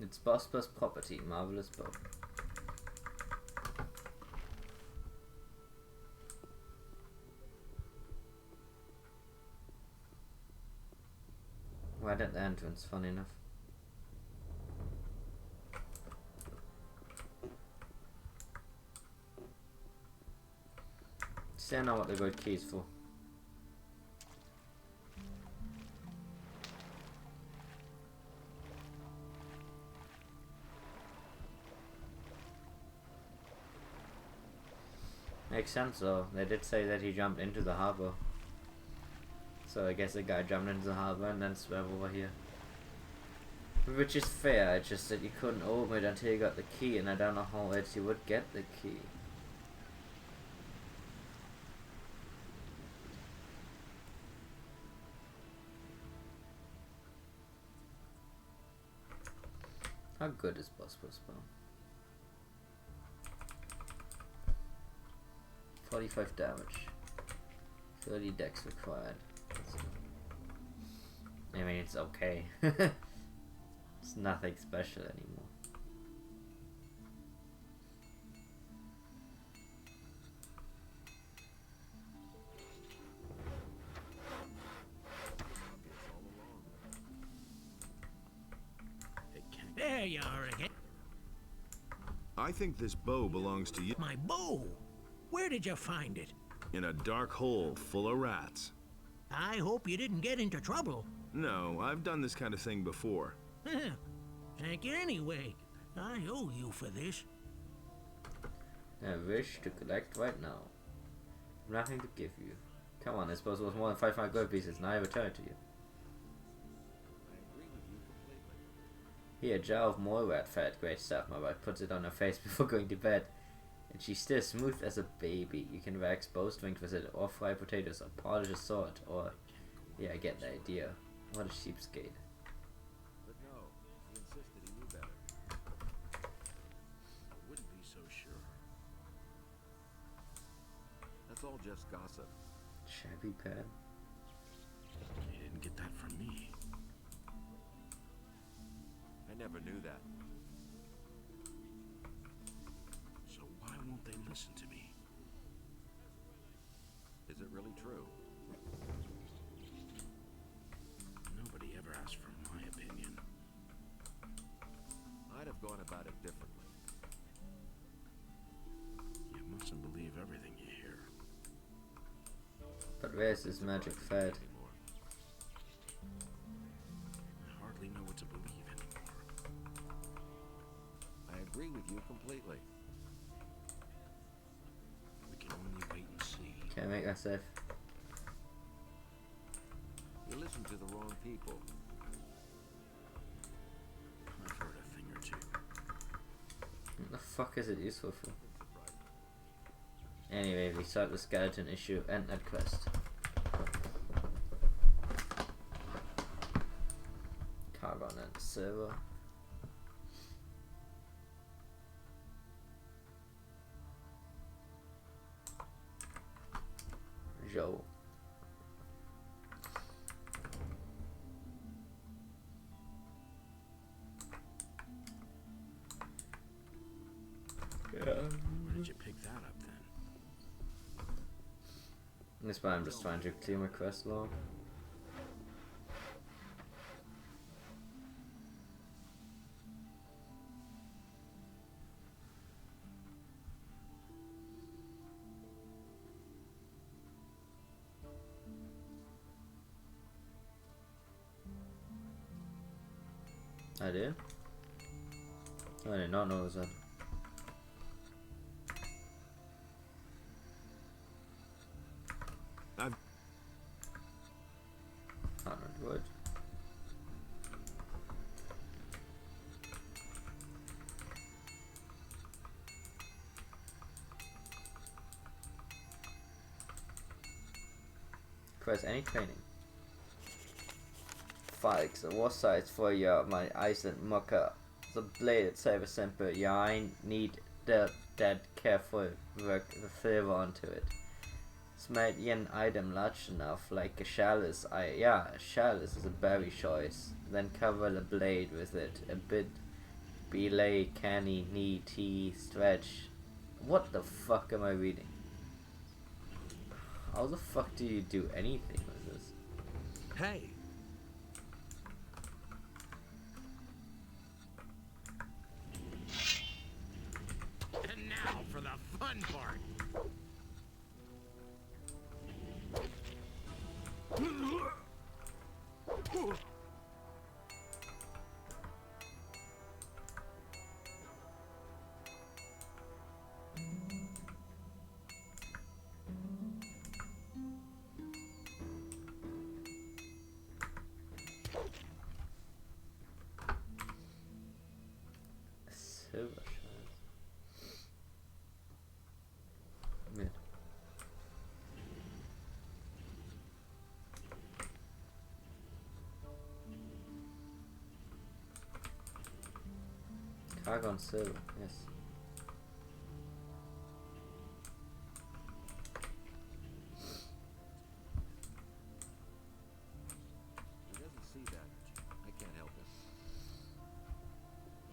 It's Bosper's property, marvelous bow. Right at the entrance, funny enough. Still know what the gold key is for. Makes sense though. They did say that he jumped into the harbor. So I guess the guy jumped into the harbor and then swam over here. Which is fair, it's just that you couldn't open it until you got the key, and I don't know how else you would get the key. How good is Bosper's bow? 45 damage. 30 dex required. I mean, it's okay. It's nothing special anymore. There you are again. I think this bow belongs to you. My bow? Where did you find it? In a dark hole full of rats. I hope you didn't get into trouble. No, I've done this kind of thing before. Thank you anyway. I owe you for this. I wish to collect right now. Nothing to give you. Come on, I suppose it was more than 500 gold pieces, and I return it to you. Here, jar of more rat fat. Great stuff. My wife puts it on her face before going to bed. And she's still smooth as a baby. You can wax both drink with it, or fry potatoes, or polish a sword, or... Yeah, I get the idea. What a cheapskate. But no, he insisted he knew better. I wouldn't be so sure. That's all just gossip. Shabby pad. You didn't get that from me. I never knew that. So why won't they listen to me? Is it really true? Nobody ever asked for my opinion. I'd have gone about it differently. You mustn't believe everything you hear. But where's this magic fad? I hardly know what to believe anymore. I agree with you completely. We can only wait and see. Can't make that safe. You listen to the wrong people. I've heard a thing or two. What the fuck is it useful for? Anyway, we start the skeleton issue and that quest. Carbon and silver. Joe. Yeah. Where did you pick that up then? This one I'm just trying to clear my quest log. I did? I did not know that. I've 100 wood. Press any training. Falks, a war site for your my Iceland mucker. The blade itself is simple. Yeah, I need that careful work the flavor onto it. Smelt an item large enough, like a chalice. A chalice is a berry choice. Then cover the blade with it. A bit belay, canny, knee, tea, stretch. What the fuck am I reading? How the fuck do you do anything with this? Hey! And now for the fun part. Silver shards. Mid. Cargon silver, yes. He doesn't see that. I can't help it.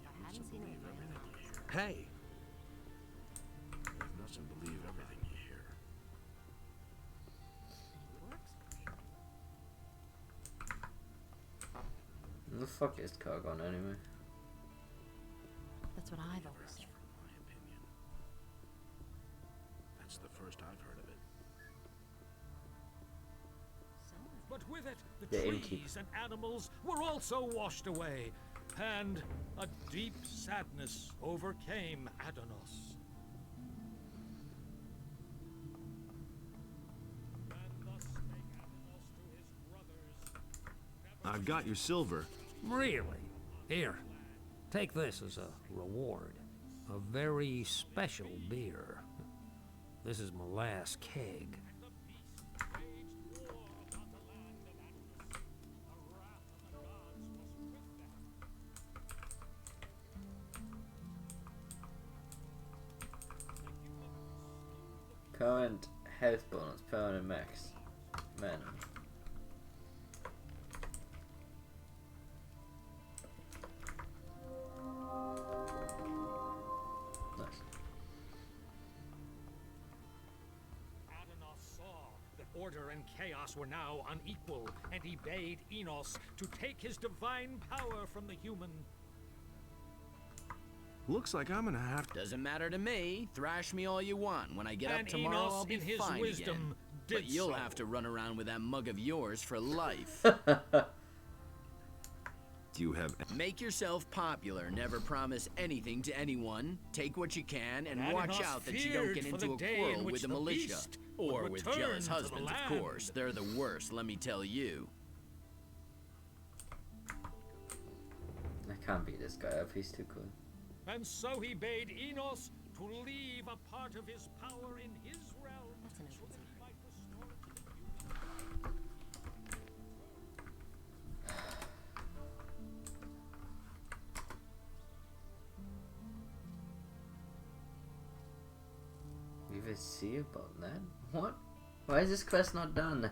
I hadn't seen it. Hey! You mustn't believe everything you hear. Who the fuck is Cargon anyway? That's what I've always said. My opinion. That's the first I've heard of it. But with it, The the innkeep. trees and animals were also washed away, and a deep sadness overcame Adanos. I've got your silver. Really? Here, take this as a reward. A very special beer. This is my last keg. Current health bonus, permanent max. Man. Nice. Adanos saw that order and chaos were now unequal, and he bade Enos to take his divine power from the human. Looks like I'm gonna have to. Doesn't matter to me. Thrash me all you want. When I get And up tomorrow, Enos, I'll be in his fine wisdom, again. did But you'll so. have to run around with that mug of yours for life. Do you have? Make yourself popular. Never promise anything to anyone. Take what you can, and Adanos watch out that you don't get feared for into the a day in quarrel which with the the militia. beast Or would with return jealous to the husbands, of land. course. They're the worst, let me tell you. I can't beat this guy up, he's too cool. And so he bade Enos to leave a part of his power in his realm so that he might restore it to the human. You will see about that? What? Why is this quest not done?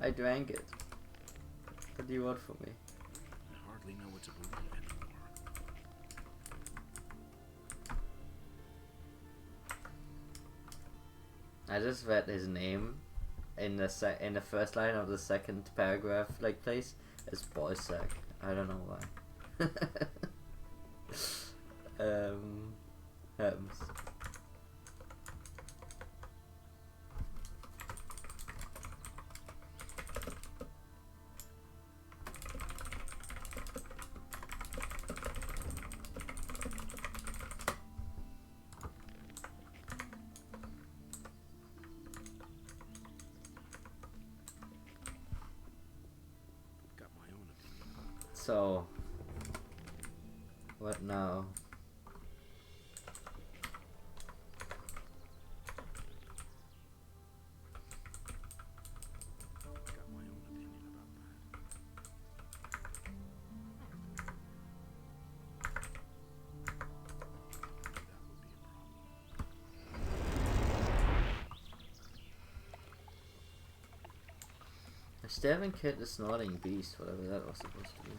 I drank it. What do you want from me? I hardly know what to believe anymore. I just read his name in the first line of the second paragraph, like place. It's Boysack. I don't know why. Happens. Got my own opinion. So, what now? Got my own opinion about that. That would be a problem. I still haven't killed the snorting beast, whatever that was supposed to be.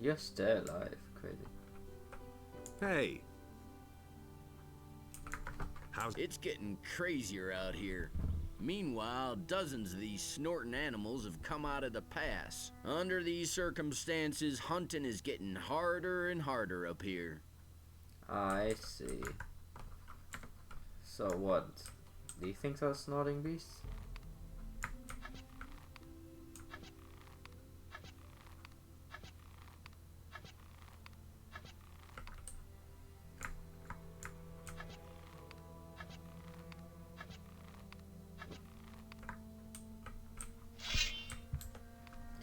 You're still alive, crazy. Hey. It's getting crazier out here. Meanwhile, dozens of these snorting animals have come out of the pass. Under these circumstances, hunting is getting harder and harder up here. I see. So what? Do you think those snorting beasts?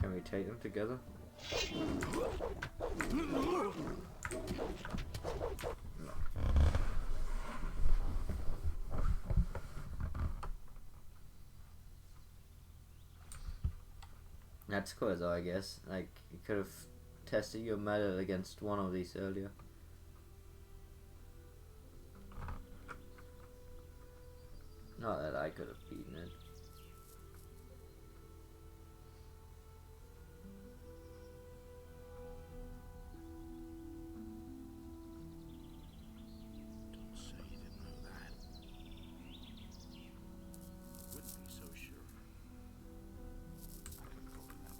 Can we take them together? No. That's cool though, I guess. Like, you could have tested your metal against one of these earlier. Not that I could have beaten it. Don't say you didn't know that. Wouldn't be so sure. I couldn't go with that.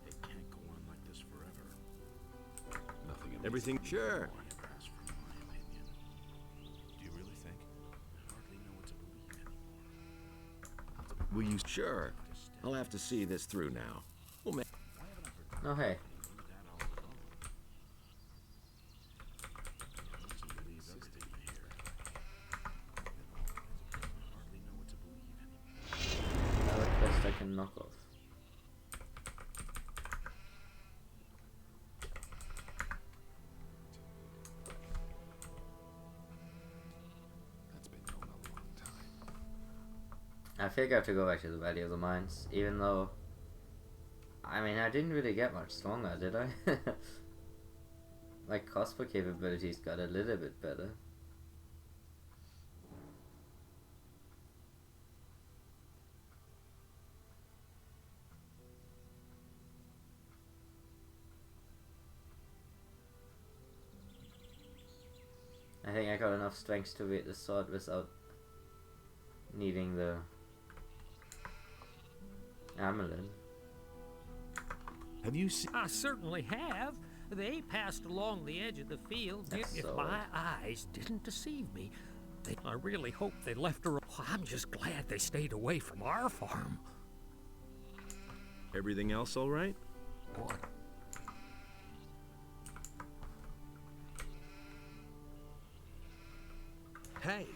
It can't go on like this forever. Nothing in Everything. Sure. As for my opinion, do you really think? I hardly know what to believe anymore. Will you? Sure. I'll have to see this through now. We'll make. Oh, hey. Another quest I can knock off. I think I have to go back to the Valley of the Mines, even though, I mean, I didn't really get much stronger, did I? My crossbow capabilities got a little bit better. I think I got enough strength to wield the sword without needing the amulet. Have you seen? I certainly have. They passed along the edge of the field. If my eyes didn't deceive me, I really hope they left her. I'm just glad they stayed away from our farm. Everything else all right? What? Hey.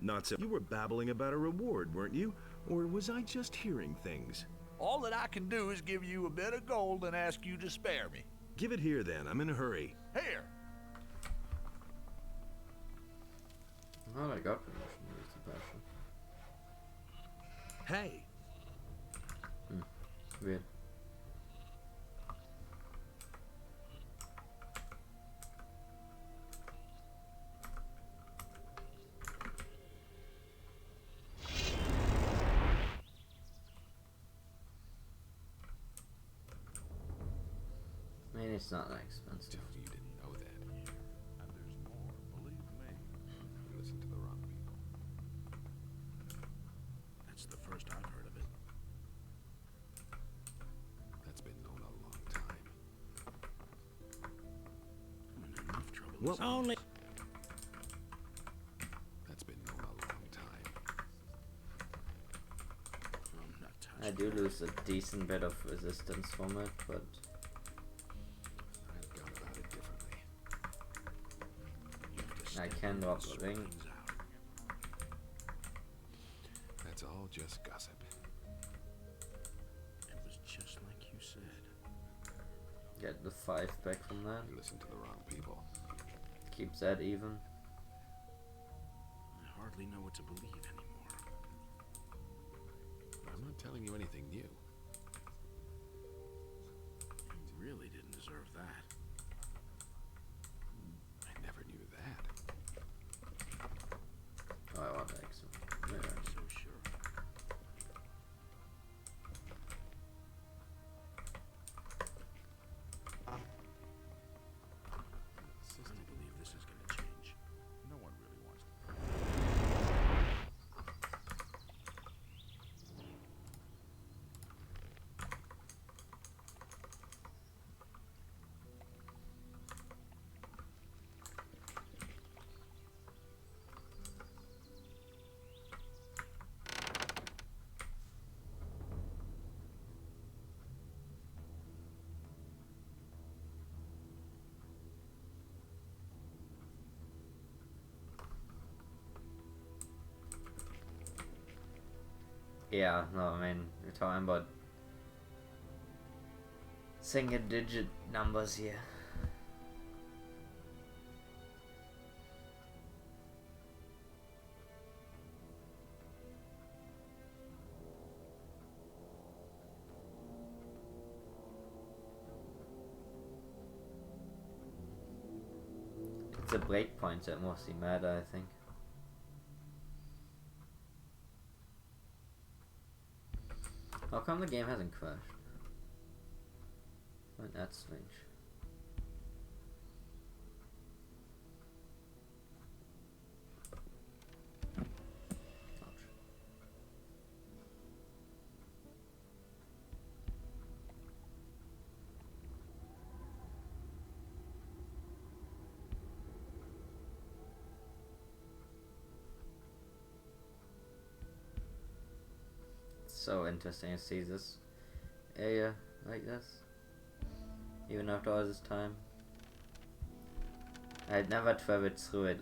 Not so. You were babbling about a reward, weren't you? Or was I just hearing things? All that I can do is give you a bit of gold and ask you to spare me. Give it here then. I'm in a hurry. Here. Oh, I got permission to use the passion. Hey. Weird. I mean, it's not that expensive. You didn't know that. And there's more, believe me. You listened to the wrong people. That's the first I've heard of it. That's been known a long time. I'm in enough trouble. Well, as it only. is. That's been known a long time. I'm not touching I do lose a decent bit of resistance from it, but I've gone about it differently. I can drop the ring. That's all just gossip. It was just like you said. Get the 5 back from that. You listened to the wrong people. Keeps that even. I hardly know what to believe anymore. I'm not telling you anything new. You really didn't deserve that. I never knew that. Oh, I want X. Yeah. I'm so sure. I don't believe this is going to change. No one really wants to. Yeah, no, I mean, we're talking about single digit numbers here. It's the breakpoints that mostly matter, I think. How come the game hasn't crashed? I find that strange. So interesting to see this area like this, even after all this time. I had never traveled through it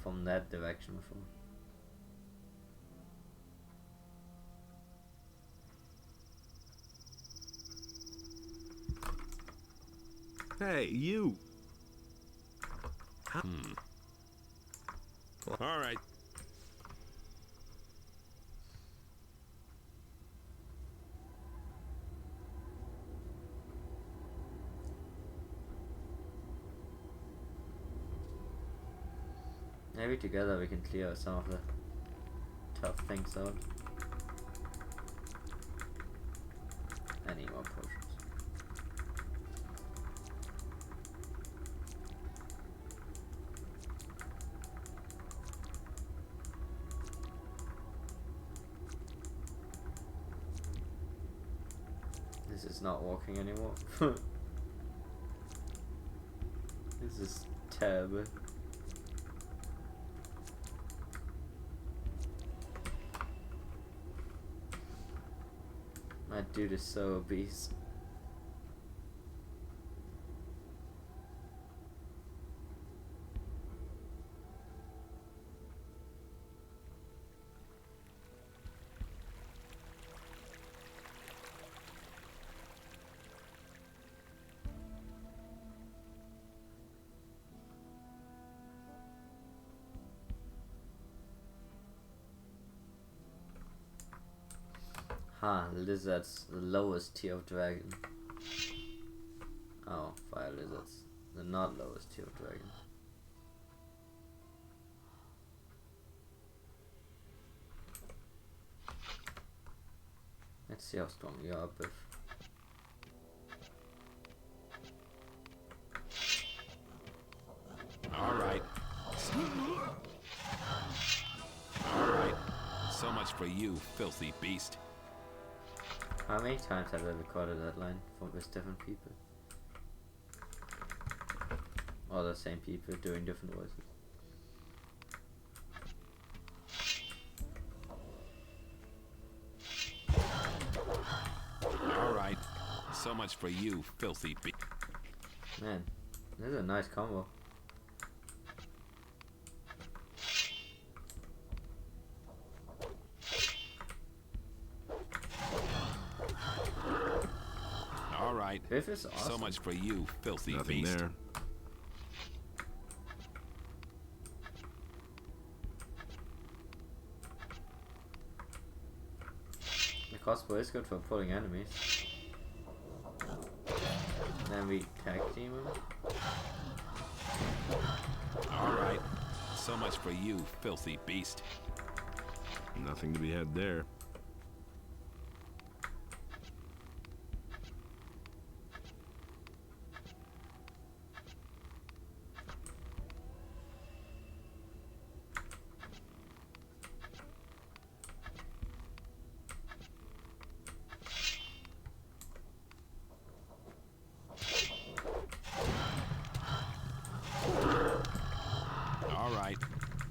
from that direction before. Hey, you! All right. Maybe together we can clear some of the tough things out. I need more potions. This is not working anymore. This is terrible. My dude is so obese. Lizards, the lowest tier of dragon. Oh, fire lizards, the not lowest tier of dragon. Let's see how strong you are, Biff. Alright. Alright. So much for you, filthy beast. How many times have I recorded that line with different people? Or the same people doing different voices? Alright. So much for you, filthy beast. Man, this is a nice combo. Biff is awesome. So much for you, filthy Nothing beast. There. The crossbow is good for pulling enemies. Then we tag team him. Alright. So much for you, filthy beast. Nothing to be had there.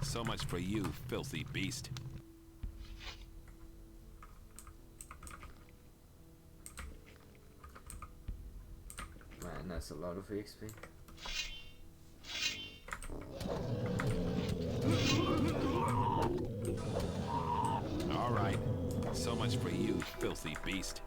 So much for you, filthy beast. Man, that's a lot of XP. Alright. So much for you, filthy beast.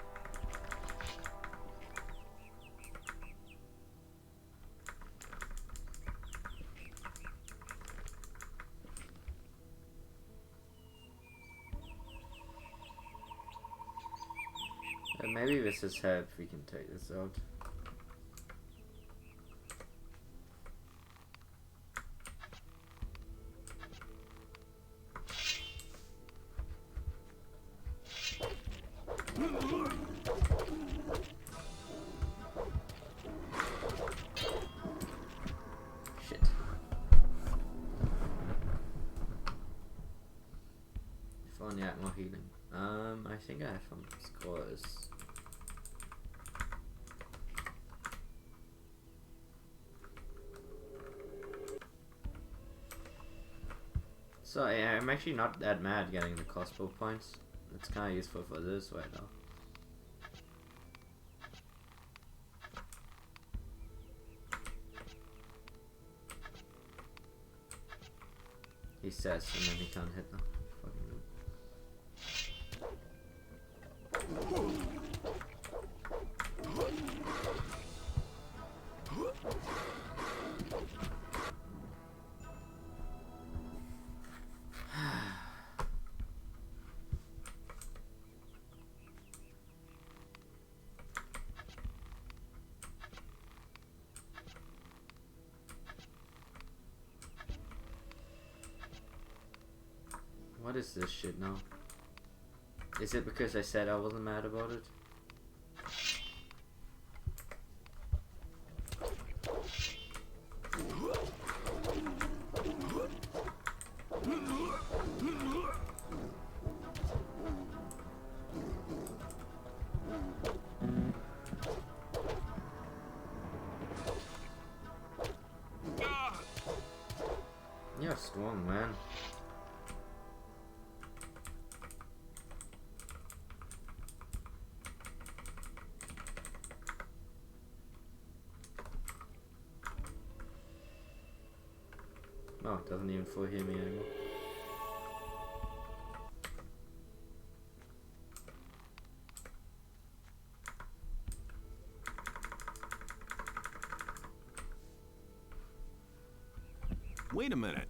Maybe this is help. We can take this out. Shit. If only I had more healing. I think I have some scores. So yeah, I'm actually not that mad getting the crossbow points. It's kind of useful for this right now. He says, and then he can't hit them. What is this shit now? Is it because I said I wasn't mad about it? You're strong, man. Oh, it doesn't even full heal me anymore. Wait a minute.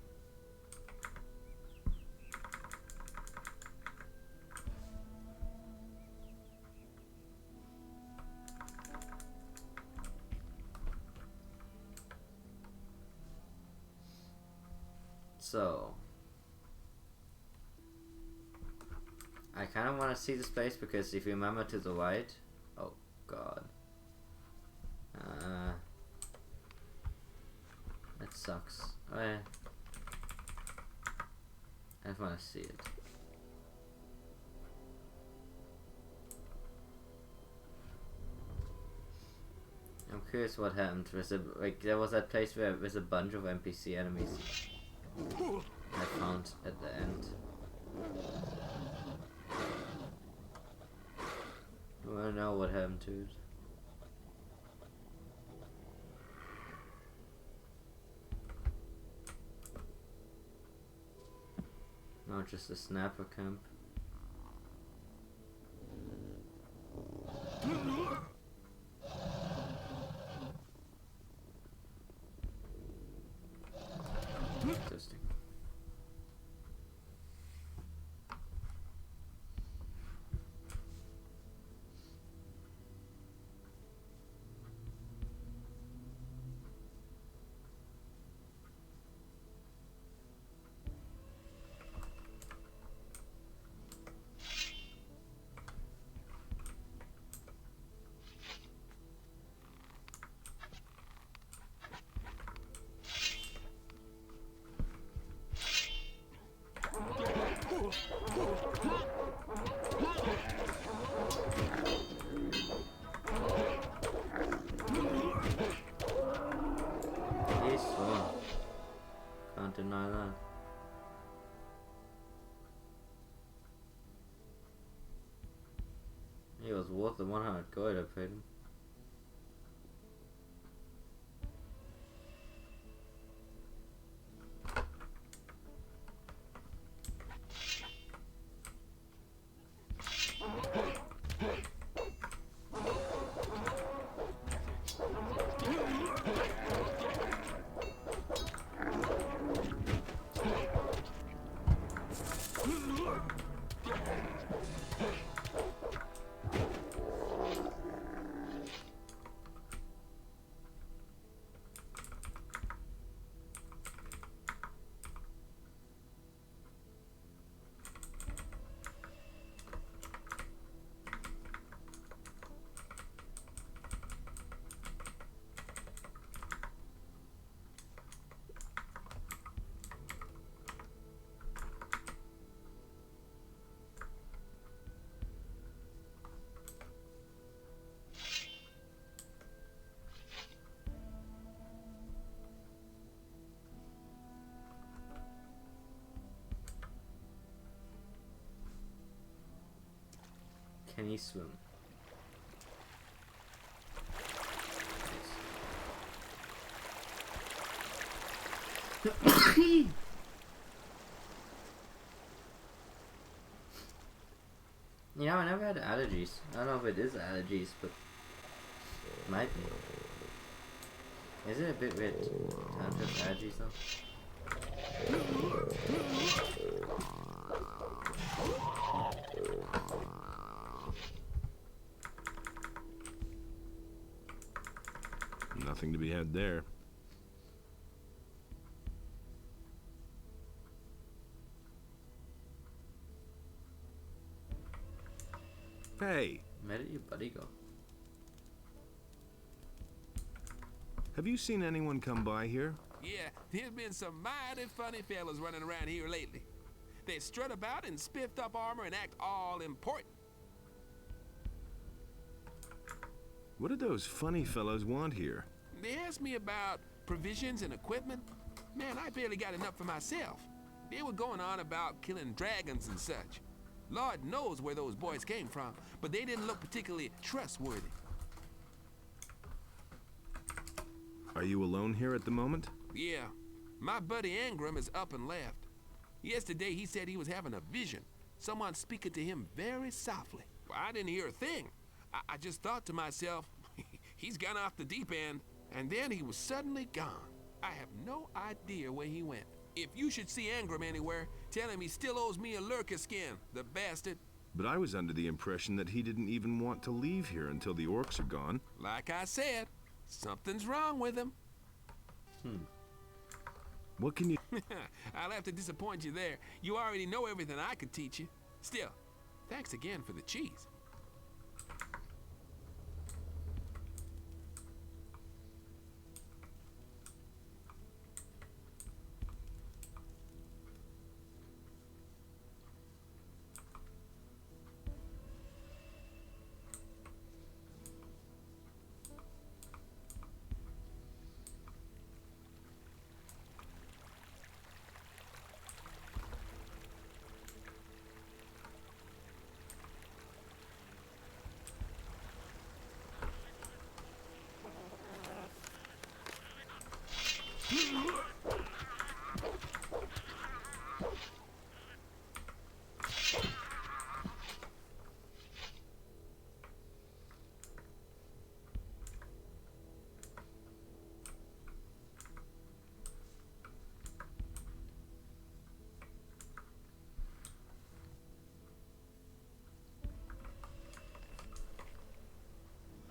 So, I kind of want to see this place because if you remember to the right, oh god, that sucks. I just want to see it. I'm curious what happened. There was that place where there's a bunch of NPC enemies I found at the end. I wanna know what happened to it. No, just a snapper camp. Interesting. He's strong. Can't deny that. He was worth the 100 gold I paid him. Can he swim? You know, I never had allergies. I don't know if it is allergies, but it might be. Is it a bit weird to have allergies though? Nothing to be had there. Hey! Where did your buddy go? Have you seen anyone come by here? Yeah, there's been some mighty funny fellas running around here lately. They strut about in spiffed up armor and act all important. What do those funny fellows want here? They asked me about provisions and equipment. Man, I barely got enough for myself. They were going on about killing dragons and such. Lord knows where those boys came from, but they didn't look particularly trustworthy. Are you alone here at the moment? Yeah, my buddy Angram is up and left. Yesterday he said he was having a vision. Someone speaking to him very softly. Well, I didn't hear a thing. I just thought to myself, he's gone off the deep end, and then he was suddenly gone. I have no idea where he went. If you should see Angram anywhere, tell him he still owes me a lurker skin, the bastard. But I was under the impression that he didn't even want to leave here until the orcs are gone. Like I said, something's wrong with him. What can you... I'll have to disappoint you there. You already know everything I could teach you. Still, thanks again for the cheese.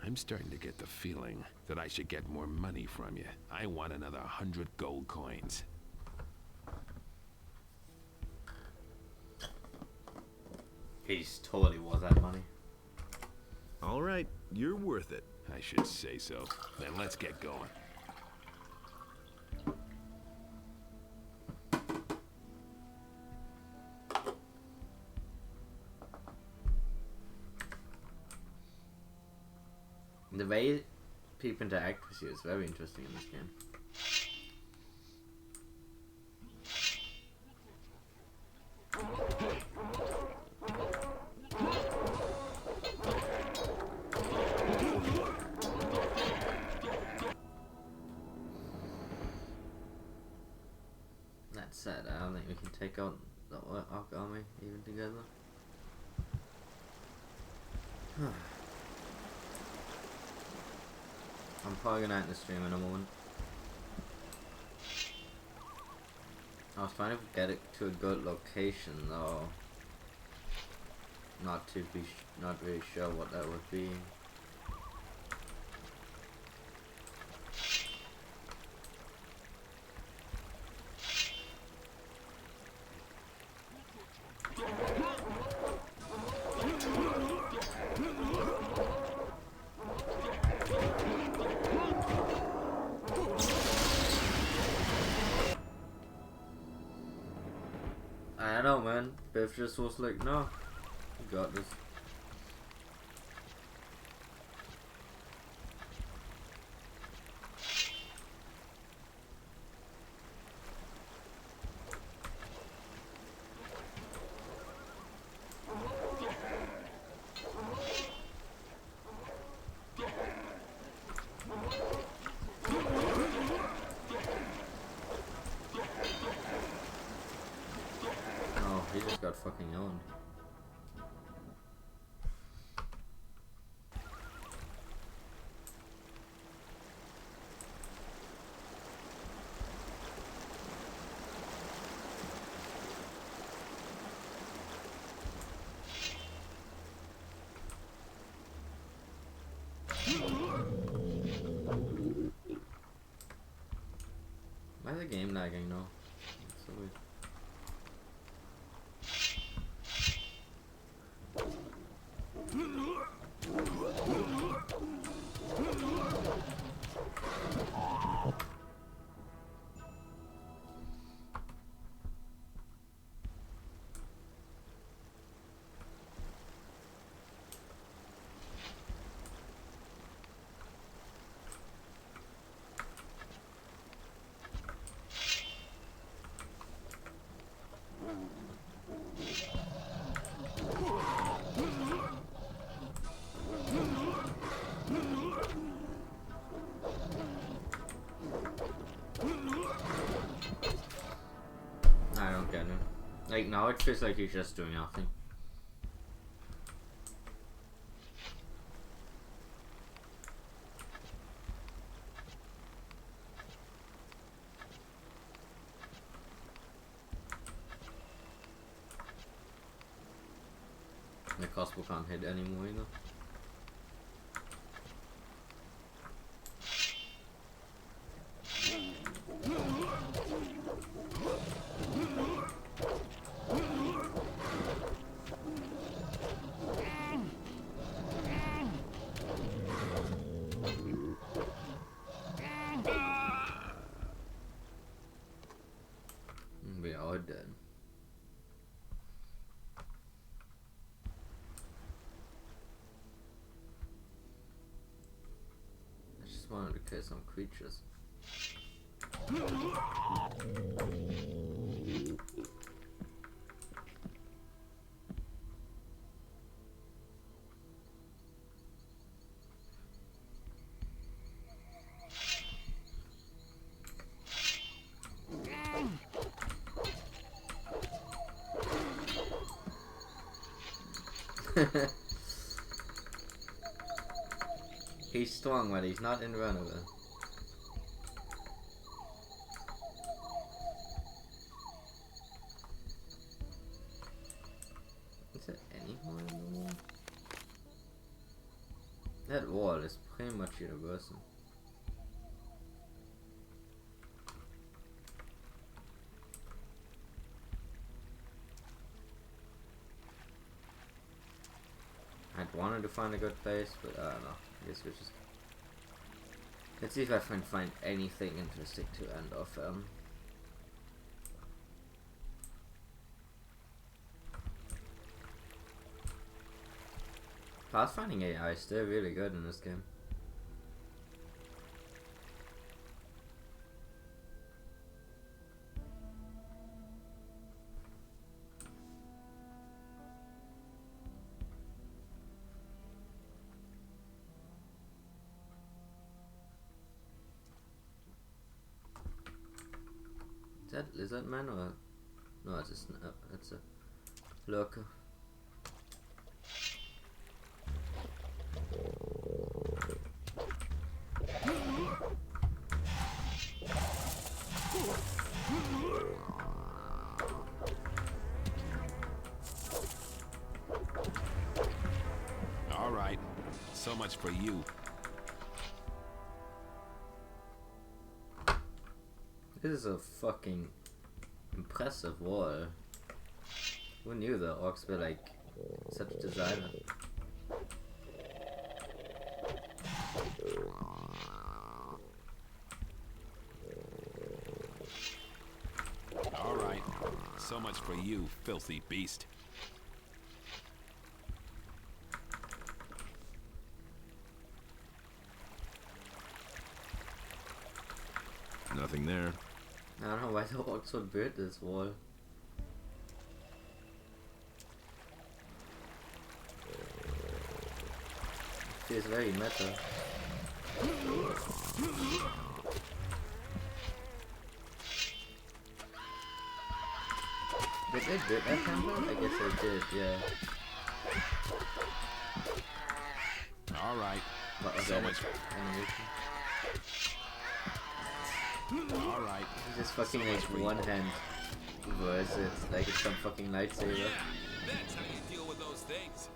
I'm starting to get the feeling that I should get more money from you. I want another 100 gold coins. He's totally worth that money. All right, you're worth it. I should say so. Then let's get going. The way people interact with you is very interesting in this game. That said, I don't think we can take out the Orc army even together. I'm probably gonna end the stream in a moment. I was trying to get it to a good location though. Not really sure what that would be. I know, man. Biff just was like, no, you got this. just got fucking owned. Why is the game lagging now? It's so weird. I don't get it. Like now it feels like he's just doing nothing. The crossbow can't hit anymore either. We are dead. I just wanted to kill some creatures. He's strong, but he's not invulnerable. Is there any more in the wall? That wall is pretty much universal. I'd wanted to find a good place, but I don't know. I guess we're just... Let's see if I can find anything interesting to end off. Pathfinding AI is still really good in this game. Is that lizard man or no? It's a snap. It's a lurker. All right, so much for you. This is a fucking impressive wall. Who knew the orcs were like such designers? All right, so much for you, filthy beast. Nothing there. I don't know why the orcs would build this wall. It feels very meta. Did they build that temple? I guess they did, yeah. Alright. What was So that? much. Animation? Alright. He just fucking makes one hand verse it like it's some fucking lightsaber. Yeah, that's how you deal with those things.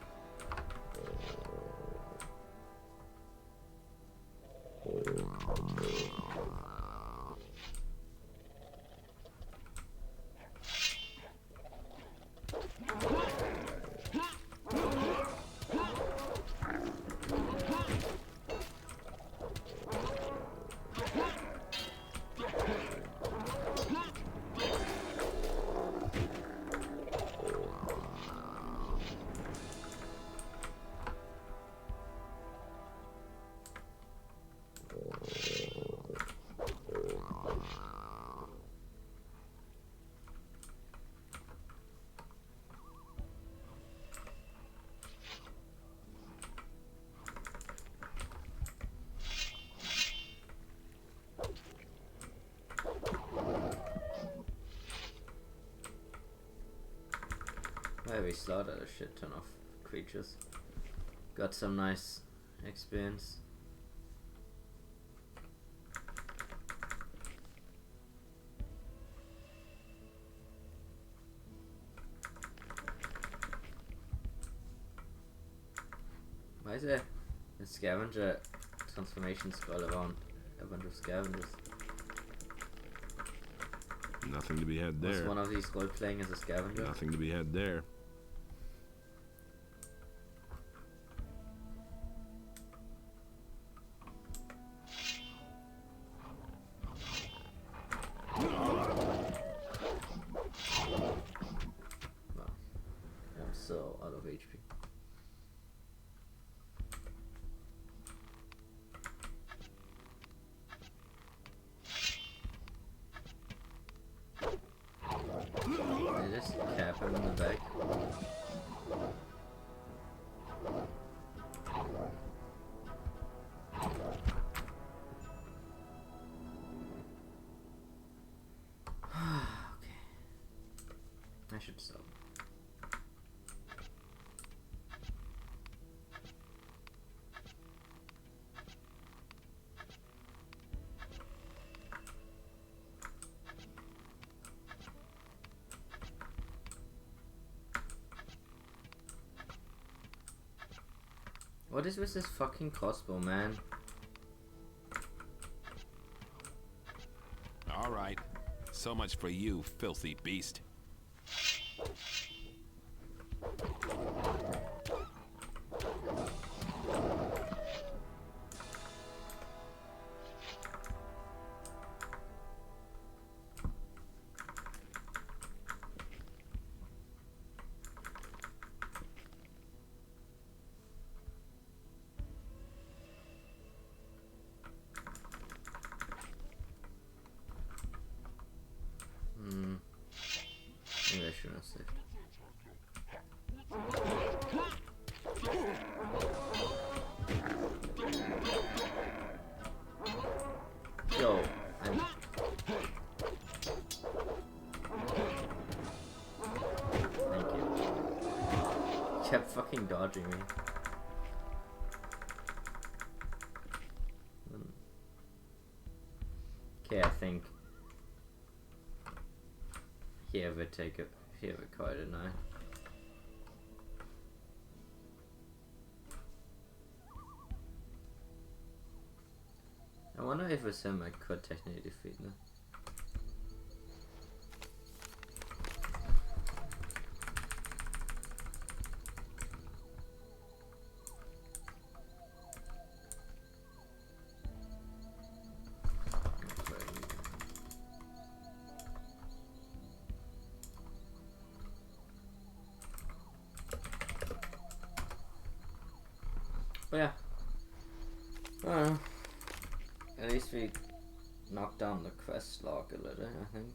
Yeah, we slaughtered a shit ton of creatures. Got some nice experience. Why is there a scavenger transformation scroll around a bunch of scavengers? Nothing to be had there. Was one of these role playing as a scavenger? Nothing to be had there. I'm so out of HP. They just cap him in the back. Okay. I should stop. What is with this fucking crossbow, man? Alright. So much for you, filthy beast. Maybe I shouldn't have saved. Yo, I'm... Thank you. Kept fucking dodging me. Okay, I think here we take it. Here we quite a night. I wonder if with him I could technically defeat him. But yeah. At least we knocked down the quest log a little, I think.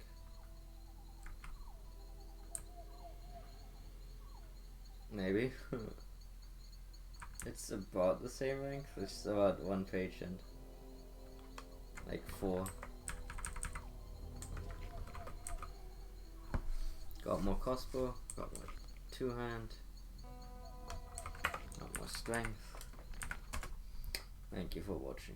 Maybe. It's about the same length, it's about 1 page and like 4. Got more crossbow, got more two-hand, got more strength. Thank you for watching.